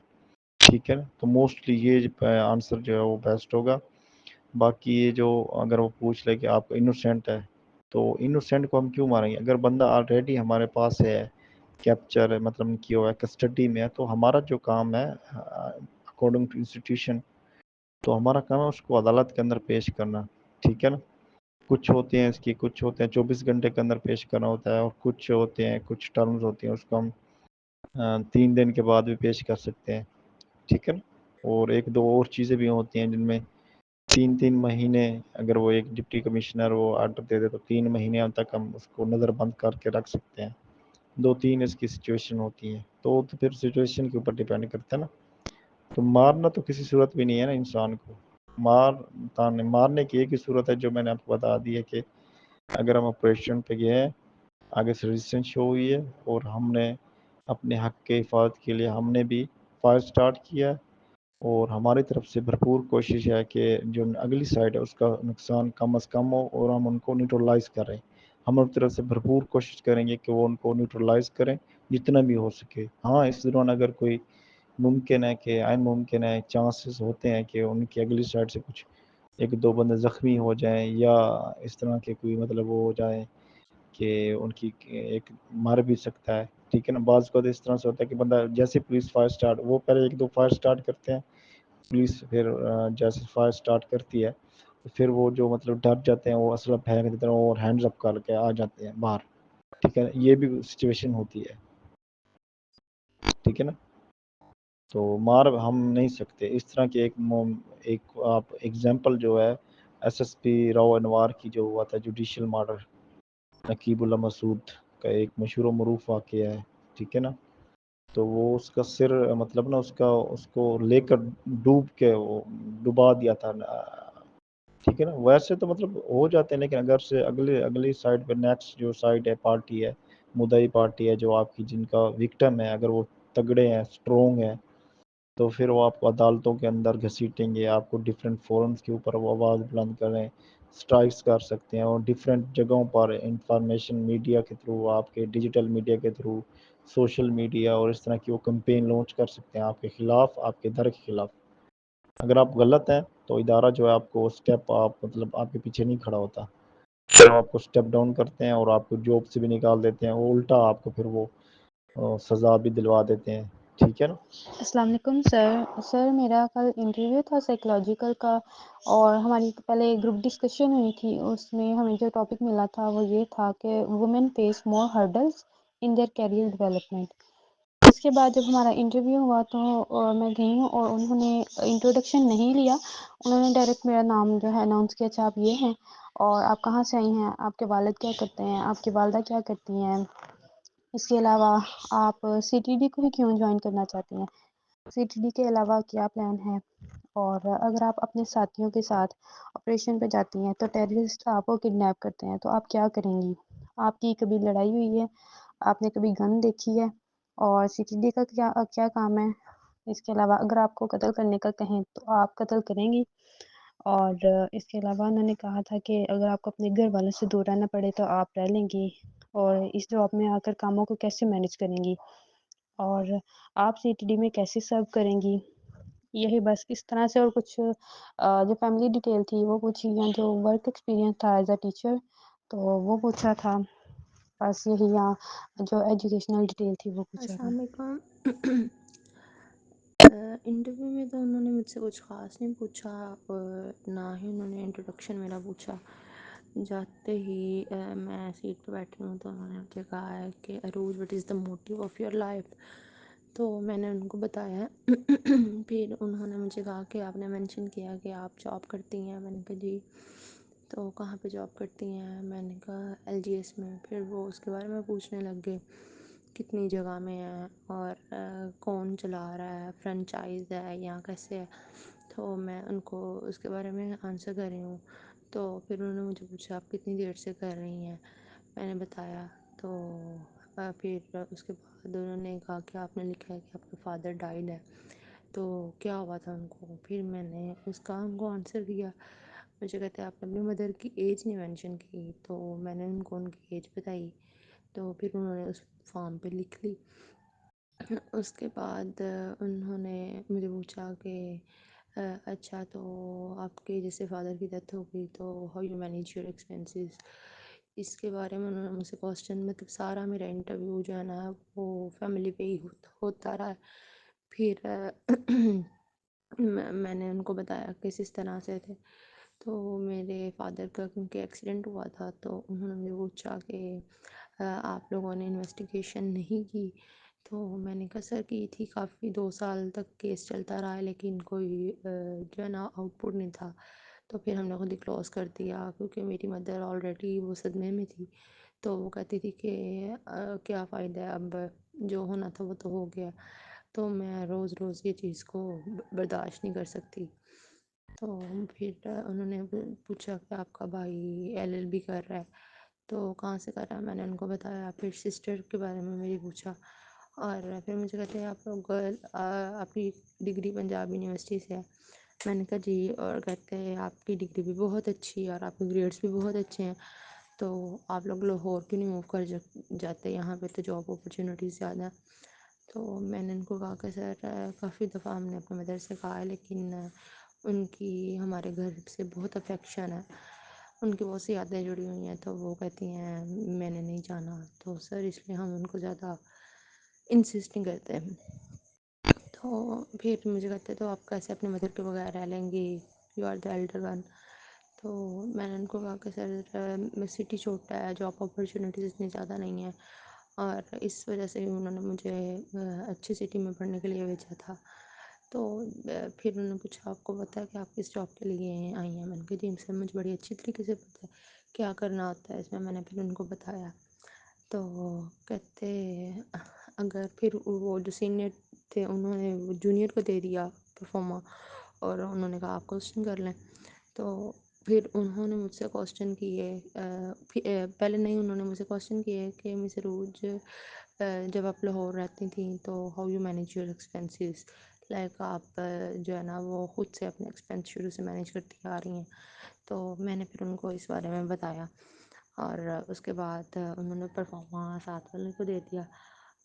B: ٹھیک ہے، تو موسٹلی یہ آنسر جو ہے وہ بیسٹ ہوگا. باقی یہ جو اگر وہ پوچھ لے کہ آپ کو انوسینٹ ہے، تو انوسینٹ کو ہم کیوں ماریں گے؟ اگر بندہ آلریڈی ہمارے پاس ہے، کیپچر مطلب کیا ہوا ہے، کسٹڈی میں ہے، تو ہمارا جو کام ہے اکارڈنگ ٹو انسٹیٹیوشن، تو ہمارا کام ہے اس کو عدالت کے اندر پیش کرنا. ٹھیک ہے نا. کچھ ہوتے ہیں اس کی، کچھ ہوتے ہیں 24 گھنٹے کے اندر پیش کرنا ہوتا ہے، اور کچھ ہوتے ہیں کچھ ٹرمز ہوتی ہیں اس کو ہم 3 دن کے بعد بھی پیش کر سکتے ہیں. ٹھیک ہے نا. اور 1-2 اور چیزیں بھی ہوتی ہیں جن میں 3 مہینے، اگر وہ ایک ڈپٹی کمشنر وہ آرڈر دے دے تو 3 مہینے تک ہم اس کو نظر بند کر کے رکھ سکتے ہیں. 2-3 اس کی سچویشن ہوتی ہیں، تو پھر سچویشن کے اوپر ڈیپینڈ کرتا ہے نا. تو مارنا تو کسی صورت بھی نہیں ہے نا انسان کو. مارنے کی ایک ہی صورت ہے جو میں نے آپ کو بتا دی ہے کہ اگر ہم آپریشن پہ گئے ہیں، آگے سے ریزسٹنس شو ہوئی ہے، اور ہم نے اپنے حق کے حفاظت کے لیے ہم نے بھی فائر سٹارٹ کیا، اور ہماری طرف سے بھرپور کوشش ہے کہ جو اگلی سائڈ ہے اس کا نقصان کم از کم ہو، اور ہم ان کو نیوٹرلائز کریں. ہم اپنی طرف سے بھرپور کوشش کریں گے کہ وہ ان کو نیوٹرلائز کریں جتنا بھی ہو سکے. ہاں اس دوران اگر کوئی ممکن ہے کہ ممکن ہے، چانسز ہوتے ہیں کہ ان کی اگلی سائڈ سے کچھ 1-2 بندے زخمی ہو جائیں، یا اس طرح کے کوئی مطلب وہ ہو جائے کہ ان کی ایک مر بھی سکتا ہے. ٹھیک ہے نا. بعض کو اس طرح سے ہوتا ہے کہ بندہ جیسے پولیس فائر سٹارٹ، وہ پہلے 1-2 فائر سٹارٹ کرتے ہیں، پولیس پھر جیسے فائر سٹارٹ کرتی ہے تو پھر وہ جو مطلب ڈر جاتے ہیں، وہ اسلحہ پھینک دیتے ہیں اور ہینڈز اپ کر کے آ جاتے ہیں باہر. ٹھیک ہے، یہ بھی سچویشن ہوتی ہے. ٹھیک ہے نا. تو مار ہم نہیں سکتے اس طرح کے. ایک آپ ایگزامپل جو ہے SSP راؤ انوار کی جو ہوا تھا جوڈیشل مارڈر، نقیب اللہ مسعود کا ایک مشہور و معروف واقعہ ہے. ٹھیک ہے نا. تو وہ اس کا سر مطلب نا اس کو لے کر ڈوب کے وہ ڈبا دیا تھا. ٹھیک ہے نا. ویسے تو مطلب ہو جاتے ہیں، لیکن اگر سے اگلی سائڈ پہ نیکسٹ جو سائڈ ہے پارٹی ہے، مدعی پارٹی ہے جو آپ کی جن کا وکٹم ہے، اگر وہ تگڑے ہیں، اسٹرونگ ہیں، تو پھر وہ آپ کو عدالتوں کے اندر گھسیٹیں گے، آپ کو ڈیفرنٹ فورمز کے اوپر وہ آواز بلند کریں، سٹرائکس کر سکتے ہیں، اور ڈیفرنٹ جگہوں پر انفارمیشن میڈیا کے تھرو، آپ کے ڈیجیٹل میڈیا کے تھرو، سوشل میڈیا، اور اس طرح کی وہ کمپین لانچ کر سکتے ہیں آپ کے خلاف، آپ کے در کے خلاف. اگر آپ غلط ہیں تو ادارہ جو ہے آپ کو سٹیپ مطلب آپ کے پیچھے نہیں کھڑا ہوتا، وہ آپ کو سٹیپ ڈاؤن کرتے ہیں اور آپ کو جاب سے بھی نکال دیتے ہیں، اور الٹا آپ کو پھر وہ سزا بھی دلوا دیتے ہیں. ٹھیک ہے نا.
N: السلام علیکم سر میرا کل انٹرویو تھا سائیکلوجیکل کا، اور ہماری پہلے گروپ ڈسکشن ہوئی تھی. اس میں ہمیں جو ٹاپک ملا تھا وہ یہ تھا کہ women face more hurdles in their career development. اس کے بعد جب ہمارا انٹرویو ہوا تو میں گئی ہوں، اور انہوں نے انٹروڈکشن نہیں لیا. انہوں نے ڈائریکٹ میرا نام جو ہے اناؤنس کیا، اچھا آپ یہ ہیں، اور آپ کہاں سے آئی ہیں، آپ کے والد کیا کرتے ہیں، آپ کی والدہ کیا کرتی ہیں، اس کے علاوہ آپ CTD کو بھی کیوں جوائن کرنا چاہتی ہیں. CTD کے علاوہ کیا پلان ہے؟ اور اگر آپ اپنے ساتھیوں کے ساتھ آپریشن پہ جاتی ہیں تو ٹیررسٹ آپ کو کڈنیپ کرتے ہیں تو آپ کیا کریں گی؟ آپ کی کبھی لڑائی ہوئی ہے؟ آپ نے کبھی گن دیکھی ہے؟ اور CTD کا کیا کام ہے؟ اس کے علاوہ اگر آپ کو قتل کرنے کا کہیں تو آپ قتل کریں گی؟ اور اس کے علاوہ انہوں نے کہا تھا کہ اگر آپ کو اپنے گھر والوں سے دور رہنا پڑے تو آپ رہ لیں گی، اور اس جاب میں آ کر کاموں کو کیسے مینیج کریں گی، اور آپ CTD میں کیسے سرو کریں گی؟ یہی بس اس طرح سے، اور کچھ جو فیملی ڈیٹیل تھی وہ پوچھی، یا جو ورک ایکسپیرینس تھا ایز اے ٹیچر تو وہ پوچھا تھا، بس یہی، یا جو ایجوکیشنل ڈیٹیل تھی وہ پوچھا تھا۔
O: السلام علیکم۔ انٹرویو میں تو انہوں نے مجھ سے کچھ خاص نہیں پوچھا، اور نہ ہی انہوں نے انٹروڈکشن میرا پوچھا۔ جاتے ہی میں سیٹ پہ بیٹھی ہوں تو انہوں نے مجھے کہا ہے کہ Arooj what is the motive of your life, تو میں نے ان کو بتایا۔ پھر انہوں نے مجھے کہا کہ آپ نے مینشن کیا کہ آپ جاب کرتی ہیں، میں نے کہا جی، تو کہاں پہ جاب کرتی ہیں؟ میں نے کہا LGS میں۔ پھر وہ اس کے بارے میں پوچھنے لگ گئے کتنی جگہ میں ہے، اور کون چلا رہا ہے، فرنچائز ہے یا کیسے ہے، تو میں ان کو اس کے بارے میں آنسر کر رہی ہوں۔ تو پھر انہوں نے مجھے پوچھا آپ کتنی دیر سے کر رہی ہیں، میں نے بتایا۔ تو پھر اس کے بعد انہوں نے کہا کہ آپ نے لکھا ہے کہ آپ کا فادر ڈائیڈ ہے، تو کیا ہوا تھا ان کو؟ پھر میں نے اس کا ان کو آنسر دیا۔ مجھے کہتے ہیں آپ نے اپنی مدر کی ایج نہیں مینشن کی، تو میں نے ان کو ان کی ایج بتائی، تو پھر انہوں نے اس فارم پہ لکھ لی۔ اس کے بعد انہوں نے مجھے پوچھا کہ اچھا، تو آپ کے جیسے فادر کی ڈیتھ ہو گئی تو how you manage your expenses, اس کے بارے میں انہوں نے مجھ سے کوسچن، مطلب سارا میرا انٹرویو جو ہے نا وہ فیملی پہ ہی ہوتا رہا۔ پھر میں نے ان کو بتایا کہ اس طرح سے تھے، تو میرے فادر کا کیونکہ ایکسیڈنٹ ہوا تھا تو انہوں نے مجھے پوچھا کہ آپ لوگوں نے انویسٹیگیشن نہیں کی، تو میں نے کہا سر کی تھی، کافی 2 سال تک کیس چلتا رہا ہے لیکن کوئی جو ہے نا آؤٹ پٹ نہیں تھا، تو پھر ہم نے خود ہی کلوز کر دیا کیونکہ میری مدر آلریڈی وہ صدمے میں تھی، تو وہ کہتی تھی کہ کیا فائدہ ہے، اب جو ہونا تھا وہ تو ہو گیا، تو میں روز روز یہ چیز کو برداشت نہیں کر سکتی۔ تو پھر انہوں نے پوچھا کہ آپ کا بھائی LLB کر رہا ہے، تو کہاں سے کر رہا ہے، میں نے ان کو بتایا۔ پھر سسٹر کے بارے میں میری پوچھا، اور پھر مجھے کہتے ہیں آپ لوگ آپ کی ڈگری پنجاب یونیورسٹی سے ہے، میں نے کہا جی، اور کہتے ہیں آپ کی ڈگری بھی بہت اچھی ہے اور آپ کے گریڈس بھی بہت اچھے ہیں، تو آپ لوگ لاہور کیوں نہیں موو کر جاتے، یہاں پہ تو جاب اپرچونیٹیز زیادہ ہیں۔ تو میں نے ان کو کہا کہ سر کافی دفعہ ہم نے اپنے مدر سے کہا ہے لیکن ان کی ہمارے گھر سے بہت افیکشن ہے، ان کی بہت سی یادیں جڑی ہوئی ہیں، تو وہ کہتی ہیں میں نے نہیں جانا، تو سر اس لیے ہم ان کو زیادہ انسسٹ نہیں کرتے ہیں۔ تو پھر مجھے کہتے تو آپ کیسے اپنے مدر کے بغیر رہ لیں گی، you are the elder one, تو میں نے ان کو کہا کہ سر سٹی چھوٹا ہے، جاب اپرچونیٹیز اتنی زیادہ نہیں ہیں، اور اس وجہ سے انہوں نے مجھے اچھی سٹی میں پڑھنے کے لیے بھیجا تھا۔ تو پھر انہوں نے پوچھا آپ کو پتہ ہے کہ آپ کس جاب کے لیے آئی ہیں، میں نے کہا جی سر مجھے بڑی اچھی طریقے سے پتہ ہے کیا کرنا ہوتا ہے اس میں نے پھر ان کو بتایا۔ تو کہتے اگر پھر وہ جو سینئر تھے انہوں نے جونیئر کو دے دیا پرفارما، اور انہوں نے کہا آپ کوسچن کر لیں، تو پھر انہوں نے مجھ سے کوسچن کیے، پہلے نہیں انہوں نے مجھ سے کوسچن کیے کہ مس عروج جب آپ لاہور رہتی تھیں تو how you manage your expenses, like آپ جو ہے نا وہ خود سے اپنے ایکسپینس شروع سے مینیج کرتی آ رہی ہیں، تو میں نے پھر ان کو اس بارے میں بتایا، اور اس کے بعد انہوں نے پرفارما ساتھ والے کو دے دیا۔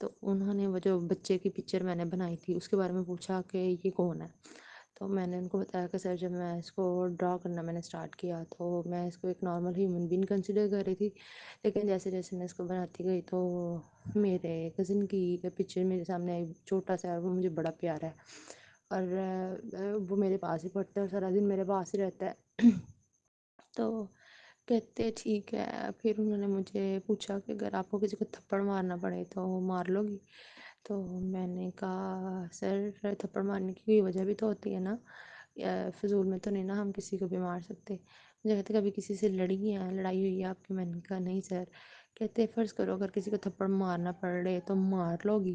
O: تو انہوں نے وہ جو بچے کی پکچر میں نے بنائی تھی اس کے بارے میں پوچھا کہ یہ کون ہے، تو میں نے ان کو بتایا کہ سر جب میں اس کو ڈرا کرنا میں نے اسٹارٹ کیا تو میں اس کو ایک نارمل ہیومن بینگ کنسیڈر کر رہی تھی، لیکن جیسے جیسے میں اس کو بناتی گئی تو میرے کزن کی پکچر میرے سامنے آئی، چھوٹا سا، وہ مجھے بڑا پیارا ہے، اور وہ میرے پاس ہی پڑھتا ہے اور سارا دن میرے پاس ہی رہتا ہے۔ تو کہتے ٹھیک ہے۔ پھر انہوں نے مجھے پوچھا کہ اگر آپ کو کسی کو تھپڑ مارنا پڑے تو مار لو گی، تو میں نے کہا سر تھپڑ مارنے کی کوئی وجہ بھی تو ہوتی ہے نا، فضول میں تو نہیں نا ہم کسی کو بھی مار سکتے۔ مجھے کہتے کبھی کسی سے لڑی ہیں، لڑائی ہوئی ہے آپ کی، میں نے کہا نہیں سر۔ کہتے فرض کرو اگر کسی کو تھپڑ مارنا پڑے تو مار لو گی،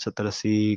K: 70-80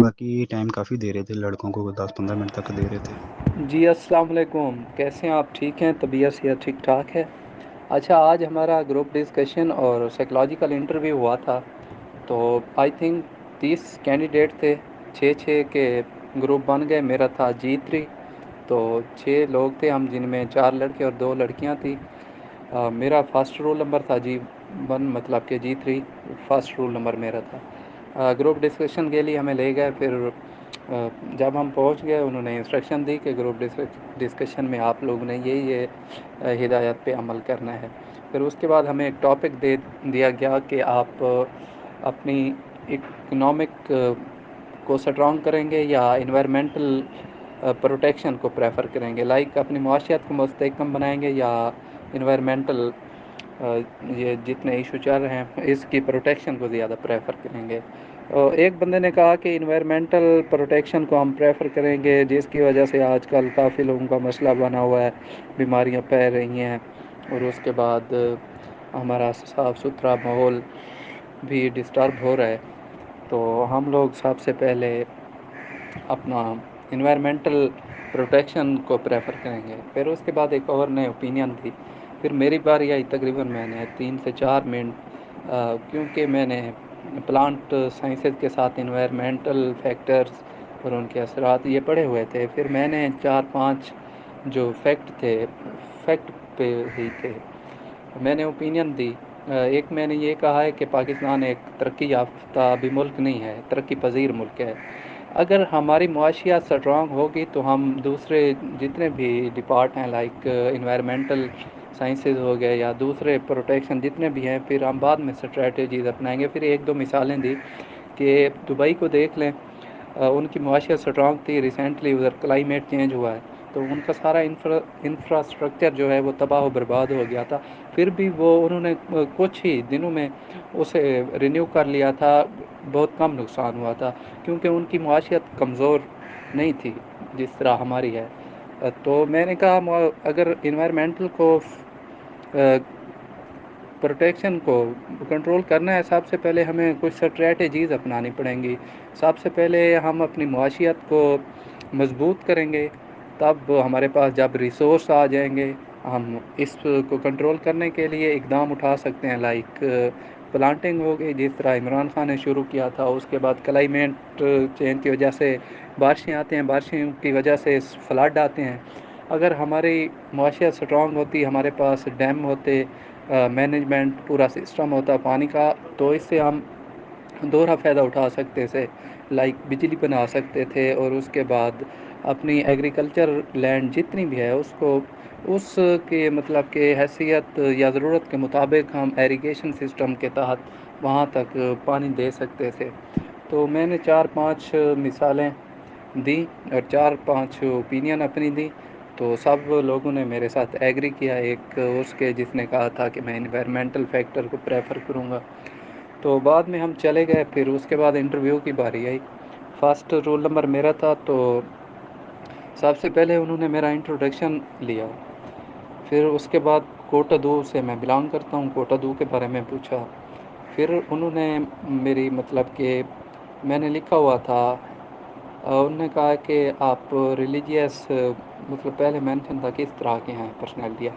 K: باقی ٹائم کافی دے رہے تھے لڑکوں کو 10-15 منٹ تک دے رہے تھے.
P: جی السلام علیکم، کیسے ہیں آپ؟ ٹھیک ہیں؟ طبیعت صحت ٹھیک ٹھاک ہے؟ اچھا، آج ہمارا گروپ ڈسکشن اور سائیکلوجیکل انٹرویو ہوا تھا. تو آئی تھنک 30 کینڈیڈیٹ تھے، 6 کے گروپ بن گئے. میرا تھا G3. تو 6 لوگ تھے ہم، جن میں 4 لڑکے اور 2 لڑکیاں تھیں. میرا فرسٹ رول نمبر تھا G1، مطلب کہ G3 فرسٹ رول نمبر میرا تھا. گروپ ڈسکشن کے لیے ہمیں لے گئے. پھر جب ہم پہنچ گئے انہوں نے انسٹرکشن دی کہ گروپ ڈسکشن میں آپ لوگ نے یہ ہدایت پہ عمل کرنا ہے. پھر اس کے بعد ہمیں ایک ٹاپک دیا گیا کہ آپ اپنی اکنامک کو سٹرانگ کریں گے یا انوائرمنٹل پروٹیکشن کو پریفر کریں گے، لائک اپنی معاشیات کو مستحکم بنائیں گے یا انوائرمنٹل یہ جتنے ایشو چل رہے ہیں اس کی پروٹیکشن کو زیادہ پریفر کریں گے. ایک بندے نے کہا کہ انوائرمنٹل پروٹیکشن کو ہم پریفر کریں گے، جس کی وجہ سے آج کل کافی لوگوں کا مسئلہ بنا ہوا ہے، بیماریاں پھیل رہی ہیں، اور اس کے بعد ہمارا صاف ستھرا ماحول بھی ڈسٹرب ہو رہا ہے. تو ہم لوگ سب سے پہلے اپنا انوائرمنٹل پروٹیکشن کو پریفر کریں گے. پھر اس کے بعد ایک اور نے اوپینین دی. پھر میری باری آئی، تقریباً میں نے 3 سے 4 منٹ، کیونکہ میں نے پلانٹ سائنسز کے ساتھ انوائرمنٹل فیکٹرز اور ان کے اثرات یہ پڑھے ہوئے تھے. پھر میں نے 4-5 جو فیکٹ پہ ہی تھے میں نے اوپینین دی. ایک میں نے یہ کہا ہے کہ پاکستان ایک ترقی یافتہ بھی ملک نہیں ہے، ترقی پذیر ملک ہے. اگر ہماری معاشیات سٹرانگ ہوگی تو ہم دوسرے جتنے بھی ڈپارٹ ہیں لائک انوائرمنٹل سائنسز ہو گئے یا دوسرے پروٹیکشن جتنے بھی ہیں، پھر ہم بعد میں اسٹریٹجیز اپنائیں گے. پھر 1-2 مثالیں دی کہ دبئی کو دیکھ لیں، ان کی معاشیت سٹرانگ تھی، ریسنٹلی ادھر کلائمیٹ چینج ہوا ہے تو ان کا سارا انفراسٹرکچر جو ہے وہ تباہ و برباد ہو گیا تھا. پھر بھی انہوں نے کچھ ہی دنوں میں اسے رینیو کر لیا تھا، بہت کم نقصان ہوا تھا کیونکہ ان کی معاشیت کمزور نہیں تھی جس طرح ہماری ہے. تو میں نے کہا اگر انوائرمنٹل کو پروٹیکشن کو کنٹرول کرنا ہے، سب سے پہلے ہمیں کچھ اسٹریٹجیز اپنانی پڑیں گی. سب سے پہلے ہم اپنی معاشیت کو مضبوط کریں گے، تب ہمارے پاس جب ریسورس آ جائیں گے ہم اس کو کنٹرول کرنے کے لیے اقدام اٹھا سکتے ہیں. لائک پلانٹنگ ہو گئی، جس طرح عمران خان نے شروع کیا تھا. اس کے بعد کلائمیٹ چینج کی وجہ سے بارشیں آتی ہیں، بارشوں کی وجہ سے فلڈ آتے ہیں. اگر ہماری معاشیت سٹرانگ ہوتی، ہمارے پاس ڈیم ہوتے، مینجمنٹ پورا سسٹم ہوتا پانی کا، تو اس سے ہم دوہرا فائدہ اٹھا سکتے تھے، لائک بجلی بنا سکتے تھے. اور اس کے بعد اپنی ایگریکلچر لینڈ جتنی بھی ہے اس کے مطلب کہ حیثیت یا ضرورت کے مطابق ہم ایریگیشن سسٹم کے تحت وہاں تک پانی دے سکتے تھے. تو میں نے 4-5 مثالیں دیں اور 4-5 اوپینین اپنی دی. تو سب لوگوں نے میرے ساتھ ایگری کیا، ایک جس نے کہا تھا کہ میں انوائرمنٹل فیکٹر کو پریفر کروں گا. تو بعد میں ہم چلے گئے. پھر اس کے بعد انٹرویو کی باری آئی. فرسٹ رول نمبر میرا تھا. تو سب سے پہلے انہوں نے میرا انٹروڈکشن لیا. پھر اس کے بعد کوٹا 2 سے میں بلانگ کرتا ہوں، کوٹا 2 کے بارے میں پوچھا. پھر انہوں نے میری مطلب کہ میں نے لکھا ہوا تھا، انہوں نے کہا کہ آپ ریلیجیس مطلب پہلے مینشن تھا کس طرح کے ہیں پرسنالٹی.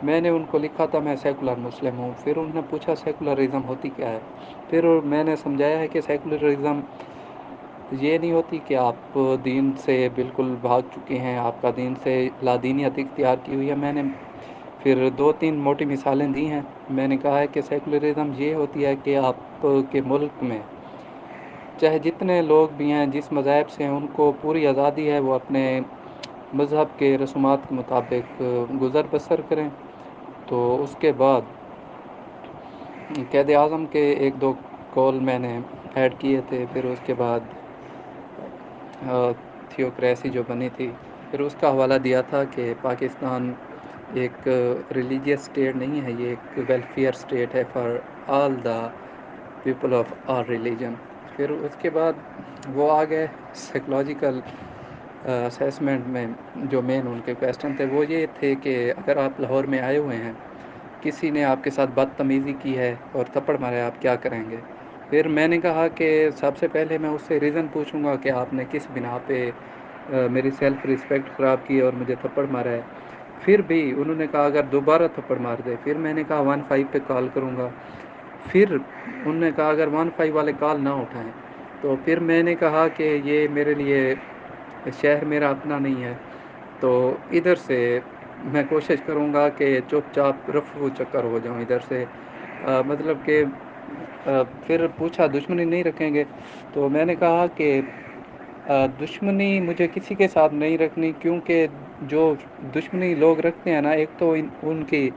P: میں نے ان کو لکھا تھا میں سیکولر مسلم ہوں. پھر انہوں نے پوچھا سیکولرزم ہوتی کیا ہے. پھر میں نے سمجھایا ہے کہ سیکولرزم یہ نہیں ہوتی کہ آپ دین سے بالکل بھاگ چکے ہیں، آپ کا دین سے لادینیت اختیار کی ہوئی ہے. میں نے پھر 2-3 موٹی مثالیں دی ہیں. میں نے کہا ہے کہ سیکولرزم یہ ہوتی ہے کہ آپ کے ملک میں چاہے جتنے لوگ بھی ہیں، جس مذہب سے ہیں، ان کو پوری آزادی ہے وہ اپنے مذہب کے رسومات کے مطابق گزر بسر کریں. تو اس کے بعد قائد اعظم کے 1-2 کال میں نے ایڈ کیے تھے. پھر اس کے بعد تھیوکریسی جو بنی تھی، پھر اس کا حوالہ دیا تھا کہ پاکستان ایک ریلیجیس اسٹیٹ نہیں ہے، یہ ایک ویلفیئر اسٹیٹ ہے for all the people of are religion. پھر اس کے بعد وہ آ گئے سائیکلوجیکل اسیسمنٹ میں. جو مین ان کے کویسچن تھے وہ یہ تھے کہ اگر آپ لاہور میں آئے ہوئے ہیں، کسی نے آپ کے ساتھ بدتمیزی کی ہے اور تھپڑ مارا ہے، آپ کیا کریں گے. پھر میں نے کہا کہ سب سے پہلے میں اس سے ریزن پوچھوں گا کہ آپ نے کس بنا پہ میری سیلف رسپیکٹ خراب کی اور مجھے تھپڑ مارا ہے. پھر بھی انہوں نے کہا اگر دوبارہ تھپڑ مار دے. پھر میں نے کہا 15 پہ کال کروں گا. پھر انہوں نے کہا اگر 15 والے کال نہ اٹھائیں. تو پھر میں نے کہا کہ یہ میرے لیے شہر میرا اپنا نہیں ہے، تو ادھر سے میں کوشش کروں گا کہ چپ چاپ رفو چکر ہو جاؤں ادھر سے. مطلب کہ پھر پوچھا دشمنی نہیں رکھیں گے. تو میں نے کہا کہ دشمنی مجھے کسی کے ساتھ نہیں رکھنی، کیونکہ جو دشمنی لوگ رکھتے ہیں نا، ایک تو ان کی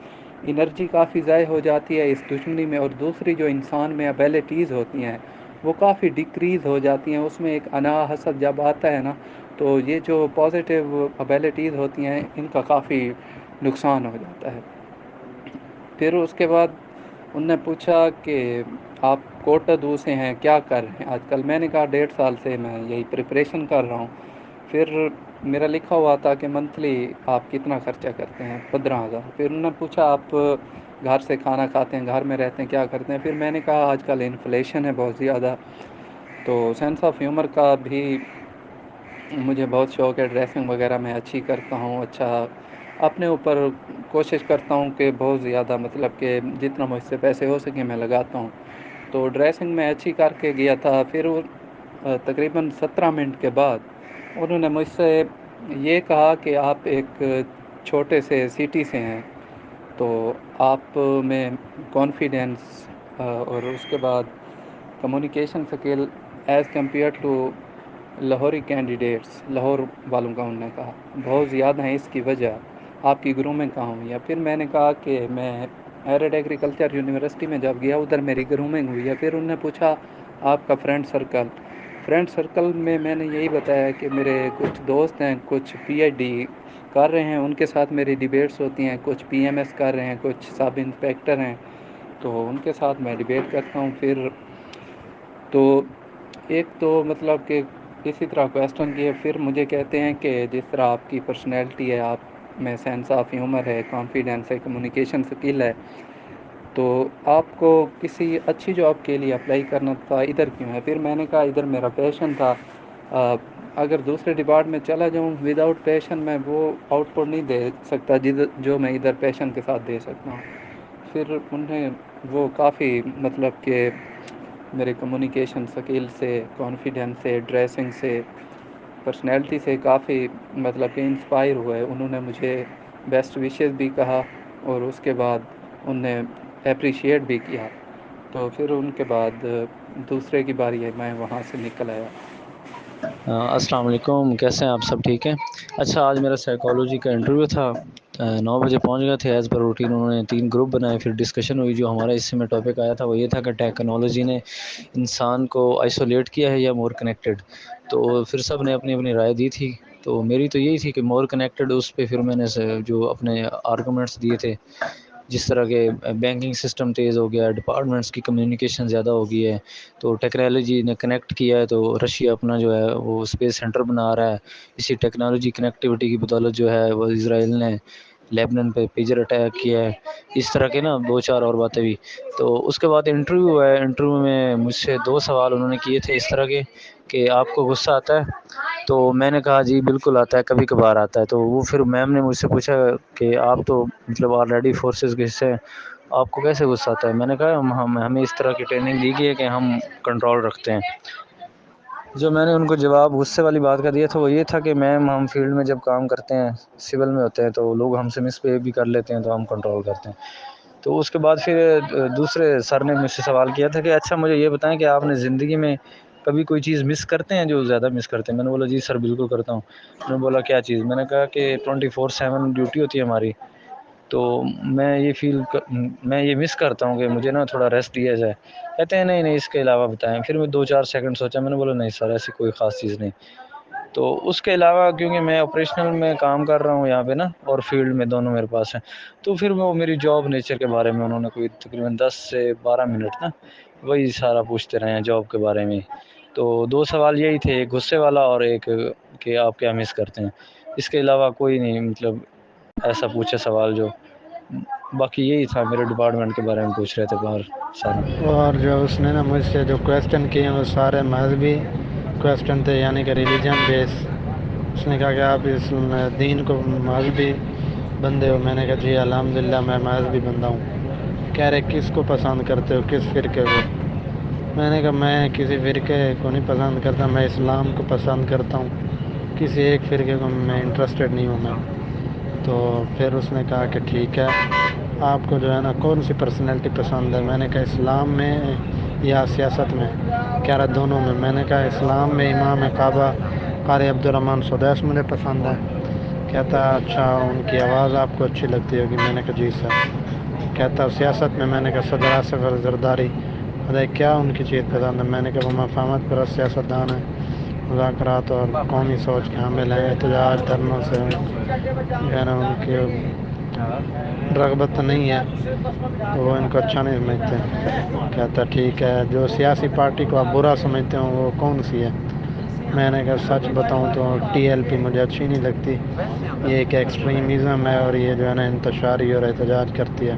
P: انرجی کافی ضائع ہو جاتی ہے اس دشمنی میں، اور دوسری جو انسان میں ابیلٹیز ہوتی ہیں وہ کافی ڈکریز ہو جاتی ہیں. اس میں ایک انا حسد جب آتا ہے نا، تو یہ جو پازیٹیو ابیلٹیز ہوتی ہیں ان کا کافی نقصان ہو جاتا ہے. پھر اس کے بعد انہوں نے پوچھا کہ آپ کوٹا 2 سے ہیں، کیا کر رہے ہیں آج کل؟ میں نے کہا 1.5 سال سے میں یہی پریپریشن کر رہا ہوں. پھر میرا لکھا ہوا تھا کہ منتھلی آپ کتنا خرچہ کرتے ہیں؟ 15,000. پھر انہوں نے پوچھا آپ گھر سے کھانا کھاتے ہیں، گھر میں رہتے ہیں، کیا کرتے ہیں؟ پھر میں نے کہا آج کل انفلیشن ہے بہت زیادہ، تو سینس آف ہیومر کا بھی مجھے بہت شوق ہے. ڈریسنگ وغیرہ میں اچھی کرتا ہوں، اچھا اپنے اوپر کوشش کرتا ہوں کہ بہت زیادہ مطلب کہ جتنا مجھ سے پیسے ہو سکے میں لگاتا ہوں. تو ڈریسنگ میں اچھی کر کے گیا تھا. پھر تقریباً 17 منٹ کے بعد انہوں نے مجھ سے یہ کہا کہ آپ ایک چھوٹے سے سٹی سے ہیں، تو آپ میں کانفیڈینس اور اس کے بعد communication skill as compare to Lahori candidates, Lahore والوں کا انہوں نے کہا بہت زیادہ ہیں، اس کی وجہ آپ کی گرومنگ کہاں ہوئی ہے؟ پھر میں نے کہا کہ میں ایرڈ ایگریکلچر یونیورسٹی میں جب گیا ادھر میری گرومنگ ہوئی ہے. پھر انہوں نے پوچھا آپ کا فرینڈ سرکل میں نے یہی بتایا کہ میرے کچھ دوست ہیں، کچھ پی ایچ ڈی کر رہے ہیں، ان کے ساتھ میری ڈیبیٹس ہوتی ہیں، کچھ پی ایم ایس کر رہے ہیں، کچھ سب انسپیکٹر ہیں، تو ان کے ساتھ میں ڈیبیٹ کرتا ہوں. پھر تو ایک تو مطلب کہ اسی طرح کویسچن کیے. پھر مجھے کہتے ہیں کہ جس طرح آپ کی پرسنالٹی ہے، آپ میں سینس آف ہیومر ہے، کانفیڈینس ہے، کمیونیکیشن سکل ہے، تو آپ کو کسی اچھی جاب کے لیے اپلائی کرنا تھا، ادھر کیوں ہے؟ پھر میں نے کہا ادھر میرا پیشن تھا، اگر دوسرے ڈپارٹ میں چلا جاؤں وداؤٹ پیشن میں وہ آؤٹ پٹ نہیں دے سکتا جو میں ادھر پیشن کے ساتھ دے سکتا ہوں. پھر انہیں وہ کافی مطلب کہ میرے کمیونیکیشن سکل سے، کانفیڈینس سے، ڈریسنگ سے، پرسنالٹی سے کافی مطلب کہ انسپائر ہوئے. انہوں نے مجھے بیسٹ وشیز بھی کہا اور اس کے بعد ان نے اپریشیٹ بھی کیا. تو پھر ان کے بعد دوسرے کی باری ہے، میں وہاں سے نکل آیا.
Q: السلام علیکم، کیسے ہیں آپ؟ سب ٹھیک ہیں؟ اچھا، آج میرا سائیکالوجی کا انٹرویو تھا. 9 بجے پہنچ گئے تھے ایز پر روٹین. انہوں نے 3 گروپ بنائے، پھر ڈسکشن ہوئی. جو ہمارا اس میں ٹاپک آیا تھا وہ یہ تھا کہ ٹیکنالوجی نے انسان کو آئسولیٹ کیا ہے یا مور کنیکٹڈ. تو پھر سب نے اپنی اپنی رائے دی تھی. تو میری تو یہی تھی کہ مور کنیکٹڈ. اس پہ پھر میں نے جو اپنے آرگومنٹس دیے تھے، جس طرح کے بینکنگ سسٹم تیز ہو گیا، ڈپارٹمنٹس کی کمیونیکیشن زیادہ ہو گئی ہے، تو ٹیکنالوجی نے کنیکٹ کیا ہے. تو رشیا اپنا جو ہے وہ اسپیس سینٹر بنا رہا ہے. اسی ٹیکنالوجی کنیکٹیوٹی کی بدولت جو ہے وہ اسرائیل نے لیبنان پہ پیجر اٹیک کیا ہے. اس طرح کے نا 2-4 اور باتیں بھی. تو اس کے بعد انٹرویو ہے. انٹرویو میں مجھ سے 2 سوال انہوں نے کیے تھے اس طرح کے کہ آپ کو غصہ آتا ہے؟ تو میں نے کہا جی بالکل آتا ہے، کبھی کبھار آتا ہے. تو وہ پھر میم نے مجھ سے پوچھا کہ آپ تو مطلب آلریڈی فورسز کے حصے ہیں، آپ کو کیسے غصہ آتا ہے؟ میں نے کہا ہمیں اس طرح کی ٹریننگ دی گئی ہے کہ ہم کنٹرول رکھتے ہیں. جو میں نے ان کو جواب غصے والی بات کا دیا تھا وہ یہ تھا کہ میم ہم فیلڈ میں جب کام کرتے ہیں، سول میں ہوتے ہیں، تو لوگ ہم سے مس بہیو بھی کر لیتے ہیں تو ہم کنٹرول کرتے ہیں. تو اس کے بعد پھر دوسرے سر نے مجھ سے سوال کیا تھا کہ اچھا مجھے یہ بتائیں کہ آپ نے زندگی میں کبھی کوئی چیز مس کرتے ہیں جو زیادہ مس کرتے ہیں؟ میں نے بولا جی سر بالکل کرتا ہوں. انہوں نے بولا کیا چیز؟ میں نے کہا کہ 24/7 ڈیوٹی ہوتی ہے ہماری، تو میں یہ مس کرتا ہوں کہ مجھے نا تھوڑا ریسٹ دیا جائے. کہتے ہیں نہیں اس کے علاوہ بتائیں. پھر میں 2-4 سیکنڈ سوچا. میں نے بولا نہیں سر ایسی کوئی خاص چیز نہیں. تو اس کے علاوہ کیونکہ میں آپریشنل میں کام کر رہا ہوں یہاں پہ نا، اور فیلڈ میں دونوں میرے پاس ہیں، تو پھر وہ میری جاب نیچر کے بارے میں انہوں نے کوئی تقریباً 10 سے 12 منٹ نا وہی سارا پوچھتے رہے ہیں جاب کے بارے میں. تو 2 سوال یہی تھے، ایک غصے والا اور ایک کہ آپ کیا مس کرتے ہیں. اس کے علاوہ کوئی نہیں مطلب ایسا پوچھا سوال جو باقی یہی تھا میرے ڈپارٹمنٹ کے بارے میں پوچھ رہے تھے باہر سارا.
R: اور جو اس نے نا مجھ سے جو کویسچن کیے وہ سارے مذہبی کویسچن تھے، یعنی کہ ریلیجن بیس. اس نے کہا کہ آپ اس دین کو مذہبی بندے ہو. میں نے کہا جی الحمدللہ میں مذہبی بندہ ہوں. کہہ رہے کس کو پسند کرتے ہو، کس فرقے کو؟ میں نے کہا میں کسی فرقے کو نہیں پسند کرتا، میں اسلام کو پسند کرتا ہوں، کسی ایک فرقے کو میں انٹرسٹڈ نہیں ہوں میں. تو پھر اس نے کہا کہ ٹھیک ہے، آپ کو جو ہے نا کون سی پرسنالٹی پسند ہے؟ میں نے کہا اسلام میں یا سیاست میں؟ کہہ رہا دونوں میں. میں نے کہا اسلام میں امام کعبہ قاری عبدالرحمن سدیس مجھے پسند ہے. کہتا اچھا ان کی آواز آپ کو اچھی لگتی ہوگی. میں نے کہا جی سر. کہتا سیاست میں؟ میں نے کہا صدر آصف الزرداری. کیا ان کی چیز پسند ہے؟ میں نے کہا وہ مفاہمت پرست سیاستدان ہیں، مذاکرات اور قومی سوچ کے حامل ہیں، احتجاج دھرنوں سے جو نا ان کی رغبت نہیں ہے تو وہ ان کو اچھا نہیں سمجھتے. کہتا ٹھیک ہے، جو سیاسی پارٹی کو آپ برا سمجھتے ہوں وہ کون سی ہے؟ میں نے کہا سچ بتاؤں تو ٹی ایل پی مجھے اچھی نہیں لگتی، یہ ایک ایکسٹریمزم ہے اور یہ جو ہے نا انتشاری اور احتجاج کرتی ہے.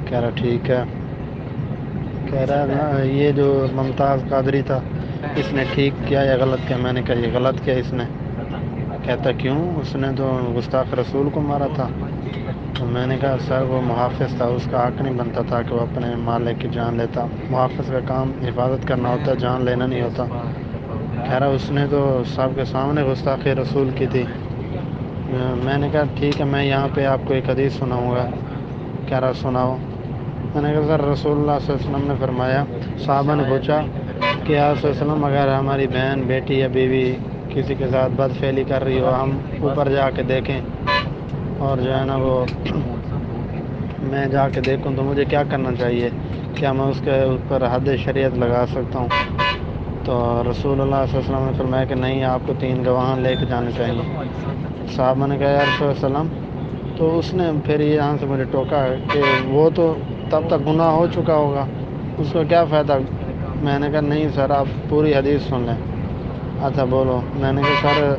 R: کہہ رہا ٹھیک ہے. کہہ رہا یہ جو ممتاز قادری تھا اس نے ٹھیک کیا یا غلط کیا؟ میں نے کہا یہ غلط کیا اس نے. کہتا کیوں؟ اس نے تو گستاخ رسول کو مارا تھا. تو میں نے کہا سر وہ محافظ تھا، اس کا حق نہیں بنتا تھا کہ وہ اپنے مالک کی جان لیتا. محافظ کا کام حفاظت کرنا ہوتا ہے، جان لینا نہیں ہوتا. کہہ رہا اس نے تو سب کے سامنے گستاخی رسول کی تھی. میں نے کہا ٹھیک ہے میں یہاں پہ آپ کو ایک حدیث سناؤں گا. کہہ رہا سناؤ. میں نے کہا سر رسول اللہ صلی اللہ علیہ وسلم نے فرمایا، صحابہ نے پوچھا کہ آپ صلی اللہ علیہ وسلم اگر ہماری بہن بیٹی یا بیوی کسی کے ساتھ بد فعلی کر رہی ہو، ہم اوپر جا کے دیکھیں اور جو ہے نا وہ میں جا کے دیکھوں تو مجھے کیا کرنا چاہیے؟ کیا میں اس کے اوپر حد شریعت لگا سکتا ہوں؟ تو رسول اللہ صلی اللہ علیہ وسلم نے فرمایا کہ نہیں، آپ کو 3 گواہ لے کے جانے چاہیے. صحابہ نے کہا یا رسول اللہ علیہ وسلم، تو اس نے پھر یہاں سے مجھے ٹوکا کہ وہ تو تب تک گناہ ہو چکا ہوگا، اس کو کیا فائدہ؟ میں نے کہا نہیں سر آپ پوری حدیث سن لیں. اچھا بولو. میں نے کہا سر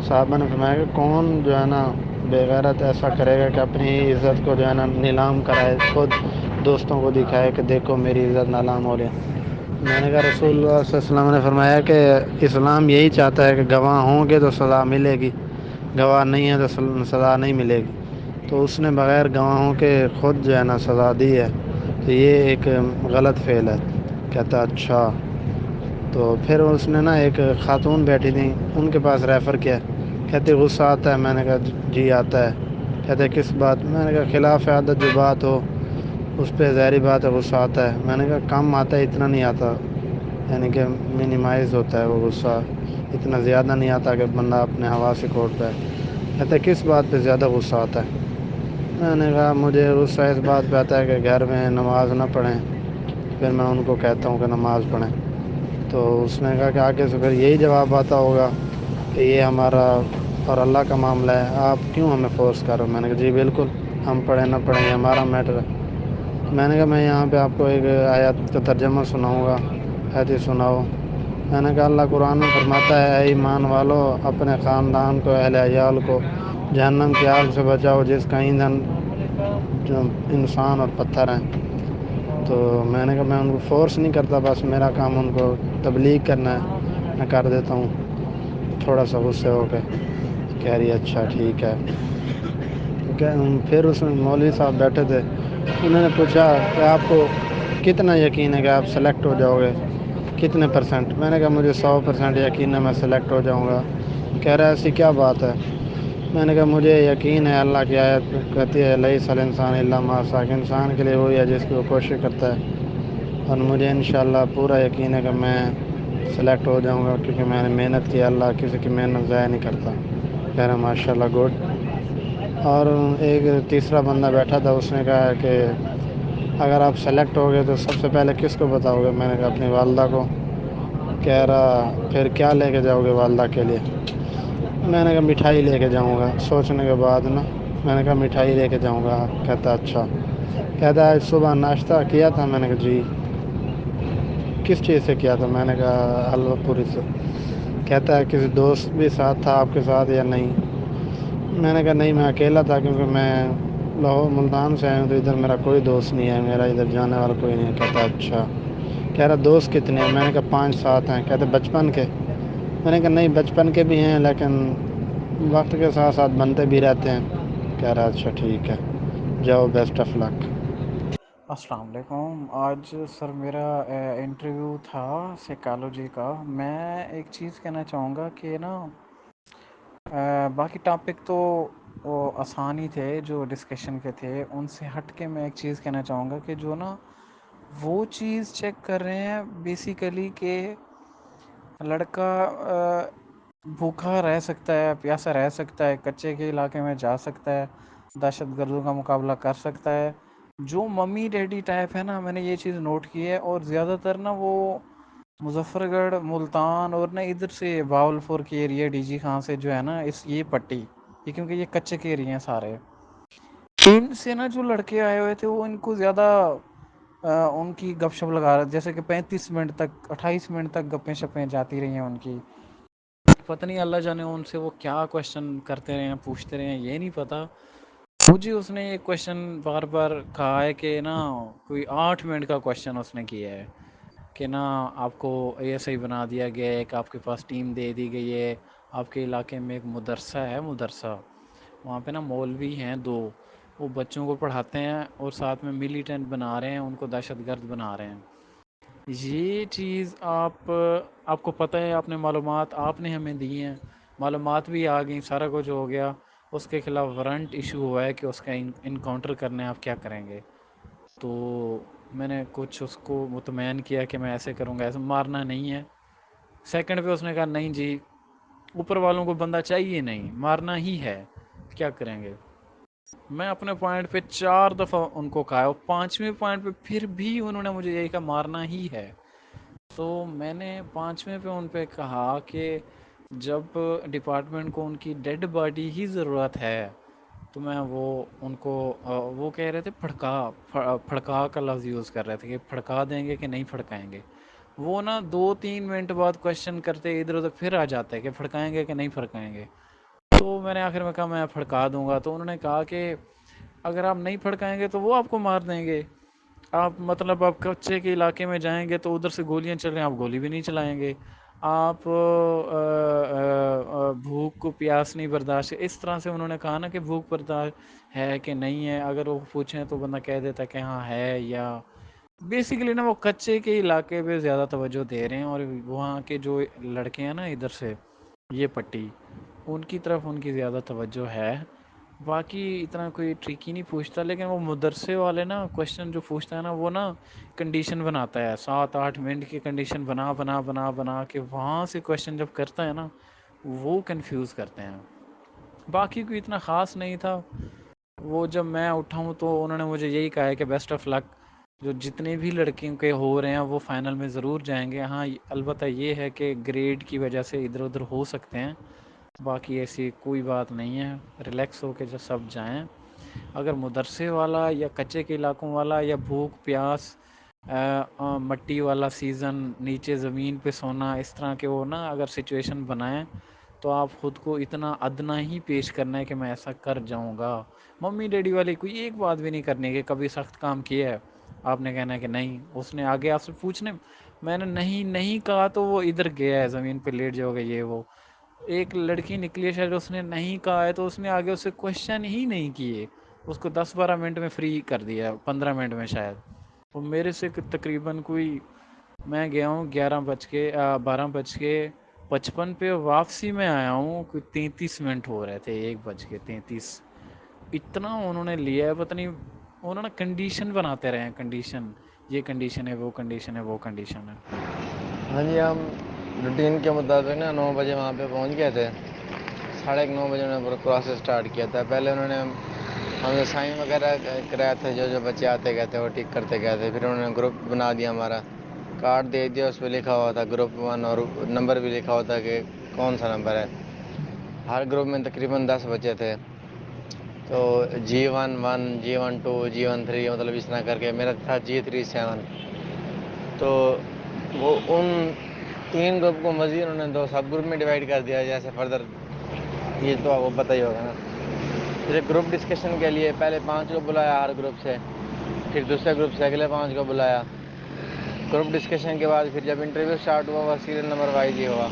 R: صحابہ نے فرمایا کہ کون جو ہے نا بے غیرت ایسا کرے گا کہ اپنی عزت کو جو ہے نا نیلام کرائے، خود دوستوں کو دکھائے کہ دیکھو میری عزت نیلام ہو رہی ہے. میں نے کہا رسول اللہ صلی اللہ علیہ وسلم نے فرمایا کہ اسلام یہی چاہتا ہے کہ گواہ ہوں گے تو سزا ملے گی، گواہ نہیں ہے تو سزا نہیں ملے گی. تو اس نے بغیر گواہوں کے خود جو ہے نا سزا دی ہے، تو یہ ایک غلط فعل ہے. کہتا اچھا. تو پھر اس نے نا ایک خاتون بیٹھی تھیں ان کے پاس ریفر کیا. کہتے غصہ آتا ہے؟ میں نے کہا جی آتا ہے. کہتے کس بات؟ میں نے کہا خلاف عادت جو بات ہو اس پہ ظاہری بات ہے غصہ آتا ہے. میں نے کہا کم آتا ہے، اتنا نہیں آتا، یعنی کہ منیمائز ہوتا ہے وہ غصہ، اتنا زیادہ نہیں آتا کہ بندہ اپنے ہوا سے کوٹ پائے. کہتے کس بات پہ زیادہ غصہ آتا ہے؟ میں نے کہا مجھے غصہ اس بات پہ آتا ہے کہ گھر میں نماز نہ پڑھیں، پھر میں ان کو کہتا ہوں کہ نماز پڑھیں. تو اس نے کہا کہ آگے سے پھر یہی جواب آتا ہوگا کہ یہ ہمارا اور اللہ کا معاملہ ہے، آپ کیوں ہمیں فورس کر رہے ہو؟ میں نے کہا جی بالکل، ہم پڑھیں نہ پڑھیں یہ ہمارا میٹر ہے. میں نے کہا میں یہاں پہ آپ کو ایک آیت کا ترجمہ سناؤں گا، حدیث سناؤ. میں نے کہا اللہ قرآن میں فرماتا ہے اے ایمان والو اپنے خاندان کو، اہل عیال کو جہنم کی آگ سے بچاؤ جس کا ایندھن جو انسان اور پتھر ہیں. تو میں نے کہا میں ان کو فورس نہیں کرتا، بس میرا کام ان کو تبلیغ کرنا ہے، میں کر دیتا ہوں. تھوڑا سا غصے ہو کے کہہ رہی اچھا ٹھیک ہے. پھر اس میں مولوی صاحب بیٹھے تھے، انہوں نے پوچھا کہ آپ کو کتنا یقین ہے کہ آپ سلیکٹ ہو جاؤ گے، کتنے %؟ میں نے کہا مجھے 100% یقین ہے میں سلیکٹ ہو جاؤں گا. کہہ رہا ایسی کیا بات ہے؟ میں نے کہا مجھے یقین ہے، اللہ کی آیت کہتی ہے لیس الانسان الا ما سعی، کہ انسان کے لیے وہی ہے جس کی وہ کوشش کرتا ہے. اور مجھے انشاءاللہ پورا یقین ہے کہ میں سلیکٹ ہو جاؤں گا کیونکہ میں نے محنت کی، اللہ کسی کی محنت ضائع نہیں کرتا. کہہ رہا ماشاء اللہ گڈ. اور ایک تیسرا بندہ بیٹھا تھا، اس نے کہا کہ اگر آپ سلیکٹ ہو گئے تو سب سے پہلے کس کو بتاؤ گے؟ میں نے کہا اپنی والدہ کو. کہہ رہا پھر کیا لے کے جاؤ گے والدہ کے لیے؟ میں نے کہا مٹھائی لے کے جاؤں گا. سوچنے کے بعد نا میں نے کہا مٹھائی لے کے جاؤں گا. کہتا اچھا. کہتا ہے صبح ناشتہ کیا تھا؟ میں نے کہا جی. کس چیز سے کیا تھا؟ میں نے کہا حلوہ پوری سے. کہتا ہے کسی دوست بھی ساتھ تھا آپ کے ساتھ یا نہیں؟ میں نے کہا نہیں میں اکیلا تھا کیونکہ میں لاہور ملتان سے آیا ہوں تو ادھر میرا کوئی دوست نہیں ہے, میرا ادھر جانے والا کوئی نہیں ہے. کہتا اچھا. کہہ رہا دوست کتنے ہیں؟ میں نے کہا 5-7 ہیں. کہتے بچپن کے؟ میں نے کہا نہیں بچپن کے بھی ہیں لیکن وقت کے ساتھ ساتھ بنتے بھی رہتے ہیں. کہہ رہا اچھا ٹھیک ہے, جاؤ بیسٹ آف لک.
S: السلام علیکم. آج سر میرا انٹرویو تھا سائیکالوجی کا. میں ایک چیز کہنا چاہوں گا کہ نا باقی ٹاپک تو وہ آسان ہی تھے جو ڈسکشن کے تھے, ان سے ہٹ کے میں ایک چیز کہنا چاہوں گا کہ جو نا وہ چیز چیک کر رہے ہیں بیسیکلی کہ لڑکا بھوکا رہ سکتا ہے, پیاسا رہ سکتا ہے, کچے کے علاقے میں جا سکتا ہے, دہشت گردوں کا مقابلہ کر سکتا ہے. جو ممی ڈیڈی ٹائپ ہے نا, میں نے یہ چیز نوٹ کی ہے. اور زیادہ تر نا وہ مظفر گڑھ, ملتان اور نہ ادھر سے باولپور کے ایریا ڈی جی خان سے جو ہے نا یہ پٹی, یہ کیونکہ یہ کچے کے ایریا ہیں سارے. ان سے نا جو لڑکے آئے ہوئے تھے وہ ان کو زیادہ ان کی گپ شپ لگا رہے, جیسے کہ 35 منٹ تک 28 منٹ تک گپیں شپیں جاتی رہی ہیں ان کی. پتہ نہیں اللہ جانے ان سے وہ کیا کویشچن کرتے رہے ہیں, پوچھتے رہے ہیں, یہ نہیں پتہ. مجھے اس نے ایک کویشچن بار بار کہا ہے کہ نا کوئی 8 منٹ کا کویشچن اس نے کیا ہے کہ نا آپ کو ایسا ہی بنا دیا گیا ہے کہ آپ کے پاس ٹیم دے دی گئی ہے, آپ کے علاقے میں ایک مدرسہ ہے, مدرسہ وہاں پہ نا مولوی ہیں 2, وہ بچوں کو پڑھاتے ہیں اور ساتھ میں ملیٹنٹ بنا رہے ہیں, ان کو دہشت گرد بنا رہے ہیں. یہ چیز آپ کو پتہ ہے, آپ نے معلومات آپ نے ہمیں دی ہیں, معلومات بھی آ گئیں, سارا کچھ ہو گیا. اس کے خلاف وارنٹ ایشو ہوا ہے کہ اس کا انکاؤنٹر کرنے آپ کیا کریں گے. تو میں نے کچھ اس کو مطمئن کیا کہ میں ایسے کروں گا, ایسے مارنا نہیں ہے. سیکنڈ پہ اس نے کہا نہیں جی اوپر والوں کو بندہ چاہیے نہیں, مارنا ہی ہے, کیا کریں گے. میں اپنے پوائنٹ پہ 4 دفعہ ان کو کہا, اور 5ویں پوائنٹ پہ پھر بھی انہوں نے مجھے یہی کہا مارنا ہی ہے. تو میں نے 5ویں پہ ان پہ کہا کہ جب ڈپارٹمنٹ کو ان کی ڈیڈ باڈی ہی ضرورت ہے تو میں وہ ان کو وہ کہہ رہے تھے پھڑکا کا لفظ یوز کر رہے تھے کہ پھڑکا دیں گے کہ نہیں پھڑکائیں گے. وہ نا 2-3 منٹ بعد کویشچن کرتے ادھر ادھر پھر آ جاتا ہے کہ پھڑکائیں گے کہ نہیں پھڑکائیں گے. تو میں نے آخر میں کہا میں پھڑکا دوں گا. تو انہوں نے کہا کہ اگر آپ نہیں پھڑکائیں گے تو وہ آپ کو مار دیں گے. آپ مطلب آپ کچے کے علاقے میں جائیں گے تو ادھر سے گولیاں چل رہے ہیں, آپ گولی بھی نہیں چلائیں گے. آپ بھوک کو پیاس نہیں برداشت, اس طرح سے انہوں نے کہا نا کہ بھوک برداشت ہے کہ نہیں ہے, اگر وہ پوچھیں تو بندہ کہہ دیتا کہ ہاں ہے. یا بیسیکلی نا وہ کچے کے علاقے پہ زیادہ توجہ دے رہے ہیں, اور وہاں کے جو لڑکے ہیں نا ادھر سے یہ پٹی, ان کی طرف ان کی زیادہ توجہ ہے. باقی اتنا کوئی ٹرکی نہیں پوچھتا, لیکن وہ مدرسے والے نا کویشچن جو پوچھتا ہے نا وہ نا کنڈیشن بناتا ہے, 7-8 منٹ کی کنڈیشن بنا کے وہاں سے کویشچن جب کرتا ہے نا وہ کنفیوز کرتے ہیں. باقی کوئی اتنا خاص نہیں تھا. وہ جب میں اٹھا ہوں تو انہوں نے مجھے یہی کہا ہے کہ بیسٹ آف لک, جو جتنے بھی لڑکیوں کے ہو رہے ہیں وہ فائنل میں ضرور جائیں گے. ہاں البتہ یہ ہے کہ گریڈ کی وجہ سے ادھر ادھر ہو سکتے ہیں, باقی ایسی کوئی بات نہیں ہے, ریلیکس ہو کے جو سب جائیں. اگر مدرسے والا یا کچے کے علاقوں والا یا بھوک پیاس مٹی والا سیزن, نیچے زمین پہ سونا, اس طرح کے وہ نا اگر سچویشن بنائیں تو آپ خود کو اتنا ادنا ہی پیش کرنا ہے کہ میں ایسا کر جاؤں گا. ممی ڈیڈی والی کوئی ایک بات بھی نہیں کرنی کہ کبھی سخت کام کیا ہے, آپ نے کہنا ہے کہ نہیں. اس نے آگے آپ سے پوچھنے, میں نے نہیں کہا تو وہ ادھر گیا ہے زمین پہ لیٹ جاؤ گے یہ وہ. ایک لڑکی نکلی ہے شاید, اس نے نہیں کہا ہے تو اس نے آگے اس سے کویشچن ہی نہیں کیے, اس کو 10-12 منٹ میں فری کر دیا, 15 منٹ میں شاید. وہ میرے سے تقریباً کوئی, میں گیا ہوں 12:55 پہ, واپسی میں آیا ہوں کوئی 33 منٹ ہو رہے تھے, 1:33. اتنا انہوں نے لیا ہے پتہ نہیں, انہوں نے کنڈیشن بناتے رہے ہیں, کنڈیشن, یہ کنڈیشن ہے, وہ کنڈیشن ہے, وہ کنڈیشن ہے.
M: ہاں جی, ہم روٹین کے مطابق نا 9 بجے وہاں پہ پہنچ گئے تھے. 9:30 بجے انہوں نے پروسیس اسٹارٹ کیا تھا. پہلے انہوں نے ہمیں سائن وغیرہ کرایا تھا, جو بچے آتے گئے تھے وہ ٹک کرتے گئے تھے. پھر انہوں نے گروپ بنا دیا, ہمارا کارڈ دے دیا, اس پہ لکھا ہوا تھا گروپ 1, اور نمبر بھی لکھا ہوا تھا کہ کون سا نمبر ہے. ہر گروپ میں تقریباً 10 بچے تھے. تو G11, G12, G13 مطلب اس طرح کر کے, میرا تھا G37. تو وہ ان 3 گروپ کو مزید انہوں نے 2 سب گروپ میں ڈیوائڈ کر دیا, جیسے فردر یہ تو آپ کو پتہ ہی ہوگا نا.
T: پھر گروپ ڈسکشن کے لیے پہلے 5 کو بلایا ہر گروپ سے، پھر دوسرے گروپ سے اگلے 5 کو بلایا. گروپ ڈسکشن کے بعد پھر جب انٹرویو اسٹارٹ ہوا وہ سیریل نمبر وائز ہی ہوا،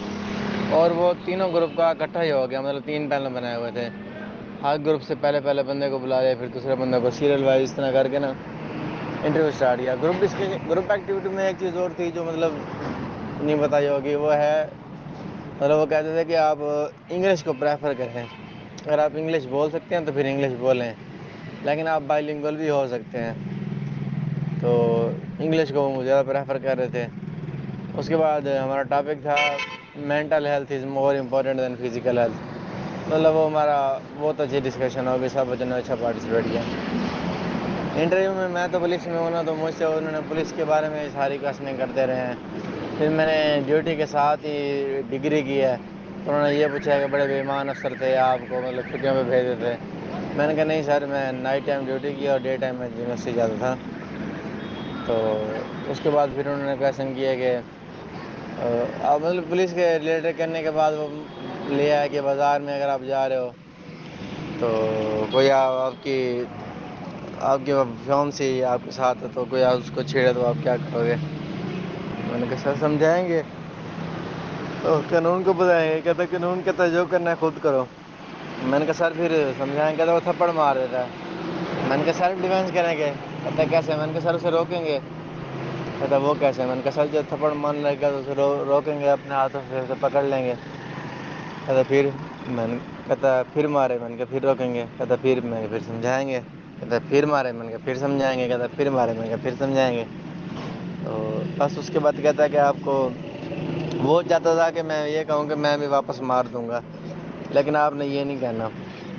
T: اور وہ تینوں گروپ کا اکٹھا ہی ہو گیا. مطلب 3 پینل بنائے ہوئے تھے، ہر گروپ سے پہلے بندے کو بلا لیا، پھر دوسرے بندے کو سیریل وائز اس طرح کر کے نا انٹرویو اسٹارٹ کیا. گروپ ڈسکشن گروپ ایکٹیویٹی میں ایک چیز اور تھی جو مطلب نہیں بتائی ہوگی، وہ ہے مطلب وہ کہتے تھے کہ آپ انگلش کو پریفر کریں. اگر آپ انگلش بول سکتے ہیں تو پھر انگلش بولیں، لیکن آپ بائی لنگول بھی ہو سکتے ہیں. تو انگلش کو وہ زیادہ پریفر کر رہے تھے. اس کے بعد ہمارا ٹاپک تھا mental health is more important than physical health. مطلب وہ ہمارا بہت اچھی ڈسکشن ہوگی، سب بچوں نے اچھا پارٹیسپیٹ کیا. انٹرویو میں تو پولیس میں ہوں نا، تو مجھ سے انہوں نے پولیس کے بارے میں ساری کوشچننگ کرتے رہے ہیں. پھر میں نے ڈیوٹی کے ساتھ ہی ڈگری کی ہے، تو انہوں نے یہ پوچھا کہ بڑے بے ایمان افسر تھے آپ کو مطلب چھٹیوں پہ بھیج دیتے. میں نے کہا نہیں سر، میں نائٹ ٹائم ڈیوٹی کی اور ڈے ٹائم میں یونیورسٹی جاتا تھا. تو اس کے بعد پھر انہوں نے کویشچن کیا کہ مطلب پولیس کے ریلیٹڈ کرنے کے بعد وہ لیا ہے کہ بازار میں اگر آپ جا رہے ہو تو کوئی آپ کی فیونسی آپ کے ساتھ ہے، تو کوئی اس کو چھیڑے تو آپ کیا کرو گے. میں نے کہا سر سمجھائیں گے، قانون کو بتائیں گے. کہتا قانون کہتا جو کرنا ہے خود کرو. میں نے کہا سر پھر سمجھائیں. کہتا وہ تھپڑ مار دیتا ہے. میں نے کہا سیلف ڈیفینس کریں گے. کہتا کیسے؟ میں نے کہا سر اسے روکیں گے. کہتا وہ کیسے؟ میں نے کہا سر جو تھپڑ مارنے لگے گا تو اسے روکیں گے اپنے ہاتھوں سے، اسے پکڑ لیں گے. کہتا پھر؟ میں نے کہتا پھر مارے. میں نے کہا پھر روکیں گے. کہتا پھر؟ میں نے پھر سمجھائیں گے. کہتا پھر مارے. میں نے کہا پھر سمجھائیں گے. کہتا پھر مارے. میں نے کہا پھر سمجھائیں گے. تو بس اس کے بعد کہتا ہے کہ آپ کو وہ چاہتا تھا کہ میں یہ کہوں کہ میں بھی واپس مار دوں گا، لیکن آپ نے یہ نہیں کہنا.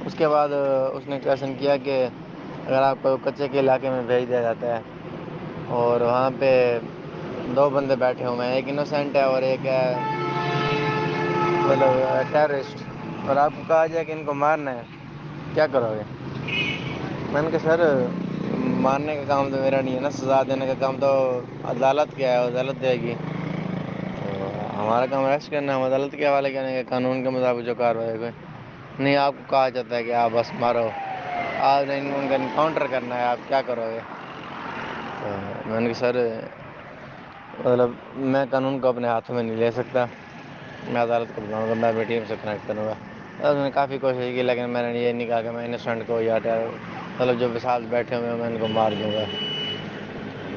T: اس کے بعد اس نے کویشچن کیا کہ اگر آپ کو کچے کے علاقے میں بھیج دیا جاتا ہے اور وہاں پہ 2 بندے بیٹھے ہوئے ہیں، ایک انوسینٹ ہے اور ایک ہے مطلب ٹیررسٹ، اور آپ کو کہا جائے کہ ان کو مارنا ہے، کیا کرو گے؟ میں نے کہا سر مارنے کا کام تو میرا نہیں ہے نا، سزا دینے کا کام تو عدالت کیا ہے، عدالت دے گی. تو ہمارا کام ریسٹ کرنا ہے، ہم عدالت کے حوالے کریں گے قانون کے مطابق جو کارروائی ہوگی. نہیں، آپ کو کہا جاتا ہے کہ آپ بس مارو، آپ نے ان کا انکاؤنٹر کرنا ہے، آپ کیا کرو گے؟ میں نے کہا سر مطلب میں قانون کو اپنے ہاتھوں میں نہیں لے سکتا، میں عدالت کو بلاؤں گا، میں اپنی ٹیم سے کنیکٹ کروں گا. انہوں نے کافی کوشش کی لیکن میں نے یہ نہیں کہا کہ میں انوسینٹ کو یا مطلب جو بھی ساتھ بیٹھے ہوئے ہیں میں ان کو مار دوں گا.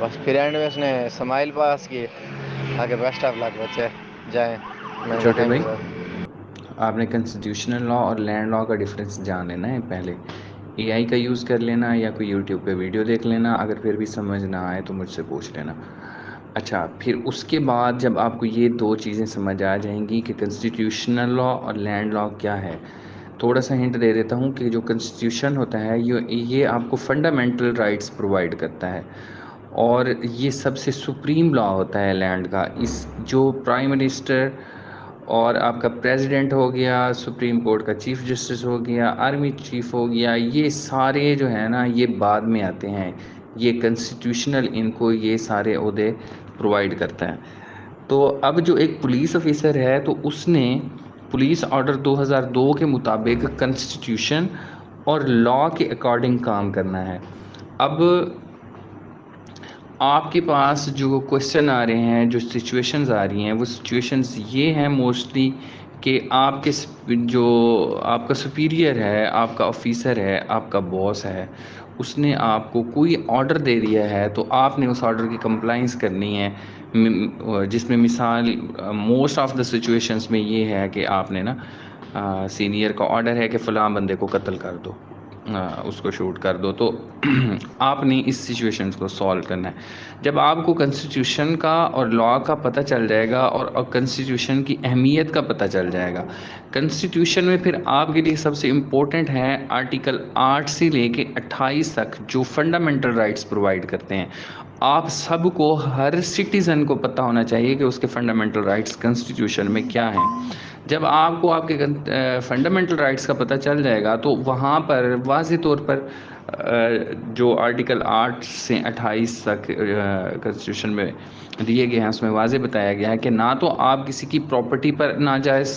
T: بس پھر اینڈ میں اس نے اسمائل پاس کی آگے بیسٹ آف لک بچے جائیں. میں نے کہا
U: چھوٹے
T: تھینک
U: بھائی،
T: یو سر.
U: آپ نے کنسٹیٹیوشنل لا اور لینڈ لا کا ڈفرینس جان لینا ہے. پہلے اے آئی کا یوز کر لینا یا کوئی یوٹیوب پہ ویڈیو دیکھ لینا، اگر پھر بھی سمجھ نہ آئے تو مجھ سے پوچھ لینا. اچھا، پھر اس کے بعد جب آپ کو یہ 2 چیزیں سمجھ آ جائیں گی کہ کنسٹیٹیوشنل لا اور لینڈ لا کیا ہے، تھوڑا سا ہنٹ دے دیتا ہوں کہ جو کنسٹیٹیوشن ہوتا ہے یہ آپ کو فنڈامنٹل رائٹس پرووائڈ کرتا ہے، اور یہ سب سے سپریم لا ہوتا ہے لینڈ کا. جو پرائم منسٹر اور آپ کا پریزیڈنٹ ہو گیا، سپریم کورٹ کا چیف جسٹس ہو گیا، آرمی چیف ہو گیا، یہ سارے جو ہے نا یہ بعد میں آتے ہیں. یہ کنسٹیٹیوشنل ان کو یہ سارے عہدے پرووائڈ کرتا ہے. تو اب جو ایک پولیس آفیسر ہے تو اس نے پولیس آرڈر 2002 کے مطابق کنسٹیٹیوشن اور لا کے اکارڈنگ کام کرنا ہے. اب آپ کے پاس جو کوشچن آ رہے ہیں، جو سچویشنز آ رہی ہیں، وہ سچویشنز یہ ہیں موسٹلی کہ آپ کے جو آپ کا سپیریئر ہے، آپ کا آفیسر ہے، آپ کا باس ہے، اس نے آپ کو کوئی آرڈر دے دیا ہے تو آپ نے اس آرڈر کی کمپلائنس کرنی ہے. جس میں مثال موسٹ آف دا سچویشنز میں یہ ہے کہ آپ نے نا سینئر کا آرڈر ہے کہ فلاں بندے کو قتل کر دو، اس کو شوٹ کر دو، تو آپ نے اس سچویشنز کو سالو کرنا ہے. جب آپ کو کنسٹیٹیوشن کا اور لا کا پتہ چل جائے گا اور کنسٹیٹیوشن کی اہمیت کا پتہ چل جائے گا، کنسٹیٹیوشن میں پھر آپ کے لیے سب سے امپورٹنٹ ہے آرٹیکل 8 سے لے کے 28 تک جو فنڈامنٹل رائٹس پرووائڈ کرتے ہیں. آپ سب کو، ہر سٹیزن کو پتہ ہونا چاہیے کہ اس کے فنڈامنٹل رائٹس کنسٹیٹیوشن میں کیا ہیں. جب آپ کو آپ کے فنڈامنٹل رائٹس کا پتہ چل جائے گا تو وہاں پر واضح طور پر جو آرٹیکل 8 سے 28 تک کنسٹیٹیوشن میں دیے گئے ہیں اس میں واضح بتایا گیا ہے کہ نہ تو آپ کسی کی پراپرٹی پر ناجائز